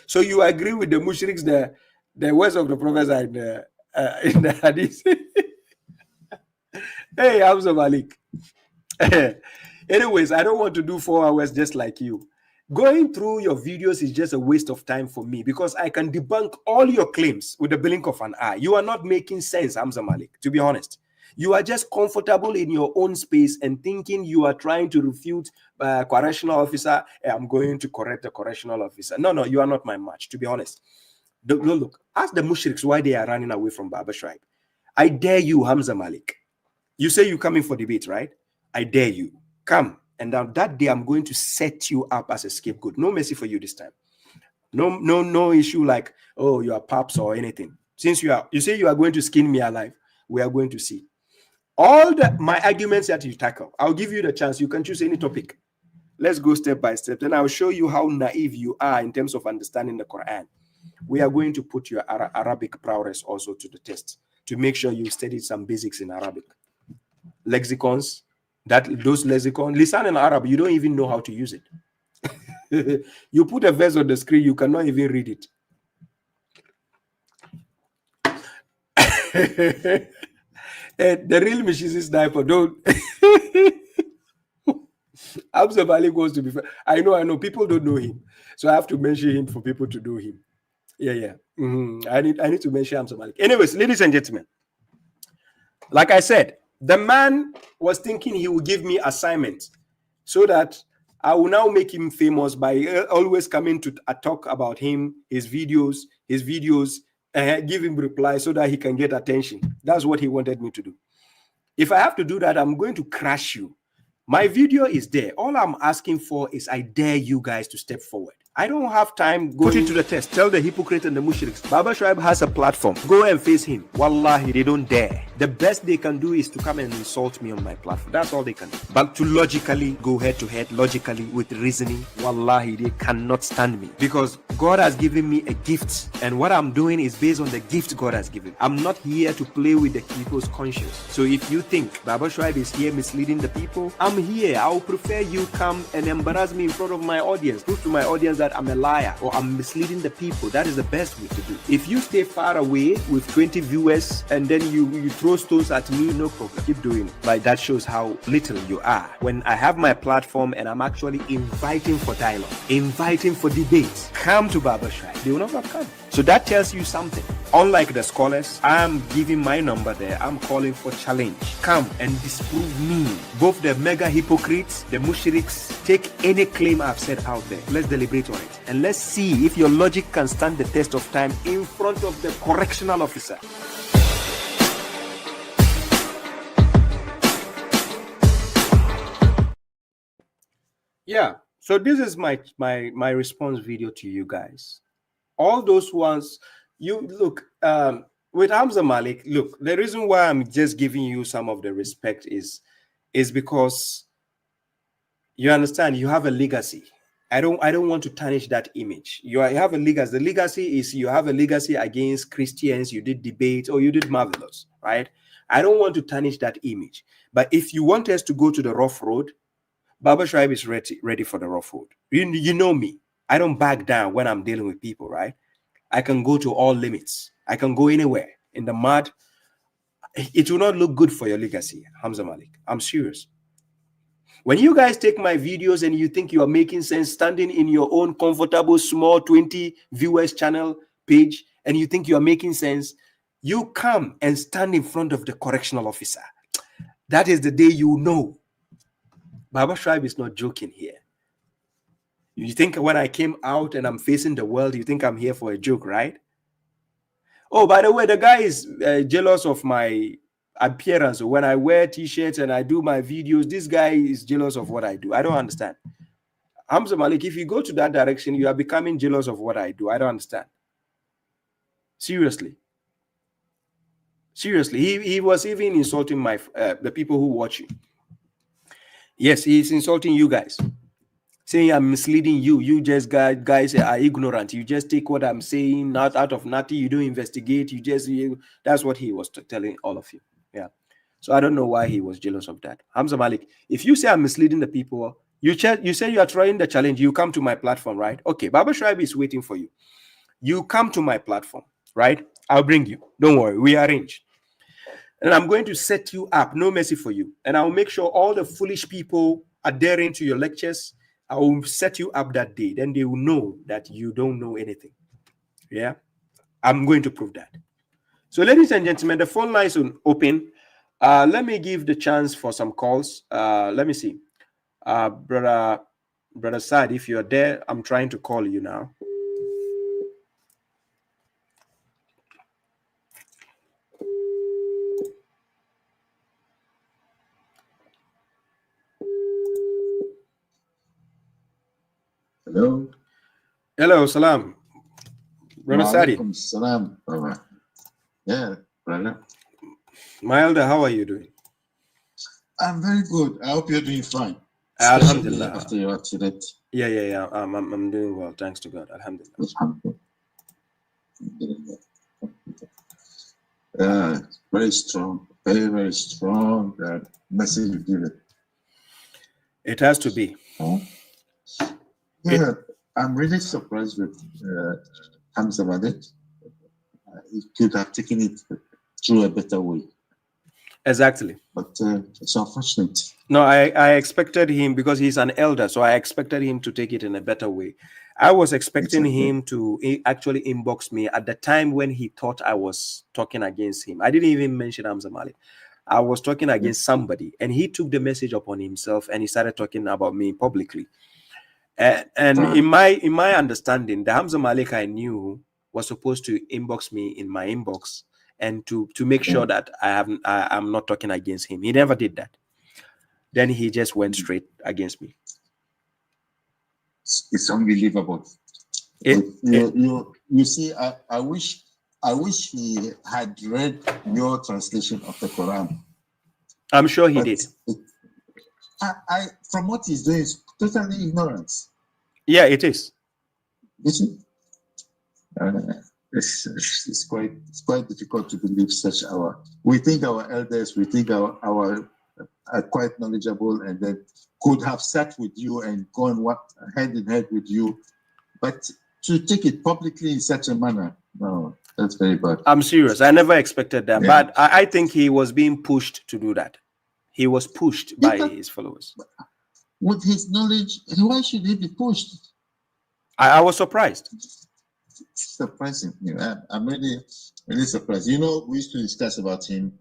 So you agree with the mushriks, the words of the prophets are in the hadith. Hey, Hamza Malik. Anyways, I don't want to do 4 hours just like you. Going through your videos is just a waste of time for me because I can debunk all your claims with the blink of an eye. You are not making sense, Hamza Malik, to be honest. You are just comfortable in your own space and thinking you are trying to refute correctional officer. I'm going to correct the correctional officer. No, you are not my match, to be honest. Look, ask the mushriks why they are running away from Baba Shuaib. I dare you, Hamza Malik. You say you're coming for debate, right? I dare you. Come. And now that day, I'm going to set you up as a scapegoat. No mercy for you this time. No issue like, oh, you are paps or anything. Since you say you are going to skin me alive, we are going to see. All my arguments that you tackle, I'll give you the chance. You can choose any topic. Let's go step by step. Then I'll show you how naive you are in terms of understanding the Quran. We are going to put your Arabic prowess also to the test to make sure you studied some basics in Arabic. Lexicons, those lexicons, lisan in Arab, you don't even know how to use it. You put a verse on the screen, you cannot even read it. The real Mishizi sniper, don't. Hamza Malik goes to be fair. I know people don't know him, so I have to mention him for people to know him. Yeah. I need to mention Hamza Malik. Anyways, ladies and gentlemen, like I said, the man was thinking he would give me assignments so that I will now make him famous by always coming to talk about him, his videos, give him reply so that he can get attention. That's what he wanted me to do. If I have to do that, I'm going to crash you. My video is there. All I'm asking for is I dare you guys to step forward. I don't have time. Put it to the test. Tell the hypocrite and the mushriks. Baba Shuaib has a platform. Go and face him. Wallahi, they don't dare. The best they can do is to come and insult me on my platform. That's all they can do. But to logically go head to head, logically with reasoning, wallahi, they cannot stand me. Because God has given me a gift. And what I'm doing is based on the gift God has given. I'm not here to play with the people's conscience. So if you think Baba Shuaib is here misleading the people, I'm here. I would prefer you come and embarrass me in front of my audience. Prove to my audience that I'm a liar or I'm misleading the people. That is the best way to do. If you stay far away with 20 viewers and then you throw stones at me, no problem. Keep doing it. But that shows how little you are. When I have my platform and I'm actually inviting for dialogue, inviting for debate, come to Baba Shuaib. They will not have come. So that tells you something. Unlike the scholars, I'm giving my number there. I'm calling for challenge. Come and disprove me. Both the mega hypocrites, the mushriks, take any claim I've said out there. Let's deliberate on it. And let's see if your logic can stand the test of time in front of the correctional officer. Yeah. So this is my response video to you guys. All those ones, you look, with Hamza Malik, look, the reason why I'm just giving you some of the respect is because you understand you have a legacy. I don't want to tarnish that image. You have a legacy. The legacy is you have a legacy against Christians. You did debate or you did marvelous, right? I don't want to tarnish that image. But if you want us to go to the rough road, Baba Shuaib is ready for the rough road. You know me. I don't back down when I'm dealing with people, right? I can go to all limits. I can go anywhere in the mud. It will not look good for your legacy, Hamza Malik. I'm serious. When you guys take my videos and you think you are making sense standing in your own comfortable, small 20 viewers channel page, and you think you are making sense, you come and stand in front of the correctional officer. That is the day you know. Baba Shuaib is not joking here. You think when I came out and I'm facing the world, you think I'm here for a joke, right? Oh, by the way, the guy is jealous of my appearance. When I wear t-shirts and I do my videos, this guy is jealous of what I do. I don't understand. Hamza Malik, if you go to that direction, you are becoming jealous of what I do. I don't understand. Seriously. Seriously, he was even insulting my the people who watch you. Yes, he's insulting you guys, saying I'm misleading you. You just guys are ignorant. You just take what I'm saying out of nothing. You don't investigate. That's what he was telling all of you. Yeah. So I don't know why he was jealous of that. Hamza Malik, if you say I'm misleading the people, you say you are trying the challenge. You come to my platform, right? Okay, babashuaib is waiting for you. You come to my platform, right? I'll bring you. Don't worry, we arrange. And I'm going to set you up, no mercy for you. And I'll make sure all the foolish people adhering to your lectures, I will set you up that day. Then they will know that you don't know anything. Yeah? I'm going to prove that. So, ladies and gentlemen, the phone lines are open. Let me give the chance for some calls. Let me see. Brother Saad, if you're there, I'm trying to call you now. Hello. Hello, salam. Brother Sadi. Salam, brother. Yeah, brother. My elder, how are you doing? I'm very good. I hope you're doing fine. Alhamdulillah. After your accident. Yeah. I'm doing well, thanks to God. Alhamdulillah. Very strong, very strong message you give it. It has to be. Huh? Yeah, I'm really surprised with Hamza Malik. He could have taken it through a better way. Exactly. But it's unfortunate. No, I expected him, because he's an elder, so I expected him to take it in a better way. I was expecting him to actually inbox me at the time when he thought I was talking against him. I didn't even mention Hamza Malik. I was talking against somebody, and he took the message upon himself and he started talking about me publicly. And in my understanding, the Hamza Malik I knew was supposed to inbox me in my inbox and to make sure that I'm not talking against him. He never did that. Then he just went straight against me. It's unbelievable. You see, I wish he had read your translation of the Quran. I'm sure he did. From what he's doing, is totally ignorance. Yeah, it is. You see? It's quite difficult to believe such we think our elders, we think our are quite knowledgeable and then could have sat with you and gone hand in hand with you, but to take it publicly in such a manner, no, that's very bad. I'm serious. I never expected that, but I think he was being pushed to do that. He was pushed by his followers. With his knowledge, why should he be pushed? I was surprised. Surprising. I'm really surprised. You know, we used to discuss about him.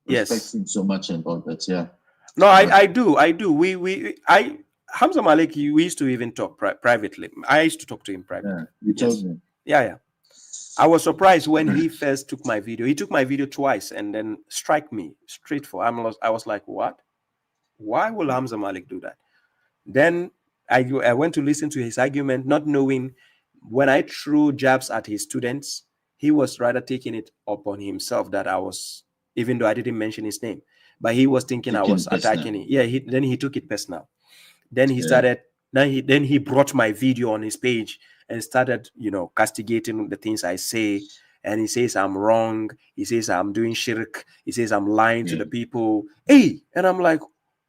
Respect him so much and all that. Yeah. No, I do. Hamza Malik, we used to even talk privately. I used to talk to him privately. Yeah, you told me. Yeah. I was surprised when he first took my video. He took my video twice and then strike me straight for. I was like, what? Why will Hamza Malik do that? Then I went to listen to his argument, not knowing when I threw jabs at his students, he was rather taking it upon himself that I was, even though I didn't mention his name, but he was thinking I was attacking him. Yeah, then he took it personal. Then he started. Then he brought my video on his page and started, castigating the things I say. And he says I'm wrong. He says I'm doing shirk. He says I'm lying to the people. Hey, and I'm like,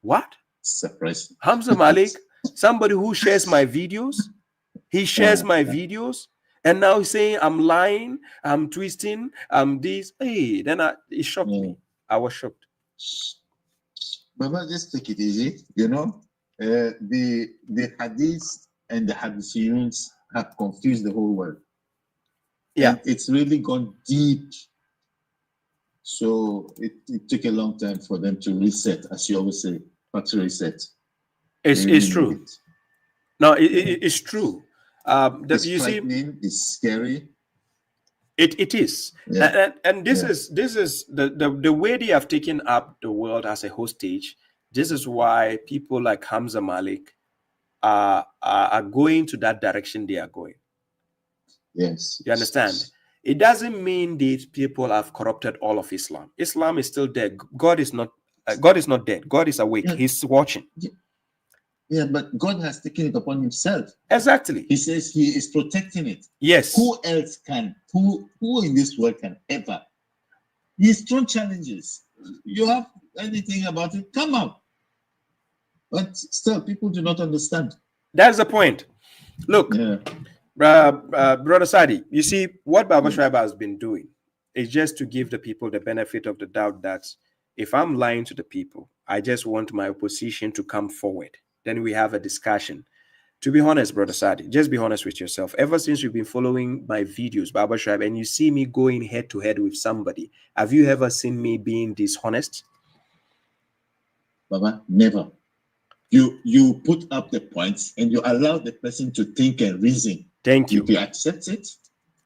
what? Surprising. Hamza Malik, somebody who shares my videos. He shares my videos, and now he's saying I'm lying, I'm twisting, I'm this. Hey, then it shocked me. I was shocked. Baba, just take it easy. The hadiths and the hadithiyuns have confused the whole world. Yeah, and it's really gone deep. So it took a long time for them to reset, as you always say, factory reset. It's true. No, it's true. It's frightening, it's scary. It is. Yeah. And this Yeah. is the way they have taken up the world as a hostage. This is why people like Hamza Malik are going to that direction they are going. Yes. You understand? It doesn't mean these people have corrupted all of Islam. Islam is still there. God is not dead. God is awake. Yeah. He's watching. Yeah, but God has taken it upon himself. Exactly. He says he is protecting it. Yes. Who else can? Who in this world can ever? He's thrown challenges. You have anything about it? Come out. But still, people do not understand. That's the point. Look, Yeah. Brother Sadi, you see, what Baba Shuaib has been doing is just to give the people the benefit of the doubt that if I'm lying to the people, I just want my opposition to come forward. Then we have a discussion. To be honest, Brother Sadi, just be honest with yourself. Ever since you've been following my videos, Baba Shuaib, and you see me going head to head with somebody, have you ever seen me being dishonest? Baba, never. You put up the points and you allow the person to think and reason. Thank you. If he accepts it,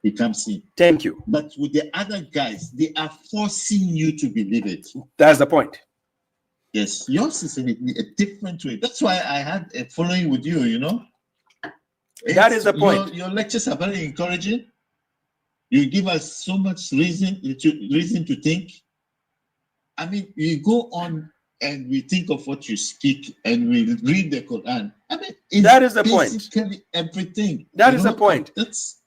he comes in. Thank you. But with the other guys, they are forcing you to believe it. That's the point. Yes, yours is in a different way. That's why I had a following with you, you know. That is the point. Your lectures are very encouraging. You give us so much reason to think. I mean, you go on and we think of what you speak and we read the Quran. I mean, that is the point. Basically everything. That is the point. That's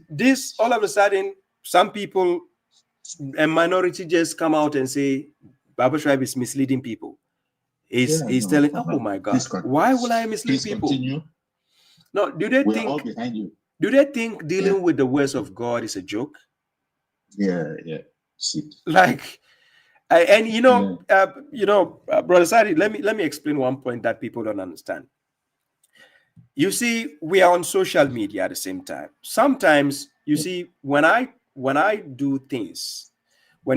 this all of a sudden, some people, a minority, just come out and say Baba Shuaib is misleading people. He's telling, oh my God, why will I mislead people? Continue. No, do they We're think all behind you? Do they think dealing with the words of God is a joke? Yeah. See. Like, Brother Sadi, let me explain one point that people don't understand. You see, we are on social media at the same time. Sometimes, you see, when I do things, for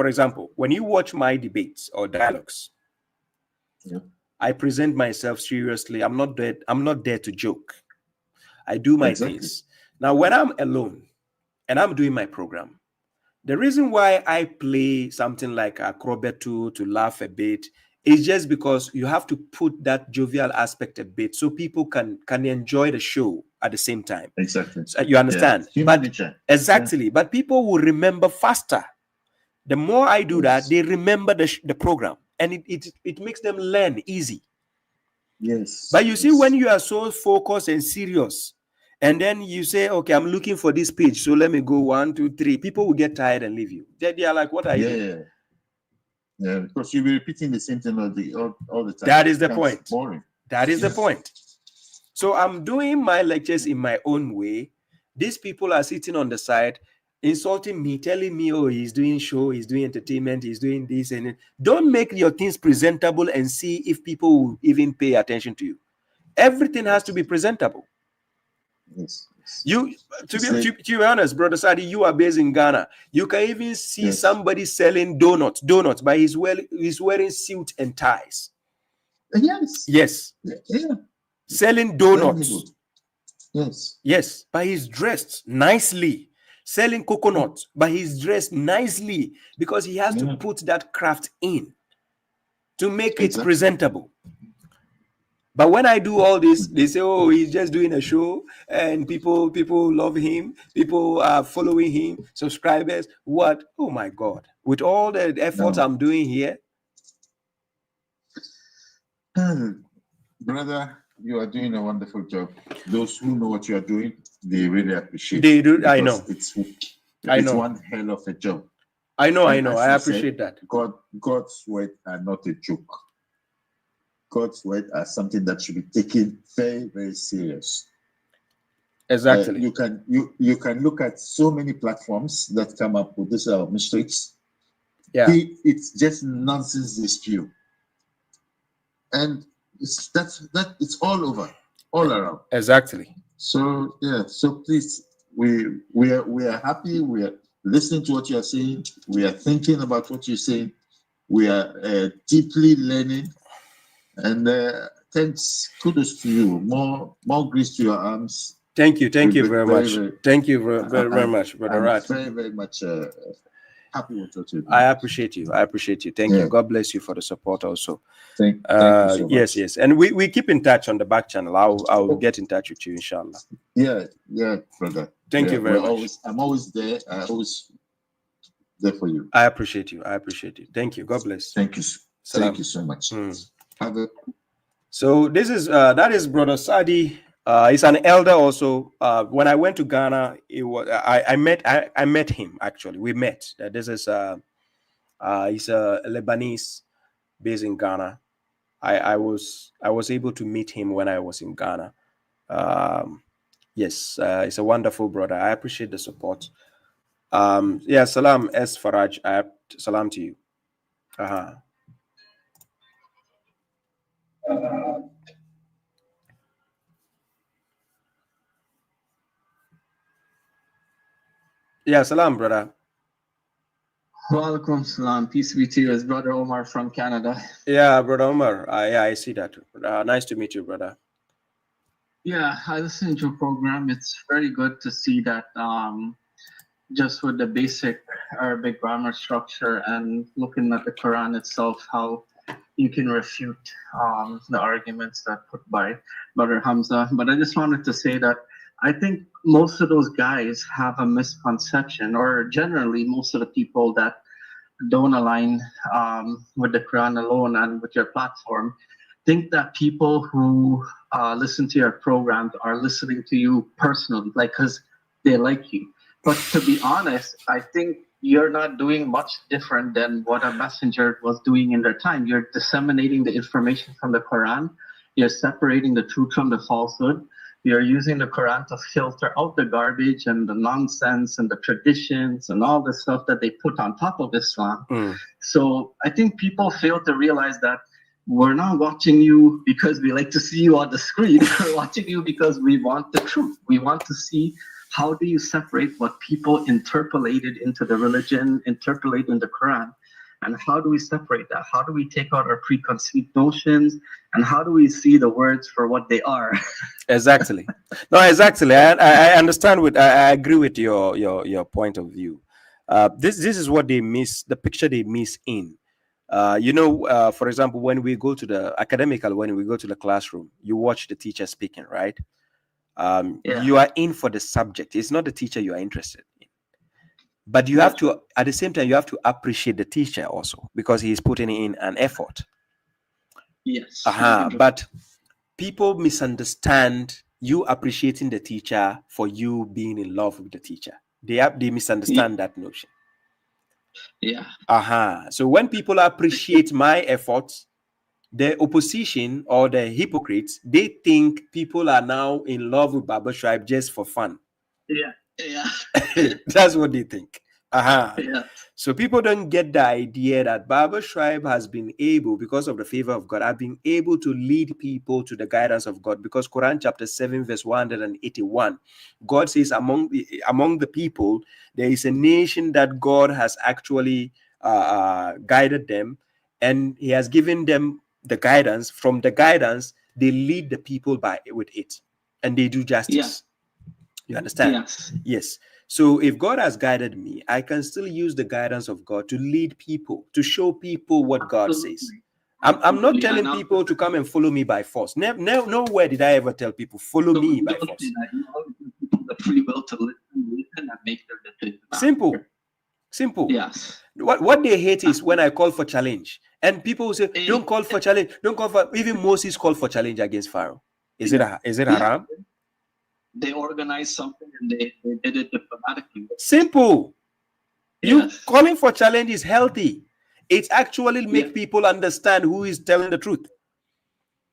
example, when you watch my debates or dialogues, I present myself seriously. I'm not there to joke. I do my things. Now, when I'm alone and I'm doing my program, the reason why I play something like a Akrobetu to laugh a bit is just because you have to put that jovial aspect a bit so people can enjoy the show at the same time. Exactly. So you understand? Yeah. But people will remember faster. The more I do that, they remember the program, and it makes them learn easy. Yes. But you see, when you are so focused and serious, and then you say, okay, I'm looking for this page, so let me go 1, 2, 3. People will get tired and leave you. They are like, what are you doing? Yeah, because you'll be repeating the same thing all the time. That is the point. Boring. That is the point. So I'm doing my lectures in my own way. These people are sitting on the side, insulting me, telling me, oh, he's doing show, he's doing entertainment, he's doing this and it. Don't make your things presentable and see if people will even pay attention to you. Everything has to be presentable. Yes. To be honest, Brother Sadi, you are based in Ghana. You can even see somebody selling donuts, but he's wearing suit and ties. Yes. Yeah. Selling donuts. Yes, but he's dressed nicely. Selling coconut, but he's dressed nicely because he has to put that craft in to make it presentable. But when I do all this, they say, oh, he's just doing a show and people love him. People are following him, subscribers. What? Oh, my God. With all the efforts I'm doing here. Brother, you are doing a wonderful job. Those who know what you are doing, they really appreciate it. They do. I know. It's one hell of a job. I know. I appreciate that. God's words are not a joke. God's word are something that should be taken very, very serious. Exactly. You can look at so many platforms that come up with this mistakes. Yeah. It's just nonsense dispute, and it's all over, all around. Exactly. So please, we are happy. We are listening to what you are saying. We are thinking about what you're saying. We are deeply learning. And thanks, kudos to you. More grace to your arms. Thank you We've very been much. very, Thank you very much, Brother I'm Rat. very, very much happy with what you're doing. I appreciate you. Thank you. God bless you for the support also. Thank you so much. Yes. And we keep in touch on the back channel. I'll get in touch with you, inshallah. Yeah, brother. Thank you very much. I'm always there. I always there for you. I appreciate you. Thank you. God bless. Thank you. Salam. Thank you so much. So this is that is Brother Sadi. He's an elder also. When I went to Ghana, I met him actually. We met. This is he's a Lebanese based in Ghana. I was able to meet him when I was in Ghana. Yes, he's a wonderful brother. I appreciate the support. Yeah, salam S Faraj. Salam to you. Yeah, salam, brother. Walaikum salam. Peace be to you. It's Brother Omar from Canada. Yeah, Brother Omar. Yeah, I see that. Nice to meet you, brother. Yeah, I listened to your program. It's very good to see that just with the basic Arabic grammar structure and looking at the Quran itself, how you can refute the arguments that put by Brother Hamza. But I just wanted to say that I think most of those guys have a misconception, or generally most of the people that don't align with the Quran alone and with your platform think that people who listen to your programs are listening to you personally, like because they like you. But to be honest, I think you're not doing much different than what a messenger was doing in their time. You're disseminating the information from the Quran. You're separating the truth from the falsehood. You're using the Quran to filter out the garbage and the nonsense and the traditions and all the stuff that they put on top of Islam. So I think people fail to realize that we're not watching you because we like to see you on the screen. We're watching you because we want the truth. We want to see how do you separate what people interpolated into the religion, interpolate in the Quran, and how do we separate that? How do we take out our preconceived notions, and how do we see the words for what they are? Exactly. No, exactly. I understand. I agree with your point of view. This is what they miss. The picture they miss in. For example, when we go to the classroom, you watch the teacher speaking, right? You are in for the subject. It's not the teacher you are interested in. But you have to, at the same time, you have to appreciate the teacher also because he is putting in an effort. Yes. But people misunderstand you appreciating the teacher for you being in love with the teacher. They misunderstand that notion. Yeah. So when people appreciate my efforts, the opposition or the hypocrites, they think people are now in love with Baba Shu just for fun. Yeah. That's what they think. Yeah. So people don't get the idea that Baba Shu has been able, because of the favor of God, have been able to lead people to the guidance of God. Because Quran chapter 7 verse 181, God says among the people, there is a nation that God has actually guided them, and he has given them the guidance. From the guidance, they lead the people with it, and they do justice. You understand? Yes. So if God has guided me, I can still use the guidance of God to lead people, to show people what God says. I'm not telling people to come and follow me by force. Nowhere did I ever tell people follow me by force. The free will to listen and make their decision. Simple. Yes. What they hate is when I call for challenge, and people will say, "Don't call for challenge. Don't call for." Even Moses called for challenge against Pharaoh. Is it haram? They organized something and they did it diplomatically. Simple. You calling for challenge is healthy. It actually makes people understand who is telling the truth.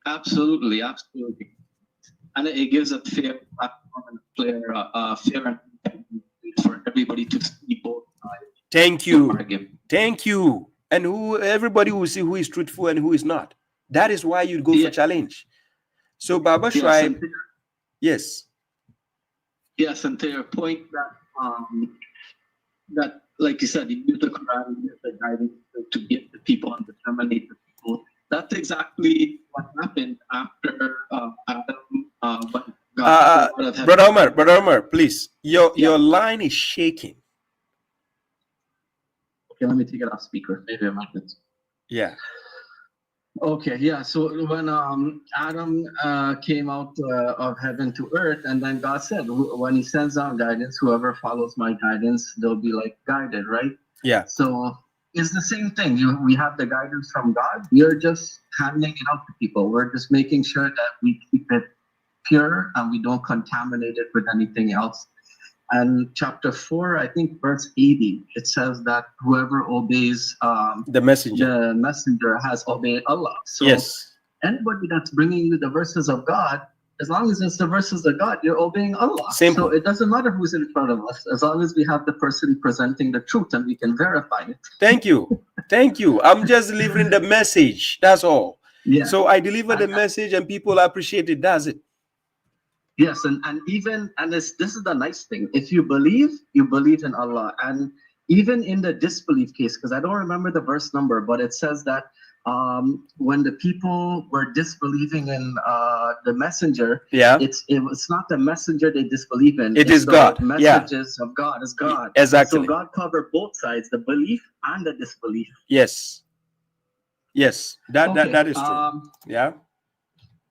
Absolutely. And it gives a fair platform and fair for everybody to see both sides. Thank you. And everybody will see who is truthful and who is not. That is why you go for challenge. So Baba Shu, yes. Yes, and to your point that like you said, you use the Quran, you use the guidance to get the people and disseminate the people. That's exactly what happened after Adam, when Brother Omar, please. Your line is shaking. Okay, let me take it off speaker. Maybe I might. Yeah. Okay, yeah. So when Adam came out of heaven to earth, and then God said, when He sends out guidance, whoever follows my guidance, they'll be like guided, right? Yeah. So it's the same thing. We have the guidance from God. We are just handing it out to people. We're just making sure that we keep it pure and we don't contaminate it with anything else. And chapter 4, I think verse 80, it says that whoever obeys the messenger has obeyed Allah. So yes, anybody that's bringing you the verses of God, as long as it's the verses of God, you're obeying Allah. Simple. So it doesn't matter who's in front of us, as long as we have the person presenting the truth and we can verify it. Thank you. Thank you. I'm just delivering the message. That's all. Yeah. So I deliver the message and people appreciate it. That's it. Yes, and this is the nice thing. If you believe in Allah. And even in the disbelief case, because I don't remember the verse number, but it says that when the people were disbelieving in the messenger, it's not the messenger they disbelieve in. It is God. The messages of God is God. Exactly. So God covered both sides, the belief and the disbelief. Yes. Yes. That is true. Yeah.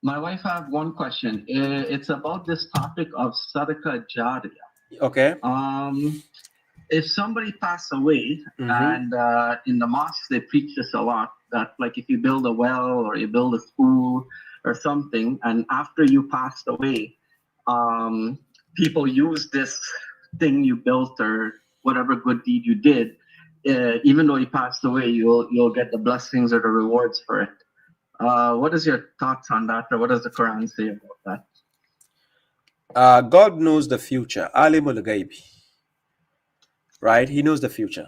My wife have one question. It's about this topic of sadaqah jariyah. Okay. If somebody passed away, and in the mosque they preach this a lot, that like if you build a well or you build a school or something, and after you passed away, people use this thing you built or whatever good deed you did, even though you passed away, you'll get the blessings or the rewards for it. What is your thoughts on that, or what does the Quran say about that? God knows the future. Alimul Ghaibi. Right? He knows the future.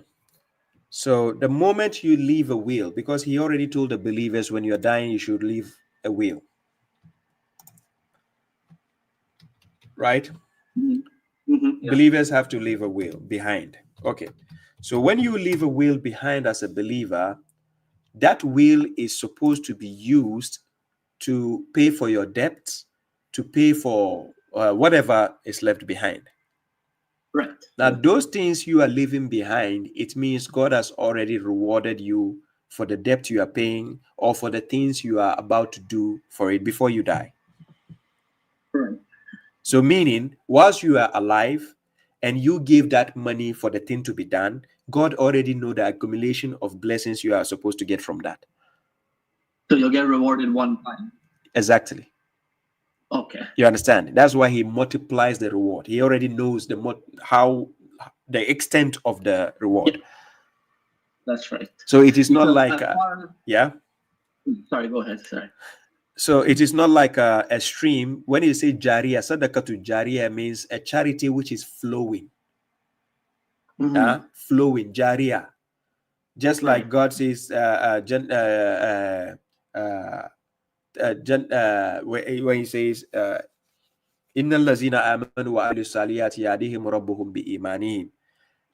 So the moment you leave a will, because He already told the believers when you're dying, you should leave a will. Right? Yeah. Believers have to leave a will behind. Okay. So when you leave a will behind as a believer, that will is supposed to be used to pay for your debts, to pay for whatever is left behind. Right. Now, those things you are leaving behind, it means God has already rewarded you for the debt you are paying or for the things you are about to do for it before you die. Right. So meaning, whilst you are alive and you give that money for the thing to be done, God already knows the accumulation of blessings you are supposed to get from that. So you'll get rewarded one time. Exactly. Okay. You understand? That's why He multiplies the reward. He already knows the extent of the reward. Yeah. That's right. So it is not like Sorry, go ahead. Sorry. So it is not like a stream. When you say jariyah, sadaqatu jariyah means a charity which is flowing. Flowing, jariyah. Just like God says, when He says, Inna allazina amanu wa amilu saliyati yadihim rabbuhum bi imanihim.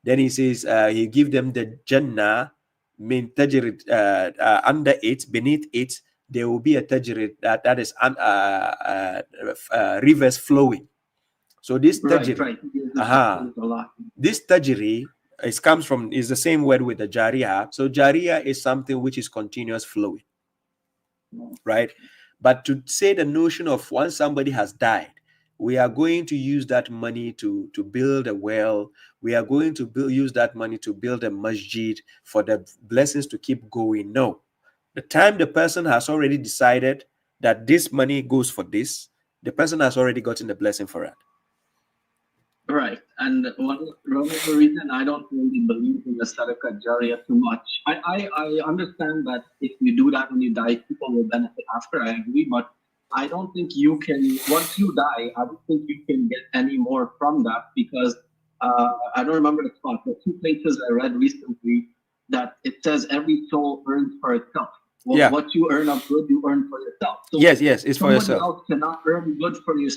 Then He says, He give them the Jannah, min tajrid, under it, beneath it, there will be a tajrid that is rivers flowing. So this tajri, this tajri is the same word with the jariyah. So jariyah is something which is continuous flowing, right? But to say the notion of once somebody has died, we are going to use that money to build a well. We are going to use that money to build a masjid for the blessings to keep going. No. The time the person has already decided that this money goes for this, the person has already gotten the blessing for it. Right. And one of the reason I don't really believe in the sadaqah jariyah too much, I understand that if you do that when you die, people will benefit after. I agree, but I don't think you can, once you die, I don't think you can get any more from that, because I don't remember the spot, but 2 places I read recently that it says every soul earns for itself. Well, what you earn of good, you earn for yourself. So yes, it's for yourself. Somebody else cannot earn good for you.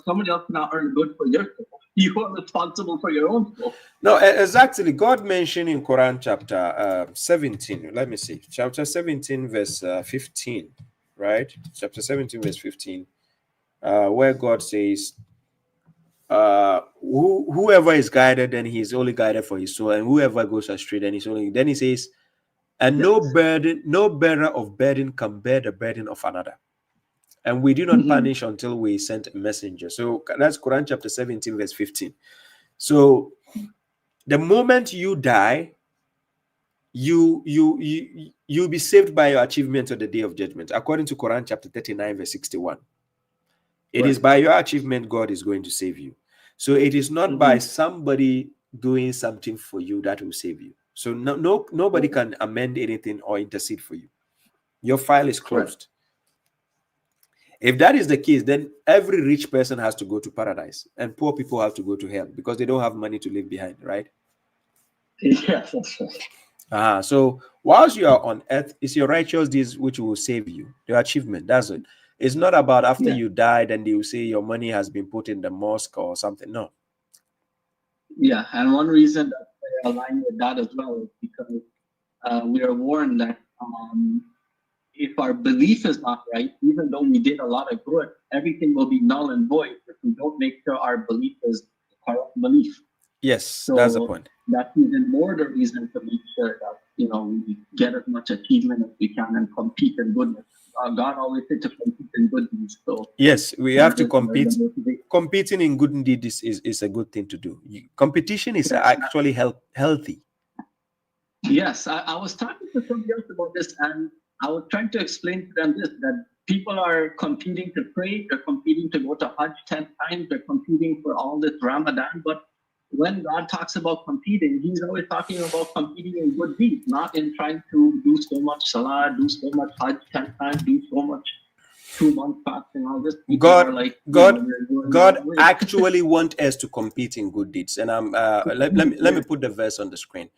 Somebody else cannot earn good for your soul. You are responsible for your own soul. No, exactly. God mentioned in Quran chapter 17. Let me see. Chapter 17, verse 15. Right? Chapter 17, verse 15. where God says, whoever is guided, then he is only guided for his soul, and whoever goes astray, then he's only. Then he says, and no burden, no bearer of burden can bear the burden of another. And we do not punish until we send a messenger. So that's Quran chapter 17, verse 15. So the moment you die, you'll be saved by your achievement on the day of judgment, according to Quran chapter 39, verse 61. It is by your achievement God is going to save you. So it is not by somebody doing something for you that will save you. So nobody can amend anything or intercede for you. Your file is closed. If that is the case, then every rich person has to go to paradise and poor people have to go to hell because they don't have money to leave behind, right? Yes, that's right. So whilst you are on earth, it's your righteous deeds which will save you, your achievement. That's it. It's not about after you died and they will say your money has been put in the mosque or something. No. Yeah, and one reason that I align with that as well is because we are warned that if our belief is not right, even though we did a lot of good, everything will be null and void if we don't make sure our belief is the correct belief. Yes, so that's the point. That's even more the reason to make sure that we get as much achievement as we can and compete in goodness. God always said to compete in good deeds. So yes, we have to compete. Competing in good deeds is a good thing to do. Competition is actually healthy. Yes, I was talking to somebody else about this, and I was trying to explain to them that people are competing to pray, they're competing to go to Hajj 10 times, they're competing for all this Ramadan, but when God talks about competing, he's always talking about competing in good deeds, not in trying to do so much Salah, do so much Hajj 10 times, do so much 2 month fasting, all this. God actually wants us to compete in good deeds. And let me put the verse on the screen.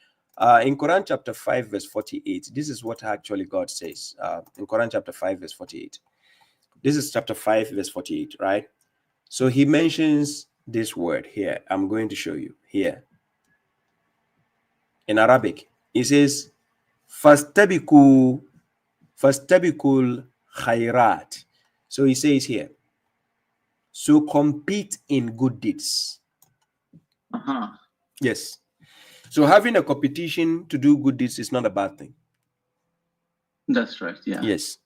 In Quran chapter 5, verse 48, this is what actually God says. In Quran chapter 5, verse 48. This is chapter 5, verse 48, right? So he mentions this word here. I'm going to show you here. In Arabic, he says, Fastabikul khairat. So he says here, so compete in good deeds. Yes. So having a competition to do good deeds is not a bad thing. That's right, yeah. Yes.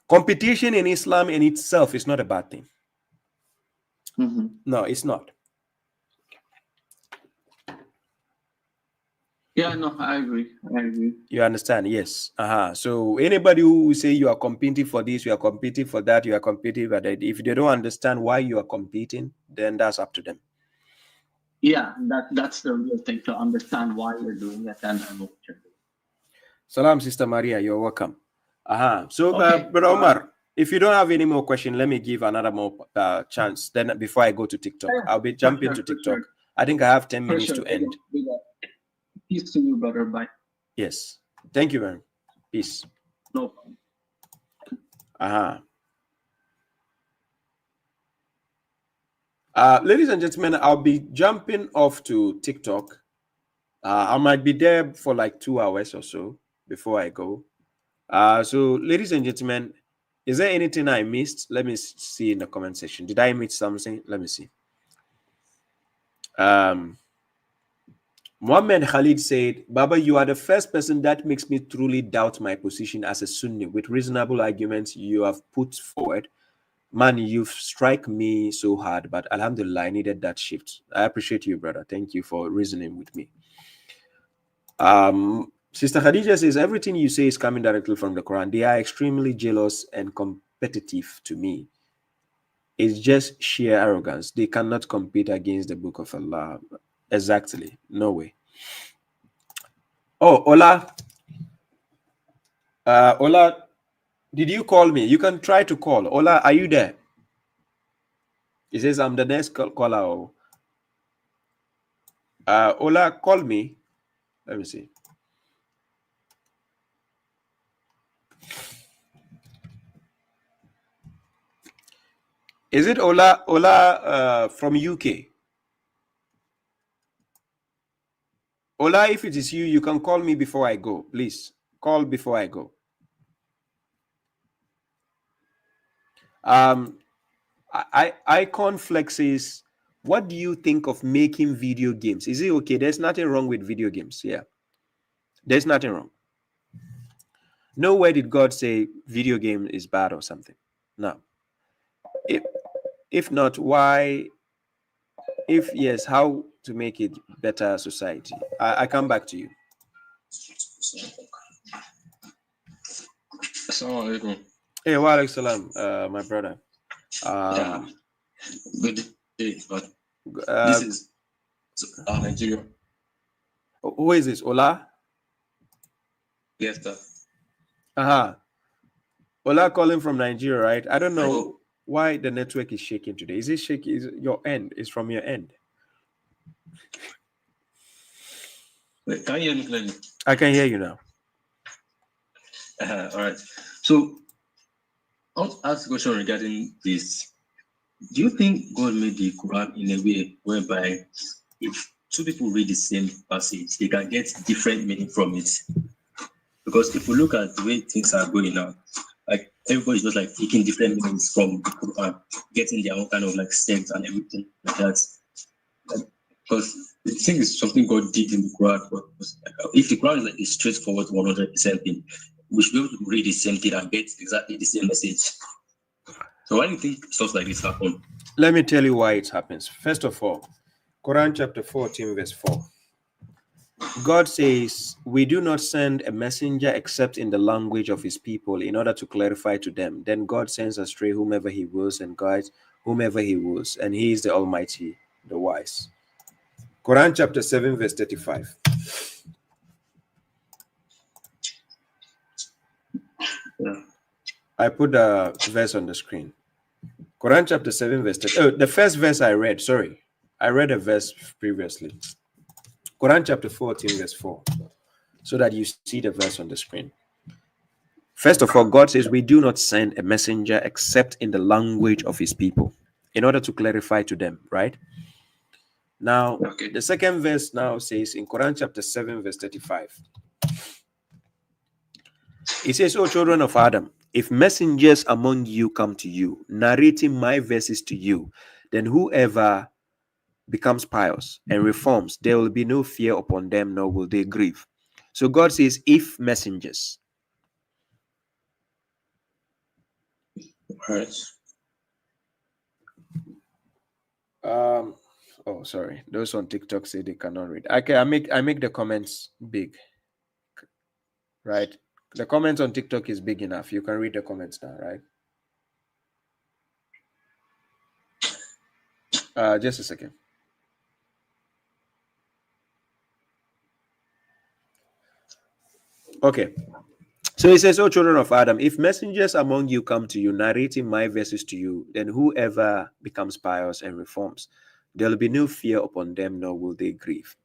Competition in Islam in itself is not a bad thing. No, it's not. Yeah, no, I agree. You understand? Yes. So anybody who say you are competing for this, you are competing for that, you are competing for that, if they don't understand why you are competing, then that's up to them. Yeah, that's the real thing, to understand why you're doing it and what you're doing. Salam, Sister Maria, you're welcome. So, Brother Omar, if you don't have any more questions, let me give another more chance. Then before I go to TikTok, I'll be jumping to TikTok. Sure. I think I have 10 minutes to end. Peace to you, brother. Bye. Yes. Thank you, man. Peace. No problem. Ladies and gentlemen, I'll be jumping off to TikTok. I might be there for like 2 hours or so before I go. So, ladies and gentlemen, is there anything I missed? Let me see in the comment section. Did I miss something? Let me see. Muhammad Khalid said, Baba, you are the first person that makes me truly doubt my position as a Sunni with reasonable arguments you have put forward. Man, you've struck me so hard, but Alhamdulillah, I needed that shift. I appreciate you, brother. Thank you for reasoning with me. Sister Khadija says, everything you say is coming directly from the Quran. They are extremely jealous and competitive to me. It's just sheer arrogance. They cannot compete against the book of Allah. Exactly. No way. Oh, Ola. Ola, did you call me? You can try to call. Ola, are you there? He says, I'm the next caller. Ola, call me. Let me see. Is it Ola from UK? Ola, if it is you, you can call me before I go. Please, call before I go. Icon flexes. What do you think of making video games? Is it okay? There's nothing wrong with video games. Yeah, there's nothing wrong. Nowhere did God say video game is bad or something. No. If not, why? If yes, how to make it better society? I come back to you. Assalamu alaikum. Hey, wa alaikum salam, my brother. Yeah. Good day, but Uh, this is Nigeria. who is this? Ola? Yes, sir. Ola calling from Nigeria, right? I don't know why the network is shaking today. Is it shaky? Is it your end? Is from your end? Wait, can you hear me clearly? I can hear you now. All right. So, I want to ask a question regarding this. Do you think God made the Quran in a way whereby if two people read the same passage, they can get different meaning from it? Because if we look at the way things are going now, like everybody's just like taking different meanings from the Quran, getting their own kind of like sense and everything like that. Because the thing is something God did in the Quran. But if the Quran is like a straightforward 100% thing, we should be able to read the same thing and get exactly the same message. So why do you think stuff like this happen? Let me tell you why it happens. First of all, Quran chapter 14, verse 4. God says, we do not send a messenger except in the language of his people in order to clarify to them. Then God sends astray whomever he wills and guides whomever he wills. And he is the Almighty, the wise. Quran chapter 7, verse 35. Yeah. I put a verse on the screen. Quran chapter 7, verse 30. Oh, the first verse I read, sorry. I read a verse previously. Quran chapter 14, verse 4. So that you see the verse on the screen. First of all, God says, we do not send a messenger except in the language of his people in order to clarify to them, right? Now, Okay. the second verse now says in Quran chapter 7, verse 35. It says, O children of Adam, if messengers among you come to you, narrating my verses to you, then whoever becomes pious and reforms, there will be no fear upon them, nor will they grieve. So God says, if messengers. All right. Oh, sorry. Those on TikTok say they cannot read. Okay, I make the comments big. Right? The comments on TikTok is big enough. You can read the comments now, right? Just a second. Okay. So it says, O children of Adam, if messengers among you come to you, narrating my verses to you, then whoever becomes pious and reforms, there will be no fear upon them, nor will they grieve.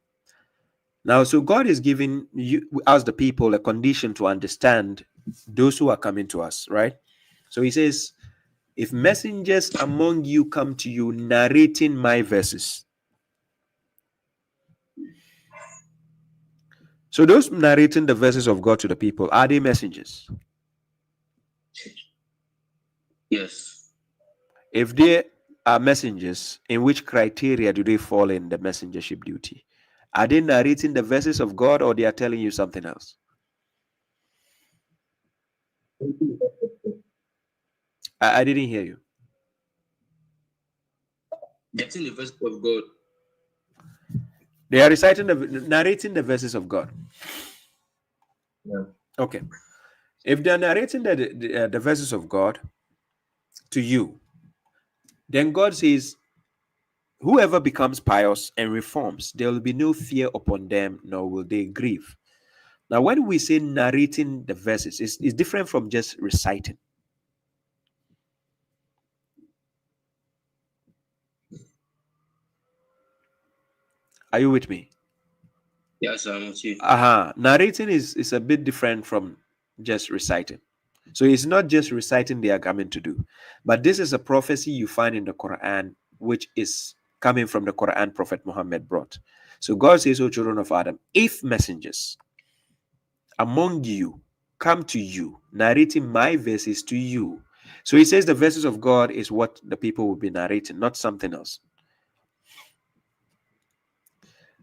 Now, so God is giving you, us the people, a condition to understand those who are coming to us, right? So he says, if messengers among you come to you narrating my verses. So those narrating the verses of God to the people, are they messengers? Yes. If they are messengers, in which criteria do they fall in the messengership duty? Are they narrating the verses of God, or they are telling you something else? I didn't hear you. Getting the verse of God. They are narrating the verses of God. Yeah. Okay. If they are narrating the verses of God to you, then God says, whoever becomes pious and reforms, there will be no fear upon them, nor will they grieve. Now, when we say narrating the verses, it's different from just reciting. Are you with me? Yes, I'm with you. Narrating is a bit different from just reciting. So it's not just reciting they are coming to do, but this is a prophecy you find in the Quran, which is coming from the Quran Prophet Muhammad brought. So God says, O children of Adam, if messengers among you come to you, narrating my verses to you, So he says the verses of God is what the people will be narrating, not something else.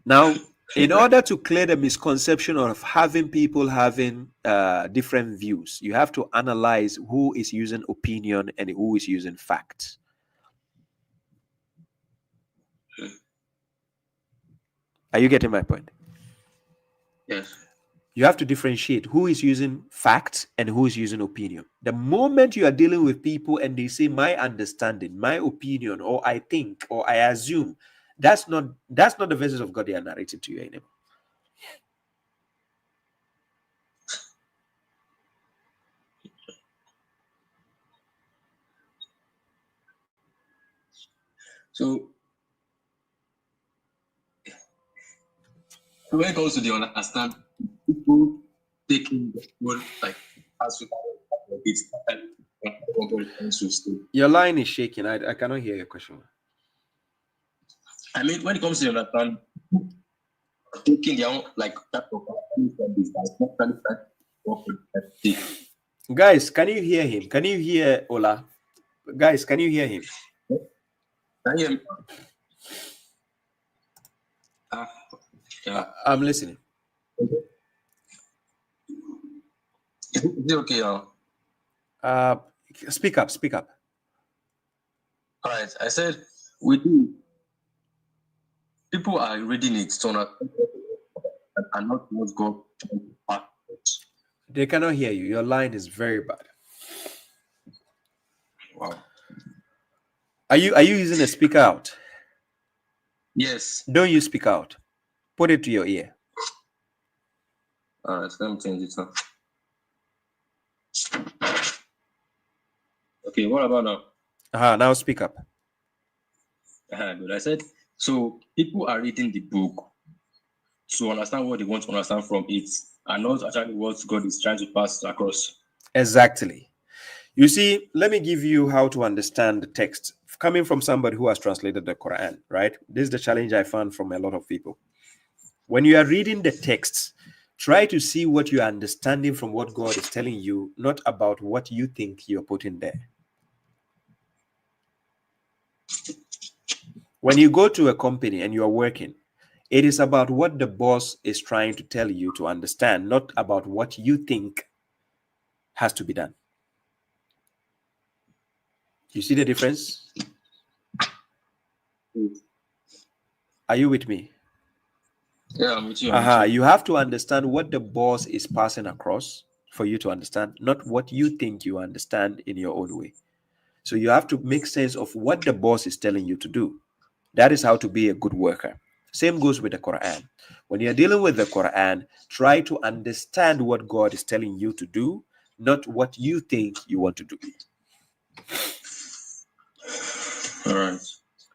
Now, in order to clear the misconception of having people having different views, you have to analyze who is using opinion and who is using facts. Are you getting my point? Yes. You have to differentiate who is using facts and who is using opinion. The moment you are dealing with people and they say my understanding, my opinion, or I think, or I assume, that's not the verses of God they are narrating to you anymore. So when it comes to the understand, people taking the word like as we Your line is shaking. I cannot hear your question. I mean, when it comes to understand, taking their own like type of Guys, can you hear him? Can you hear Ola? Guys, can you hear him? Can you hear me? Yeah. I'm listening. Is it okay now? Speak up. Speak up. All right. I said we do. People are reading it so not and not go backwards. They cannot hear you. Your line is very bad. Wow. Are you using a speaker out? Yes. Don't you speak out. Put it to your ear. All right. Let me change it now. Okay. What about now? Now speak up. Good. I said so. People are reading the book to understand what they want to understand from it, and not actually what God is trying to pass across. Exactly. You see, let me give you how to understand the text coming from somebody who has translated the Quran, right? This is the challenge I found from a lot of people. When you are reading the text, try to see what you are understanding from what God is telling you, not about what you think you're putting there. When you go to a company and you are working, it is about what the boss is trying to tell you to understand, not about what you think has to be done. You see the difference? Are you with me? Yeah, I'm with you. You have to understand what the boss is passing across for you to understand, not what you think you understand in your own way. So you have to make sense of what the boss is telling you to do. That is how to be a good worker. Same goes with the Quran. When you're dealing with the Quran, try to understand what God is telling you to do, not what you think you want to do. All right.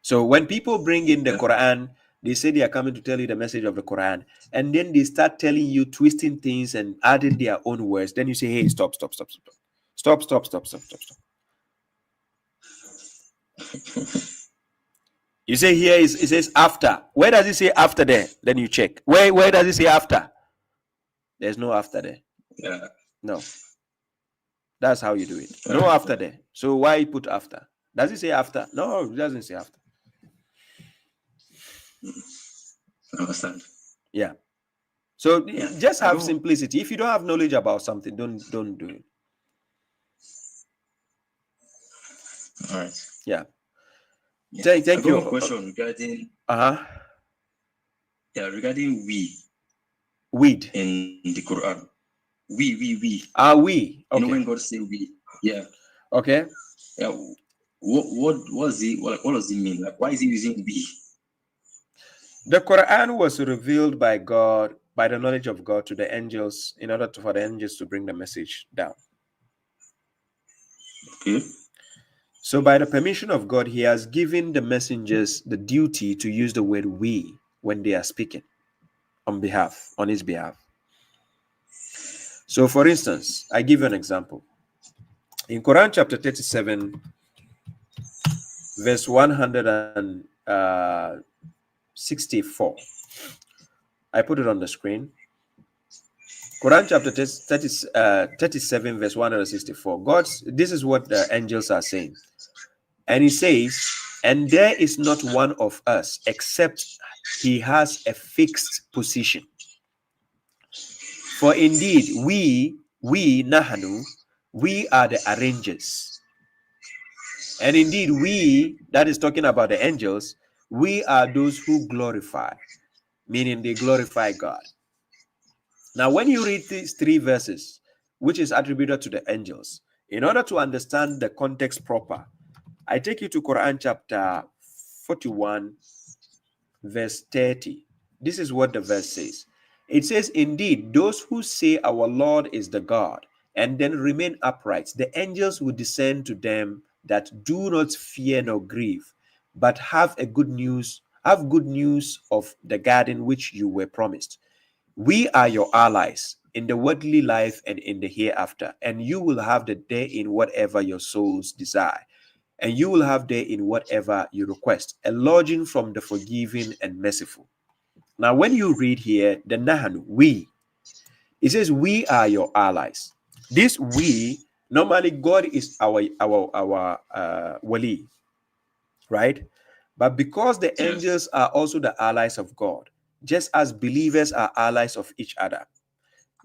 So when people bring in the Quran, they say they are coming to tell you the message of the Quran, and then they start telling you, twisting things and adding their own words. Then you say, hey, stop. You say here it says after. Where does it say after there? Then you check. Where does it say after? There's no after there. Yeah. No. That's how you do it. No after there. So why put after? Does it say after? No, it doesn't say after. I understand. Yeah. So just have simplicity. If you don't have knowledge about something, don't do it. All right. Yeah. Yeah. Thank you. One question regarding regarding weed in the Quran. We. We. Okay. You know when God say we. Yeah. Okay. Yeah. What does it mean? Like, why is he using we? The Quran was revealed by God, by the knowledge of God, to the angels in order for the angels to bring the message down. Okay. So by the permission of God, he has given the messengers the duty to use the word we when they are speaking on his behalf. So for instance, I give you an example. In Quran chapter 37, verse 164, I put it on the screen. Quran chapter 37, verse 164. This is what the angels are saying. And he says, and there is not one of us except he has a fixed position. For indeed, we Nahanu, we are the arrangers. And indeed, we, that is talking about the angels, we are those who glorify, meaning they glorify God. Now, when you read these three verses, which is attributed to the angels, in order to understand the context proper, I take you to Quran chapter 41, verse 30. This is what the verse says. It says, indeed, those who say our Lord is the God and then remain upright, the angels will descend to them that do not fear nor grieve, but have good news of the garden which you were promised. We are your allies in the worldly life and in the hereafter, and you will have the day in whatever your souls desire, and you will have day in whatever you request, a lodging from the forgiving and merciful. Now, when you read here, the Nahanu, we, it says we are your allies. This we, normally God is our wali, right? But because the angels are also the allies of God, just as believers are allies of each other,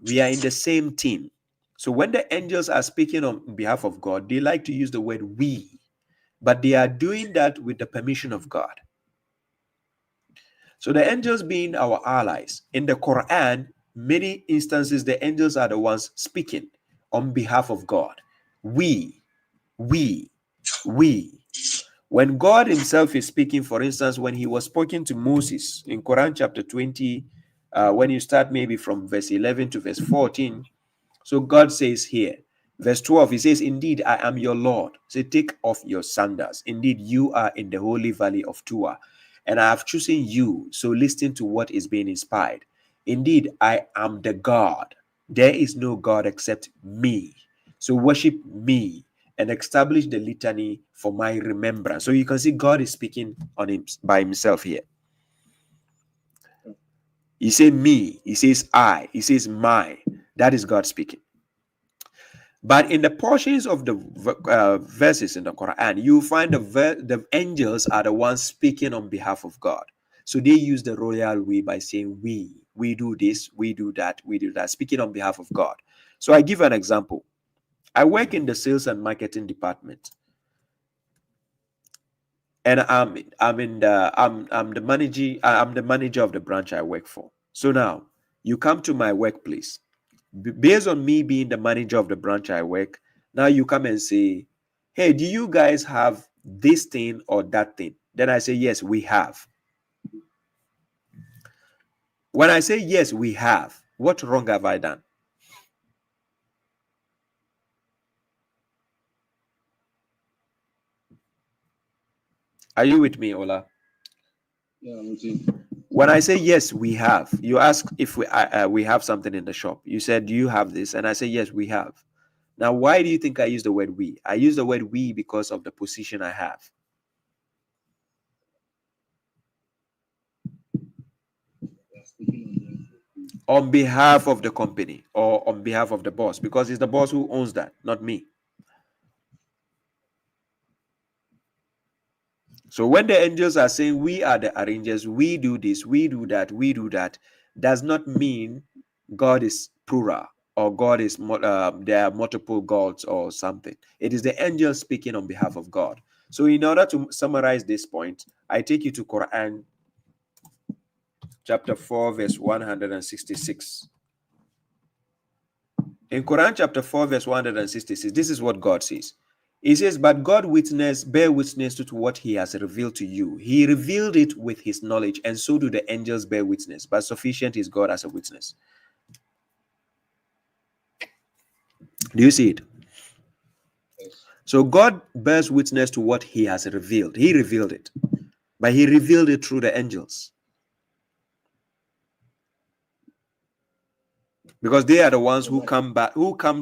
we are in the same team. So when the angels are speaking on behalf of God, they like to use the word we, but they are doing that with the permission of God. So the angels being our allies, in the Quran, many instances the angels are the ones speaking on behalf of God. We. When God himself is speaking, for instance, when he was speaking to Moses in Quran chapter 20, when you start maybe from verse 11 to verse 14, so God says here, verse 12, he says, indeed, I am your Lord. Say, take off your sandals. Indeed, you are in the holy valley of Tua, and I have chosen you. So listen to what is being inspired. Indeed, I am the God. There is no God except me. So worship me and establish the litany for my remembrance. So you can see God is speaking on him by himself here. He says me, he says I, he says my. That is God speaking. But in the portions of the verses in the Quran, you find the angels are the ones speaking on behalf of God. So they use the royal we by saying we do this, we do that, speaking on behalf of God. So I give an example. I work in the sales and marketing department, and I'm the manager of the branch I work for. So now you come to my workplace. Based on me being the manager of the branch I work, now you come and say, hey, do you guys have this thing or that thing? Then I say, yes, we have. When I say, yes, we have, what wrong have I done? Are you with me, Ola? Yeah, I'm with you. When I say, yes, we have, you ask if we have something in the shop. You said, do you have this? And I say, yes, we have. Now, why do you think I use the word we? I use the word we because of the position I have. On behalf of the company or on behalf of the boss, because it's the boss who owns that, not me. So when the angels are saying we are the arrangers, we do this, we do that, does not mean God is plural or God is there are multiple gods or something. It is the angels speaking on behalf of God. So in order to summarize this point, I take you to Quran chapter 4 verse 166. In Quran chapter 4 verse 166, this is what God says. He says, but God bear witness to what he has revealed to you. He revealed it with his knowledge, and so do the angels bear witness. But sufficient is God as a witness. Do you see it? So God bears witness to what he has revealed. He revealed it. But he revealed it through the angels. Because they are the ones who come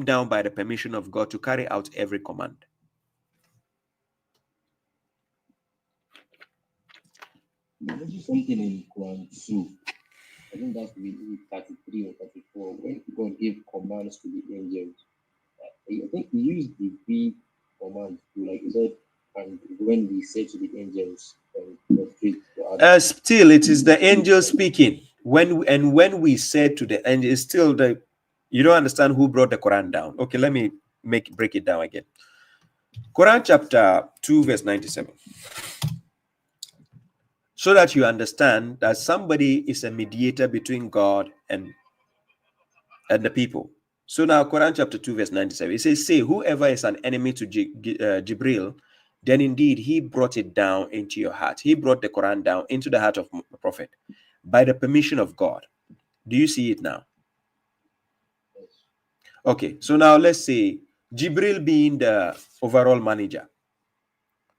down by the permission of God to carry out every command. Something in Quran 2, I think that's maybe 33 or 34, when God gave commands to the angels. I think he used the we command to, like, he said, and when we say to the angels, still it is the angel speaking. When we said to the angel, it's still the, you don't understand who brought the Quran down. Okay, let me break it down again. Quran chapter 2 verse 97, so that you understand that somebody is a mediator between God and the people. So now Quran chapter 2 verse 97, it says, say whoever is an enemy to Jibril, then indeed he brought it down into your heart. He brought the Quran down into the heart of the Prophet by the permission of God. Do you see it now? Okay, so now let's say Jibril being the overall manager.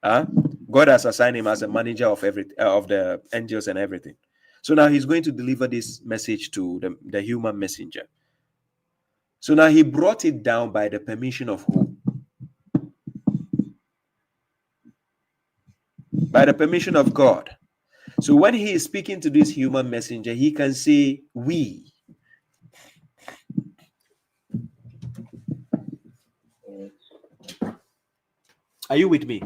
God has assigned him as a manager of of the angels and everything. So now he's going to deliver this message to the human messenger. So now he brought it down by the permission of who? By the permission of God. So when he is speaking to this human messenger, he can say we. Are you with me?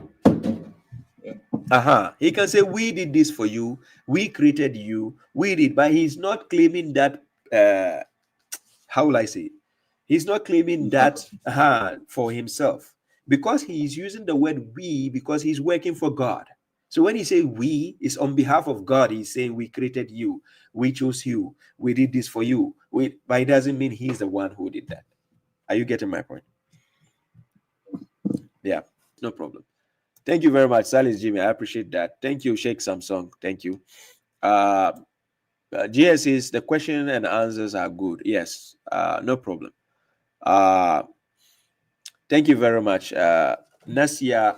He can say we did this for you, we created you, we did, but he's not claiming that how will I say it? He's not claiming that for himself, because he is using the word we because he's working for God. So when he say we, is on behalf of God. He's saying we created you, we chose you, we did this for you. But it doesn't mean he's the one who did that. Are you getting my point? Yeah, no problem. Thank you very much, Salis Jimmy. I appreciate that. Thank you, Sheikh Samsung. Thank you. GS says the question and answers are good. Yes, no problem. Thank you very much, Nasia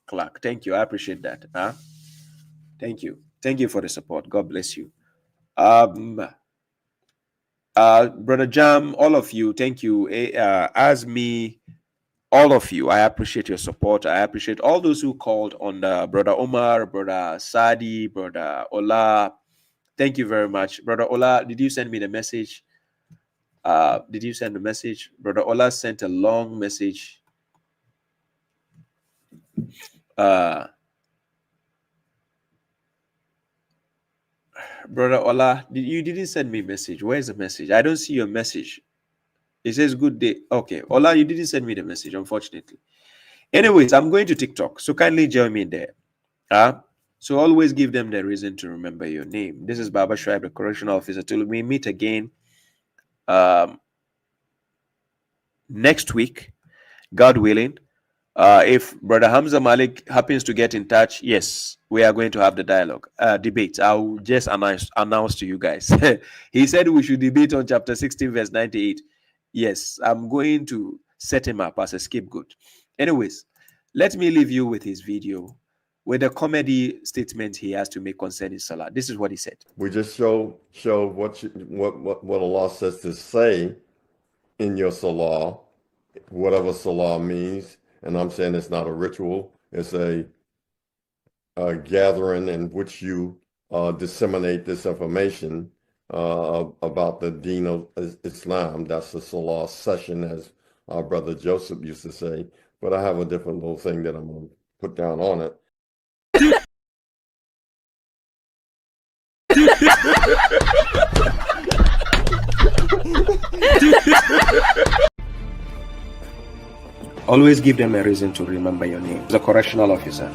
Clark. Thank you. I appreciate that. Thank you. Thank you for the support. God bless you. Brother Jam, all of you, thank you. Azmi, all of you, I appreciate your support. I appreciate all those who called on Brother Omar, Brother Sadi, Brother Ola. Thank you very much. Brother Ola, did you send me the message? Did you send the message? Brother Ola sent a long message. Brother Ola, you didn't send me a message. Where's the message? I don't see your message. It says good day. Okay, Ola, you didn't send me the message, unfortunately. Anyways, I'm going to TikTok, so kindly join me there. So always give them the reason to remember your name. This is Baba Shu, the correctional officer. Till we meet again next week, God willing. If Brother Hamza Malik happens to get in touch, yes, we are going to have the dialogue, debate. I'll just announce to you guys. He said we should debate on chapter 16, verse 98. Yes, I'm going to set him up as a scapegoat. Anyways, let me leave you with his video, with the comedy statement he has to make concerning Salah. This is what he said. We just show what Allah says to say in your Salah, whatever Salah means. And I'm saying it's not a ritual. It's a gathering in which you disseminate this information about the Deen of Islam. That's the Salah session, as our brother Joseph used to say. But I have a different little thing that I'm going to put down on it. Always give them a reason to remember your name. The correctional officer.